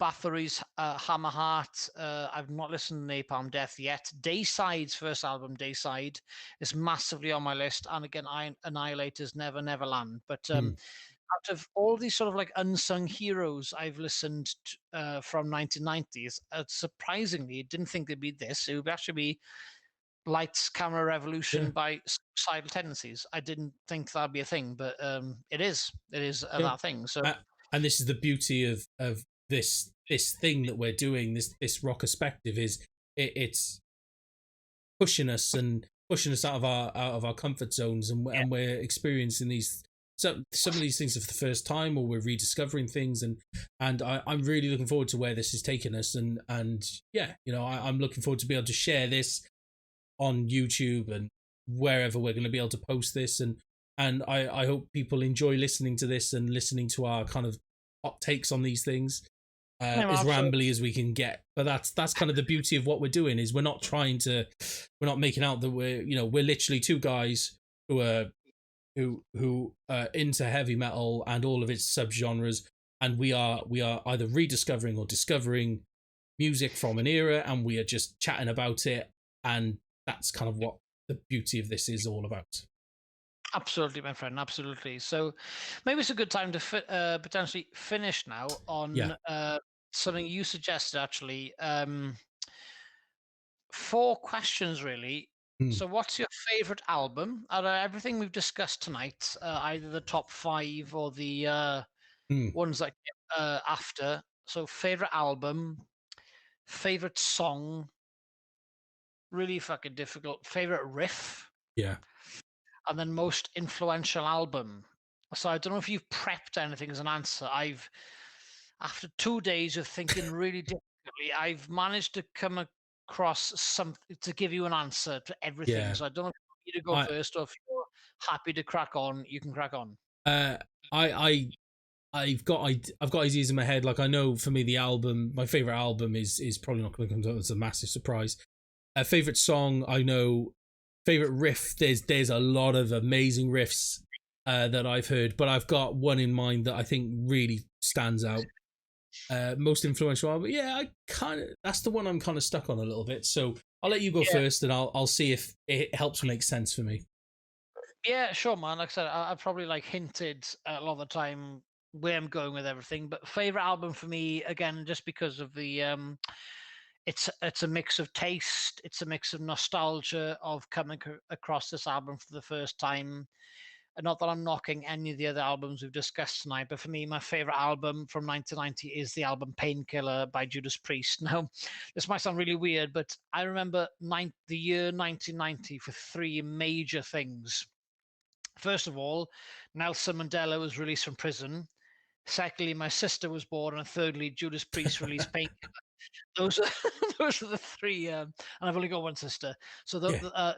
Bathory's Hammerheart. I've not listened to Napalm Death yet. Dayside's first album, Dayside, is massively on my list. And again, Annihilator's Never Never Land. But out of all these sort of like unsung heroes I've listened to, from 1990s, surprisingly, didn't think they'd be this. It would actually be Lights, Camera, Revolution by Suicidal Tendencies. I didn't think that'd be a thing, but it is. It is that thing. So, and this is the beauty of this thing that we're doing. This Rockerspective is it's pushing us out of our comfort zones, and we're experiencing these some of these things for the first time, or we're rediscovering things, and I'm really looking forward to where this is taking us, and yeah, you know, I'm looking forward to be able to share this on YouTube and wherever we're going to be able to post this, and I hope people enjoy listening to this and listening to our kind of hot takes on these things, as rambly as we can get. But that's kind of the beauty of what we're doing, is we're not making out that we're literally two guys who are into heavy metal and all of its subgenres, and we are either rediscovering or discovering music from an era, and we are just chatting about it, and that's kind of what the beauty of this is all about. Absolutely, my friend. Absolutely. So maybe it's a good time to potentially finish now on something you suggested, actually. 4 questions, really. So what's your favorite album out of everything we've discussed tonight, either the top 5 or the ones that came after? So favorite album, favorite song, really fucking difficult, favorite riff, and then most influential album. So I don't know if you've prepped anything as an answer. After 2 days of thinking really difficultly, I've managed to come across something to give you an answer to everything. So I don't know if you want me to go first, or if you're happy to crack on, you can crack on. I've got ideas in my head. Like, I know for me, my favorite album is probably not going to come as a massive surprise. Favorite song, I know. Favorite riff, there's a lot of amazing riffs that I've heard, but I've got one in mind that I think really stands out. Most influential album, that's the one I'm kind of stuck on a little bit. So I'll let you go first, and I'll see if it helps make sense for me. Yeah, sure, man. Like I said, I've probably hinted a lot of the time where I'm going with everything. But favorite album for me, again, just because of the it's a mix of taste, it's a mix of nostalgia of coming across this album for the first time. Not that I'm knocking any of the other albums we've discussed tonight, but for me, my favorite album from 1990 is the album Painkiller by Judas Priest. Now, this might sound really weird, but I remember the year 1990 for three major things. First of all, Nelson Mandela was released from prison. Secondly, my sister was born, and thirdly, Judas Priest released Painkiller. Those are those are the three, and I've only got one sister. So Yeah.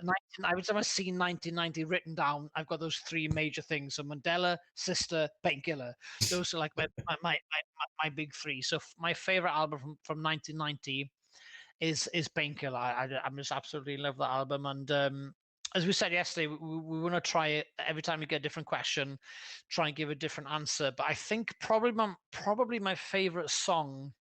every time I see 1990 written down, I've got those three major things. So Mandela, sister, Painkiller. Those are like my big three. So my favorite album from 1990 is Painkiller. I'm just absolutely in love with that album. And as we said yesterday, we want to try it every time we get a different question, try and give a different answer. But I think probably my favorite song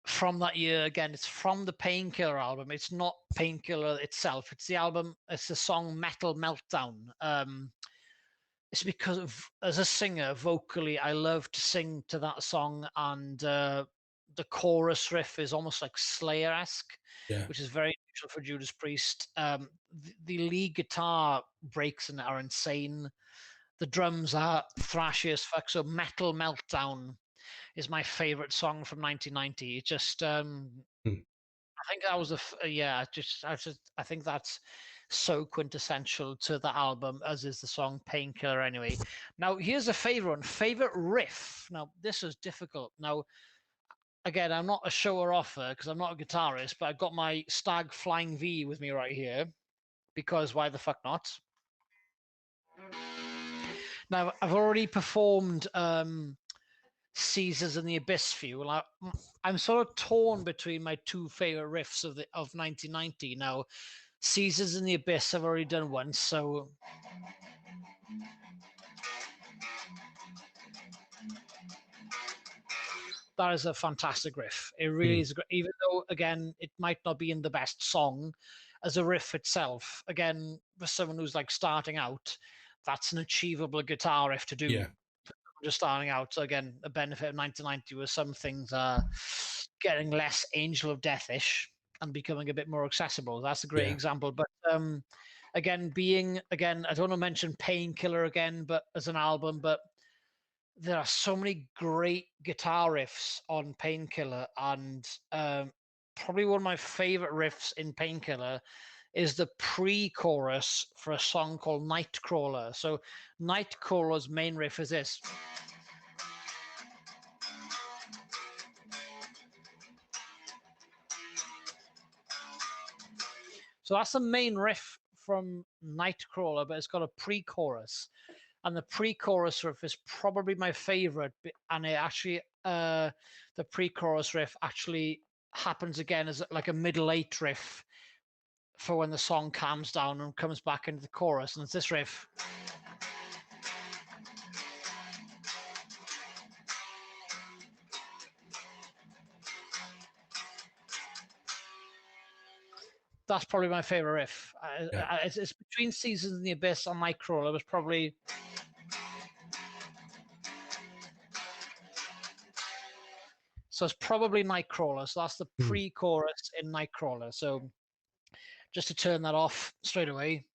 from that year, again, it's from the Painkiller album. It's not Painkiller itself. It's the album. It's the song Metal Meltdown. It's because as a singer, vocally, I love to sing to that song, and the chorus riff is almost like Slayer-esque, Yeah. which is very unusual for Judas Priest. The lead guitar breaks in it are insane. The drums are thrashy as fuck. So Metal Meltdown is my favorite song from 1990. It just, I think that was I think that's so quintessential to the album, as is the song Painkiller anyway. Now, here's a favorite riff. Now, this is difficult. Now, again, I'm not a shower offer because I'm not a guitarist, but I've got my Stag Flying V with me right here because why the fuck not? Now, I've already performed Caesars and the Abyss for you. Well, I'm sort of torn between my two favorite riffs of 1990. Now, Caesars and the Abyss I've already done once, so that is a fantastic riff. It really is great, even though again it might not be in the best song as a riff itself. Again, for someone who's like starting out, that's an achievable guitar riff to do. Yeah. Just starting out. So again, a benefit of 1990 was some things are getting less Angel of Death-ish and becoming a bit more accessible. That's a great example. But again, I don't want to mention Painkiller again, but as an album, but there are so many great guitar riffs on Painkiller, and probably one of my favorite riffs in Painkiller is the pre-chorus for a song called Nightcrawler. So Nightcrawler's main riff is this. So that's the main riff from Nightcrawler, but it's got a pre-chorus. And the pre-chorus riff is probably my favorite. And it actually, the pre-chorus riff actually happens again as like a middle eight riff for when the song calms down and comes back into the chorus. And it's this riff. That's probably my favorite riff. It's between Seasons in the Abyss and Nightcrawler. It was probably... So it's probably Nightcrawler. So that's the pre-chorus in Nightcrawler. So just to turn that off straight away,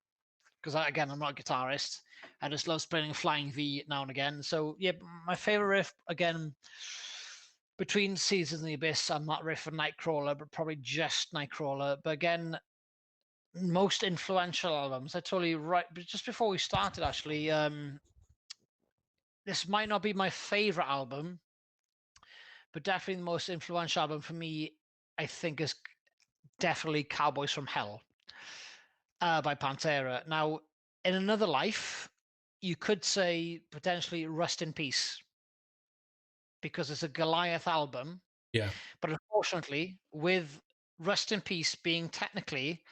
because again, I'm not a guitarist. I just love playing Flying V now and again. So yeah, my favorite riff, again, between Seasons in the Abyss and that riff and Nightcrawler, but probably just Nightcrawler. But again, most influential albums. I told you right, but just before we started, actually, this might not be my favorite album, but definitely the most influential album for me, I think, is definitely Cowboys from Hell by Pantera. Now, in another life, you could say potentially Rust in Peace, because it's a Goliath album. Yeah. But unfortunately, with Rust in Peace being technically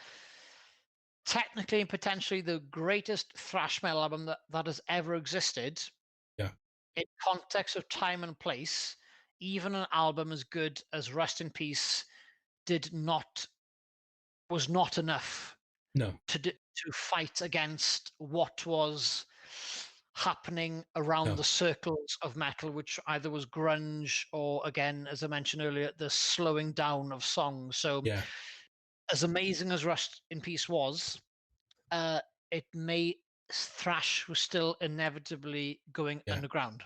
and potentially the greatest thrash metal album that has ever existed, in context of time and place, even an album as good as Rust in Peace was not enough to fight against what was happening around the circles of metal, which either was grunge or, again, as I mentioned earlier, the slowing down of songs. So as amazing as Rust in Peace was, it may thrash was still inevitably going Yeah. underground.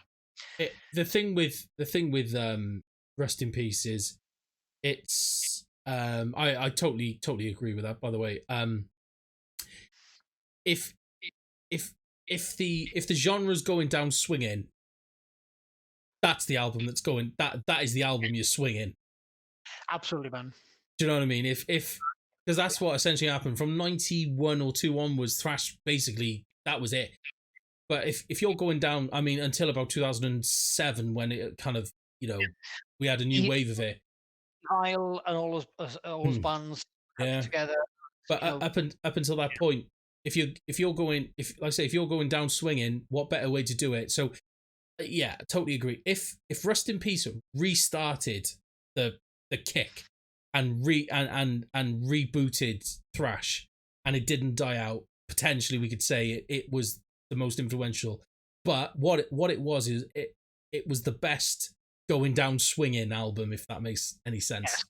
The thing with Rest in Peace is it's I totally agree with that, by the way. If if the genre's going down swinging, that's the album that's going, that is the album you're swinging. Absolutely, man. Do you know what I mean? If because that's what essentially happened from 91 or 2 onwards, thrash basically that was it. But if you're going down, I mean, until about 2007 when it kind of, we had a new wave of it. Kyle and all those bands Yeah. together. But up until that point, if you're going down swinging, what better way to do it? So yeah, totally agree. If Rest in Peace restarted the kick and rebooted thrash and it didn't die out, potentially we could say it was the most influential. But what it was is it was the best going down swinging album, if that makes any sense. Yes,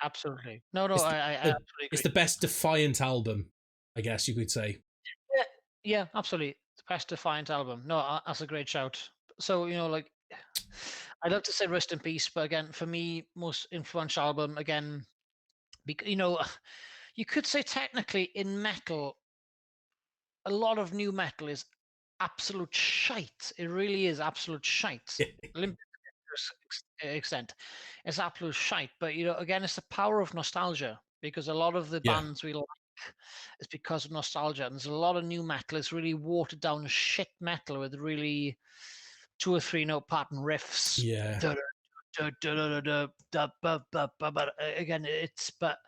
absolutely. No, I absolutely agree. It's the best defiant album, I guess you could say. Yeah, absolutely. The best defiant album. No, that's a great shout. So, like, I'd love to say Rest in Peace, but again, for me, most influential album, again, because, you could say technically in metal, a lot of new metal is absolute shite. It really is absolute shite. Limp extent, it's absolute shite. But again, it's the power of nostalgia, because a lot of the bands we like is because of nostalgia. And there's a lot of new metal. It's really watered down shit metal with really 2 or 3 note pattern riffs. Yeah. Again, but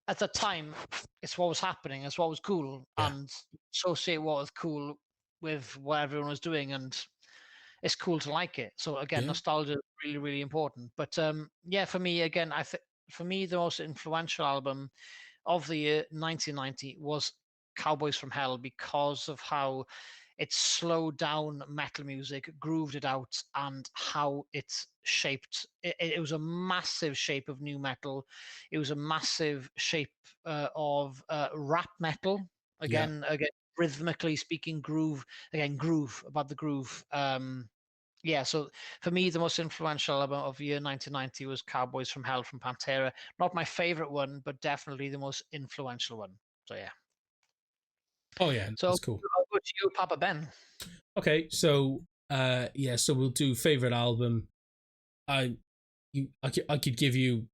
at the time, it's what was happening. It's what was cool, and associate what was cool with what everyone was doing, and it's cool to like it. So again, nostalgia is really, really important. But for me, again, for me, the most influential album of the year 1990 was Cowboys from Hell, because of how it slowed down metal music, grooved it out, and how it shaped. It was a massive shape of new metal. It was a massive shape of rap metal. Again, rhythmically speaking, groove. Again, groove, about the groove. So for me, the most influential album of the year 1990 was Cowboys from Hell from Pantera. Not my favorite one, but definitely the most influential one. So yeah. Oh yeah, so that's cool. I'll go to you, Papa Ben. Okay, so so we'll do favorite album. I could give you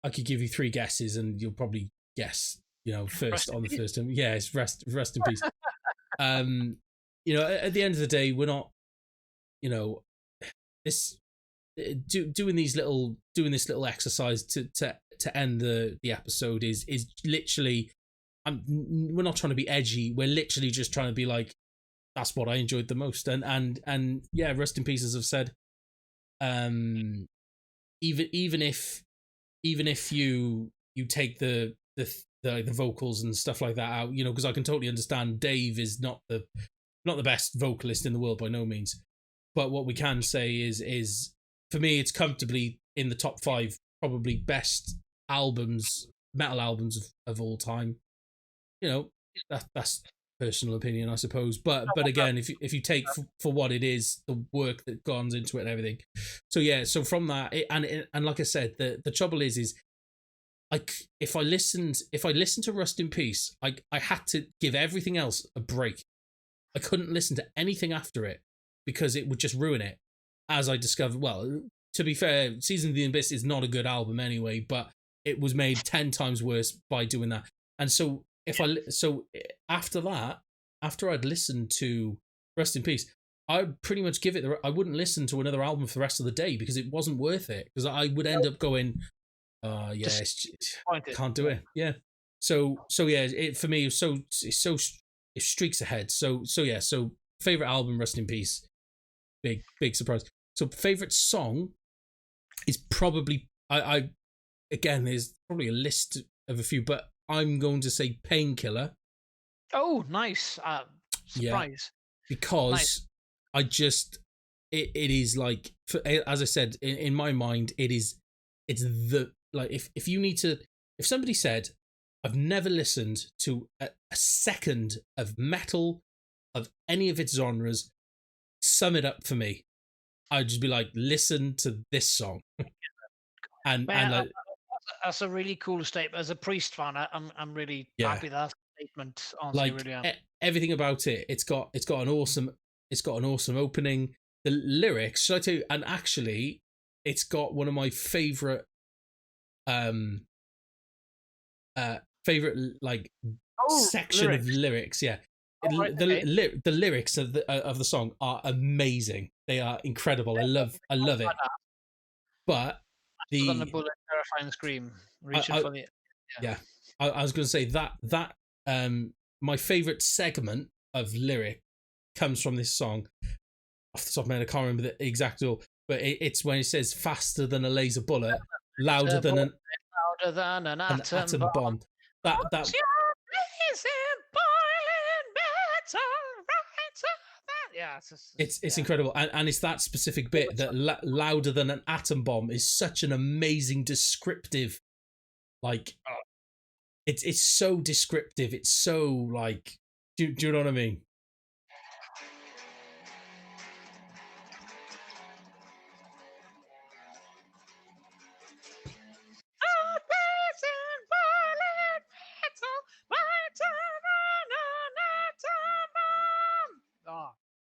3 guesses and you'll probably guess, first on the first one. Yeah, it's rest in peace. At the end of the day, we're not, this doing this little exercise to end the episode is literally, we're not trying to be edgy. We're literally just trying to be like, that's what I enjoyed the most. And yeah, Rest in Peace, as I've said. Even if you take the vocals and stuff like that out, because I can totally understand Dave is not the best vocalist in the world by no means. But what we can say is for me, it's comfortably in the top 5 probably best metal albums of all time. That's personal opinion, I suppose. But again, if you take for what it is, the work that goes into it and everything. So yeah, so from that, and like I said, the trouble is like if I listened to Rest in Peace, I had to give everything else a break. I couldn't listen to anything after it because it would just ruin it. As I discovered, well, to be fair, Season of the Abyss is not a good album anyway, but it was made 10 times worse by doing that. And so after that, after I'd listened to Rest in Peace, I'd pretty much give it I wouldn't listen to another album for the rest of the day because it wasn't worth it. Because I would end up going, can't do it. Yeah. So yeah, it for me it streaks ahead. So yeah, so favorite album, Rest in Peace. Big surprise. So favorite song is probably I again, there's probably a list of a few, but I'm going to say Painkiller. Oh, nice. Surprise. Yeah, because nice. It is like, as I said, in my mind, it's the, like, if somebody said, I've never listened to a second of metal of any of its genres, sum it up for me, I'd just be like, listen to this song. and like, that's a really cool statement. As a Priest fan, I'm really happy with that statement. Honestly, like, really am. Everything about it, it's got an awesome opening. The lyrics, should I tell you? And actually, it's got one of my favorite like section of lyrics. Yeah. The lyrics of the song are amazing. They are incredible. I love it. But the bullet, terrifying scream, reaching for the I was going to say that my favorite segment of lyric comes from this song. Off the top of my head, I can't remember the exact all, but it's when it says faster than a laser bullet, louder than an atom bomb. That it's incredible, and it's that specific bit that louder than an atom bomb is such an amazing descriptive, like it's so descriptive. It's so like, do you know what I mean?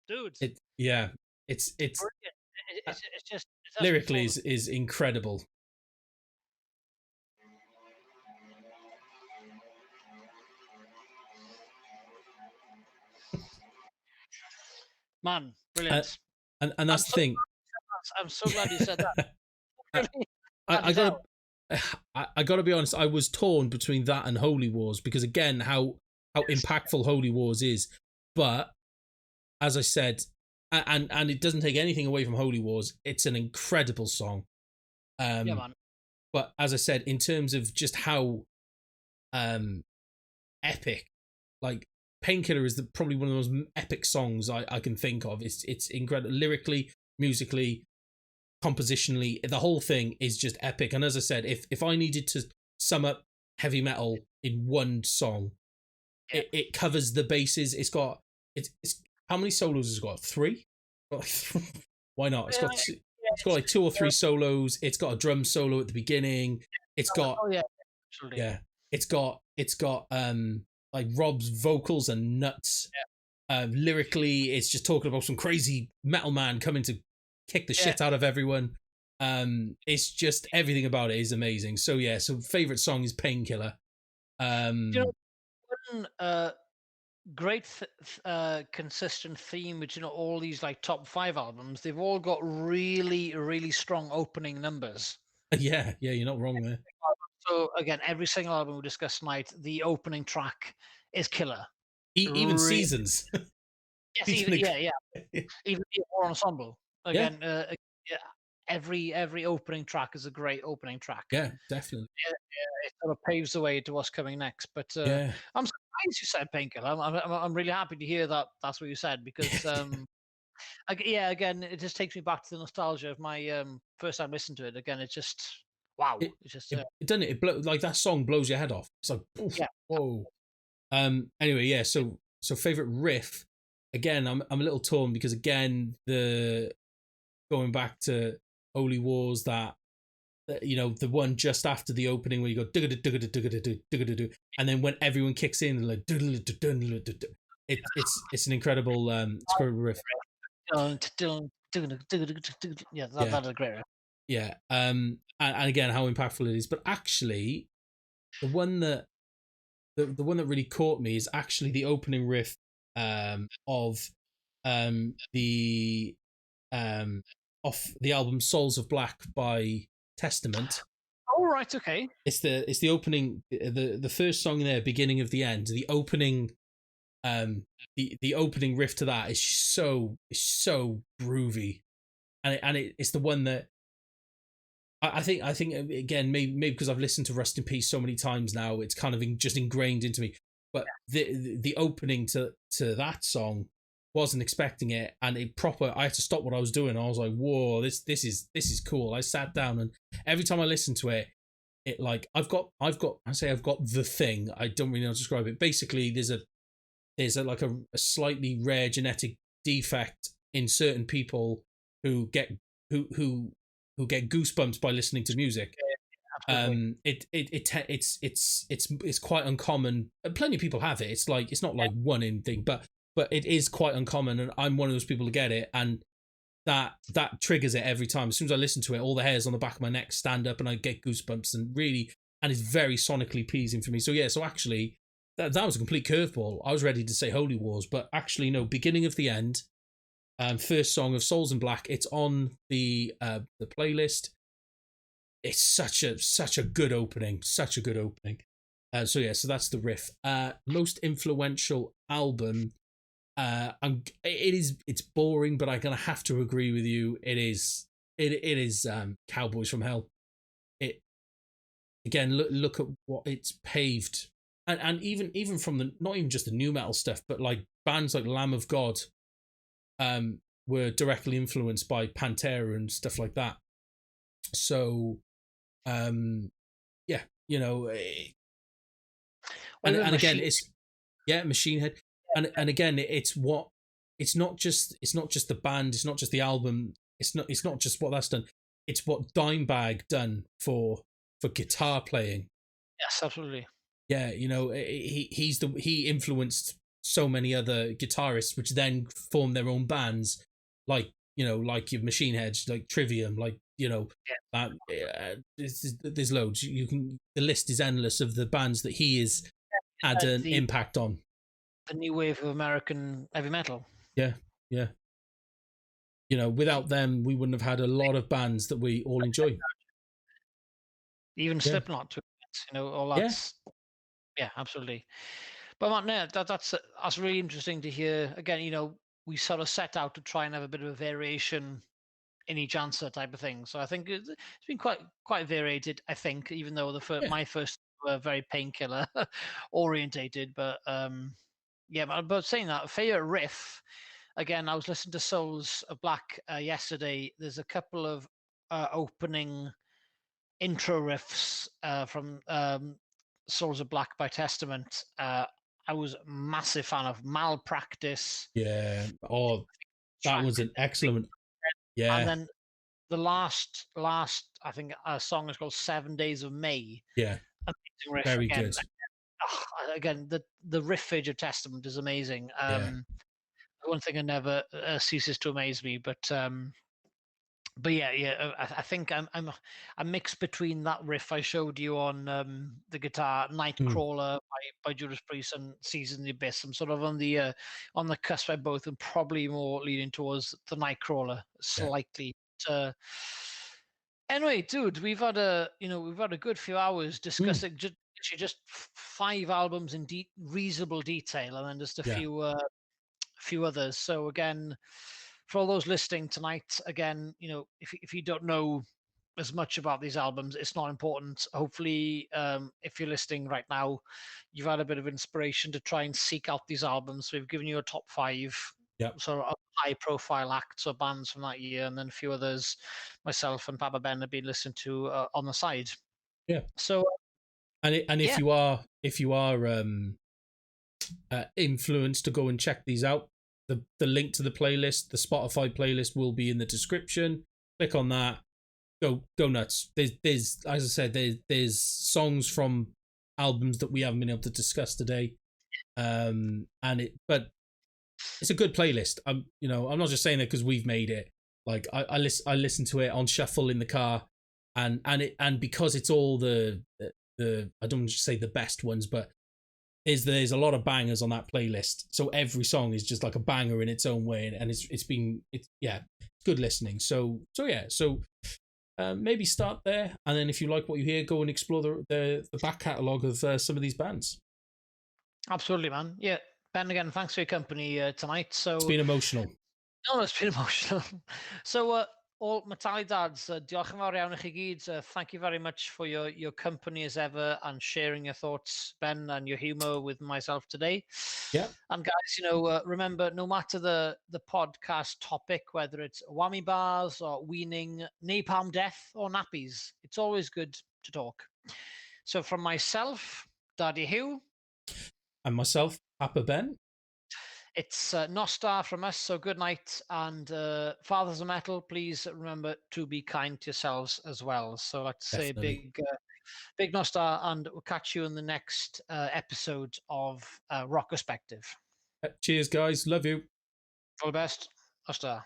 Dude, it's just lyrically is incredible. Man, brilliant. And that's the thing. I'm so glad you said that. I gotta be honest. I was torn between that and Holy Wars because, again, how impactful Holy Wars is. But as I said, and it doesn't take anything away from Holy Wars. It's an incredible song. Man. But as I said, in terms of just how epic, like, Painkiller is probably one of the most epic songs I can think of. It's incredible lyrically, musically, compositionally. The whole thing is just epic. And as I said, if I needed to sum up heavy metal in one song, it covers the bases. It's how many solos has it got? 3? Why not? It's got like 2 or 3 solos. It's got a drum solo at the beginning. It's got It's got like Rob's vocals and nuts. Lyrically, it's just talking about some crazy metal man coming to kick the shit out of everyone. It's just, everything about it is amazing. So favorite song is Painkiller. Great consistent theme with all these like top 5 albums. They've all got really, really strong opening numbers. Yeah, you're not wrong there. So again, every single album we discussed tonight, the opening track is killer. Even Seasons. Yes, even the War Ensemble. Again, every opening track is a great opening track. Yeah, definitely. It sort of paves the way to what's coming next. But I'm surprised you said Painkiller. I'm really happy to hear that that's what you said, because again, it just takes me back to the nostalgia of my first time listening to it. Again, it's just wow. It's just it doesn't it like that song blows your head off. It's like, oof, whoa. Anyway, so favorite riff. Again, I'm a little torn because, again, the going back to Holy Wars, that the one just after the opening where you go and then when everyone kicks in, like it's an incredible riff. Yeah, that's a great riff. Yeah, and again, how impactful it is. But actually, the one that really caught me is actually the opening riff of the off the album Souls of Black by Testament. Oh, right, okay. It's the opening, the first song there, beginning of the end. The opening the opening riff to that is so groovy, and it's the one that I think again, maybe because I've listened to Rust in Peace so many times now, it's kind of just ingrained into me. But the opening to that song, wasn't expecting it, and I had to stop what I was doing. I was like, whoa, this is cool. I sat down, and every time I listen to it, like I've got the thing. I don't really know how to describe it. Basically, there's there's a slightly rare genetic defect in certain people who get goosebumps by listening to music. It's quite uncommon. Plenty of people have it. It's not like one in thing, but it is quite uncommon, and I'm one of those people to get it, and that triggers it every time. As soon as I listen to it, all the hairs on the back of my neck stand up, and I get goosebumps, and it's very sonically pleasing for me. So yeah, so actually that was a complete curveball. I was ready to say Holy Wars, but actually no. Beginning of the End, first song of Souls in Black. It's on the playlist. It's such a good opening, such a good opening. So yeah, so that's the riff. Most influential album. It's boring, but I'm gonna have to agree with you. It is Cowboys from Hell. It again, look at what it's paved, and even from the, not even just the new metal stuff, but like bands like Lamb of God, were directly influenced by Pantera and stuff like that. So, yeah, you know, and again, it's Machine Head. And again, it's not just the band, it's not just the album, it's not just what that's done, it's what Dimebag done for guitar playing. Yes, absolutely. Yeah, you know, he influenced so many other guitarists, which then formed their own bands, like, you know, like your Machine Heads, like Trivium, like, you know, there's loads. The list is endless of the bands that he has had an impact on. The new wave of American heavy metal. Yeah. You know, without them, we wouldn't have had a lot of bands that we all enjoy. Even Slipknot, you know, all that's yeah, absolutely. But man, that's really interesting to hear. Again, you know, we sort of set out to try and have a bit of a variation in each answer type of thing. So I think it's been quite varied. I think, even though my first were very Painkiller orientated, but yeah. But saying that, favorite riff. Again, I was listening to Souls of Black yesterday. There's a couple of opening intro riffs from Souls of Black by Testament. I was a massive fan of Malpractice. Yeah. Oh, that was an excellent. Yeah. And then the last I think a song is called 7 Days of May. Yeah. Amazing riff. Very good. Again, the riffage of Testament is amazing. One thing that never ceases to amaze me, but yeah, I think I'm a mix between that riff I showed you on the guitar, Nightcrawler by Judas Priest, and Season of the Abyss. I'm sort of on the cusp of both, and probably more leaning towards the Nightcrawler slightly. Anyway, dude, we've had a good few hours discussing just 5 albums in reasonable detail, and then just a few others. So again, for all those listening tonight, again, you know, if you don't know as much about these albums, it's not important. Hopefully, if you're listening right now, you've had a bit of inspiration to try and seek out these albums. So we've given you a top 5 sort of high-profile acts or bands from that year, and then a few others myself and Papa Ben have been listening to on the side. Yeah. So, if you are influenced to go and check these out, the link to the playlist, the Spotify playlist, will be in the description. Click on that. Go nuts. There's as I said, there's songs from albums that we haven't been able to discuss today. But it's a good playlist. I'm not just saying that because we've made it. Like I listen to it on shuffle in the car, and because it's all the I don't want to say the best ones, but there's a lot of bangers on that playlist. So every song is just like a banger in its own way, and it's good listening. So maybe start there, and then if you like what you hear, go and explore the back catalogue of some of these bands. Absolutely, man. Yeah, Ben, again, thanks for your company tonight. So it's been emotional. No, it's been emotional. So all METALIDADS, diolch yn fawr iawn i chi gyd. Thank you very much for your company as ever, and sharing your thoughts, Ben, and your humor with myself today. Yeah. And guys, remember, no matter the podcast topic, whether it's whammy bars or weaning, napalm death or nappies, it's always good to talk. So from myself, Daddy Hugh. And myself, Papa Ben. It's Nostar from us, so good night. And Fathers of Metal, please remember to be kind to yourselves as well. So I'd like to say Definitely. big Nostar, and we'll catch you in the next episode of Rockerspective. Cheers, guys. Love you. All the best. Nostar.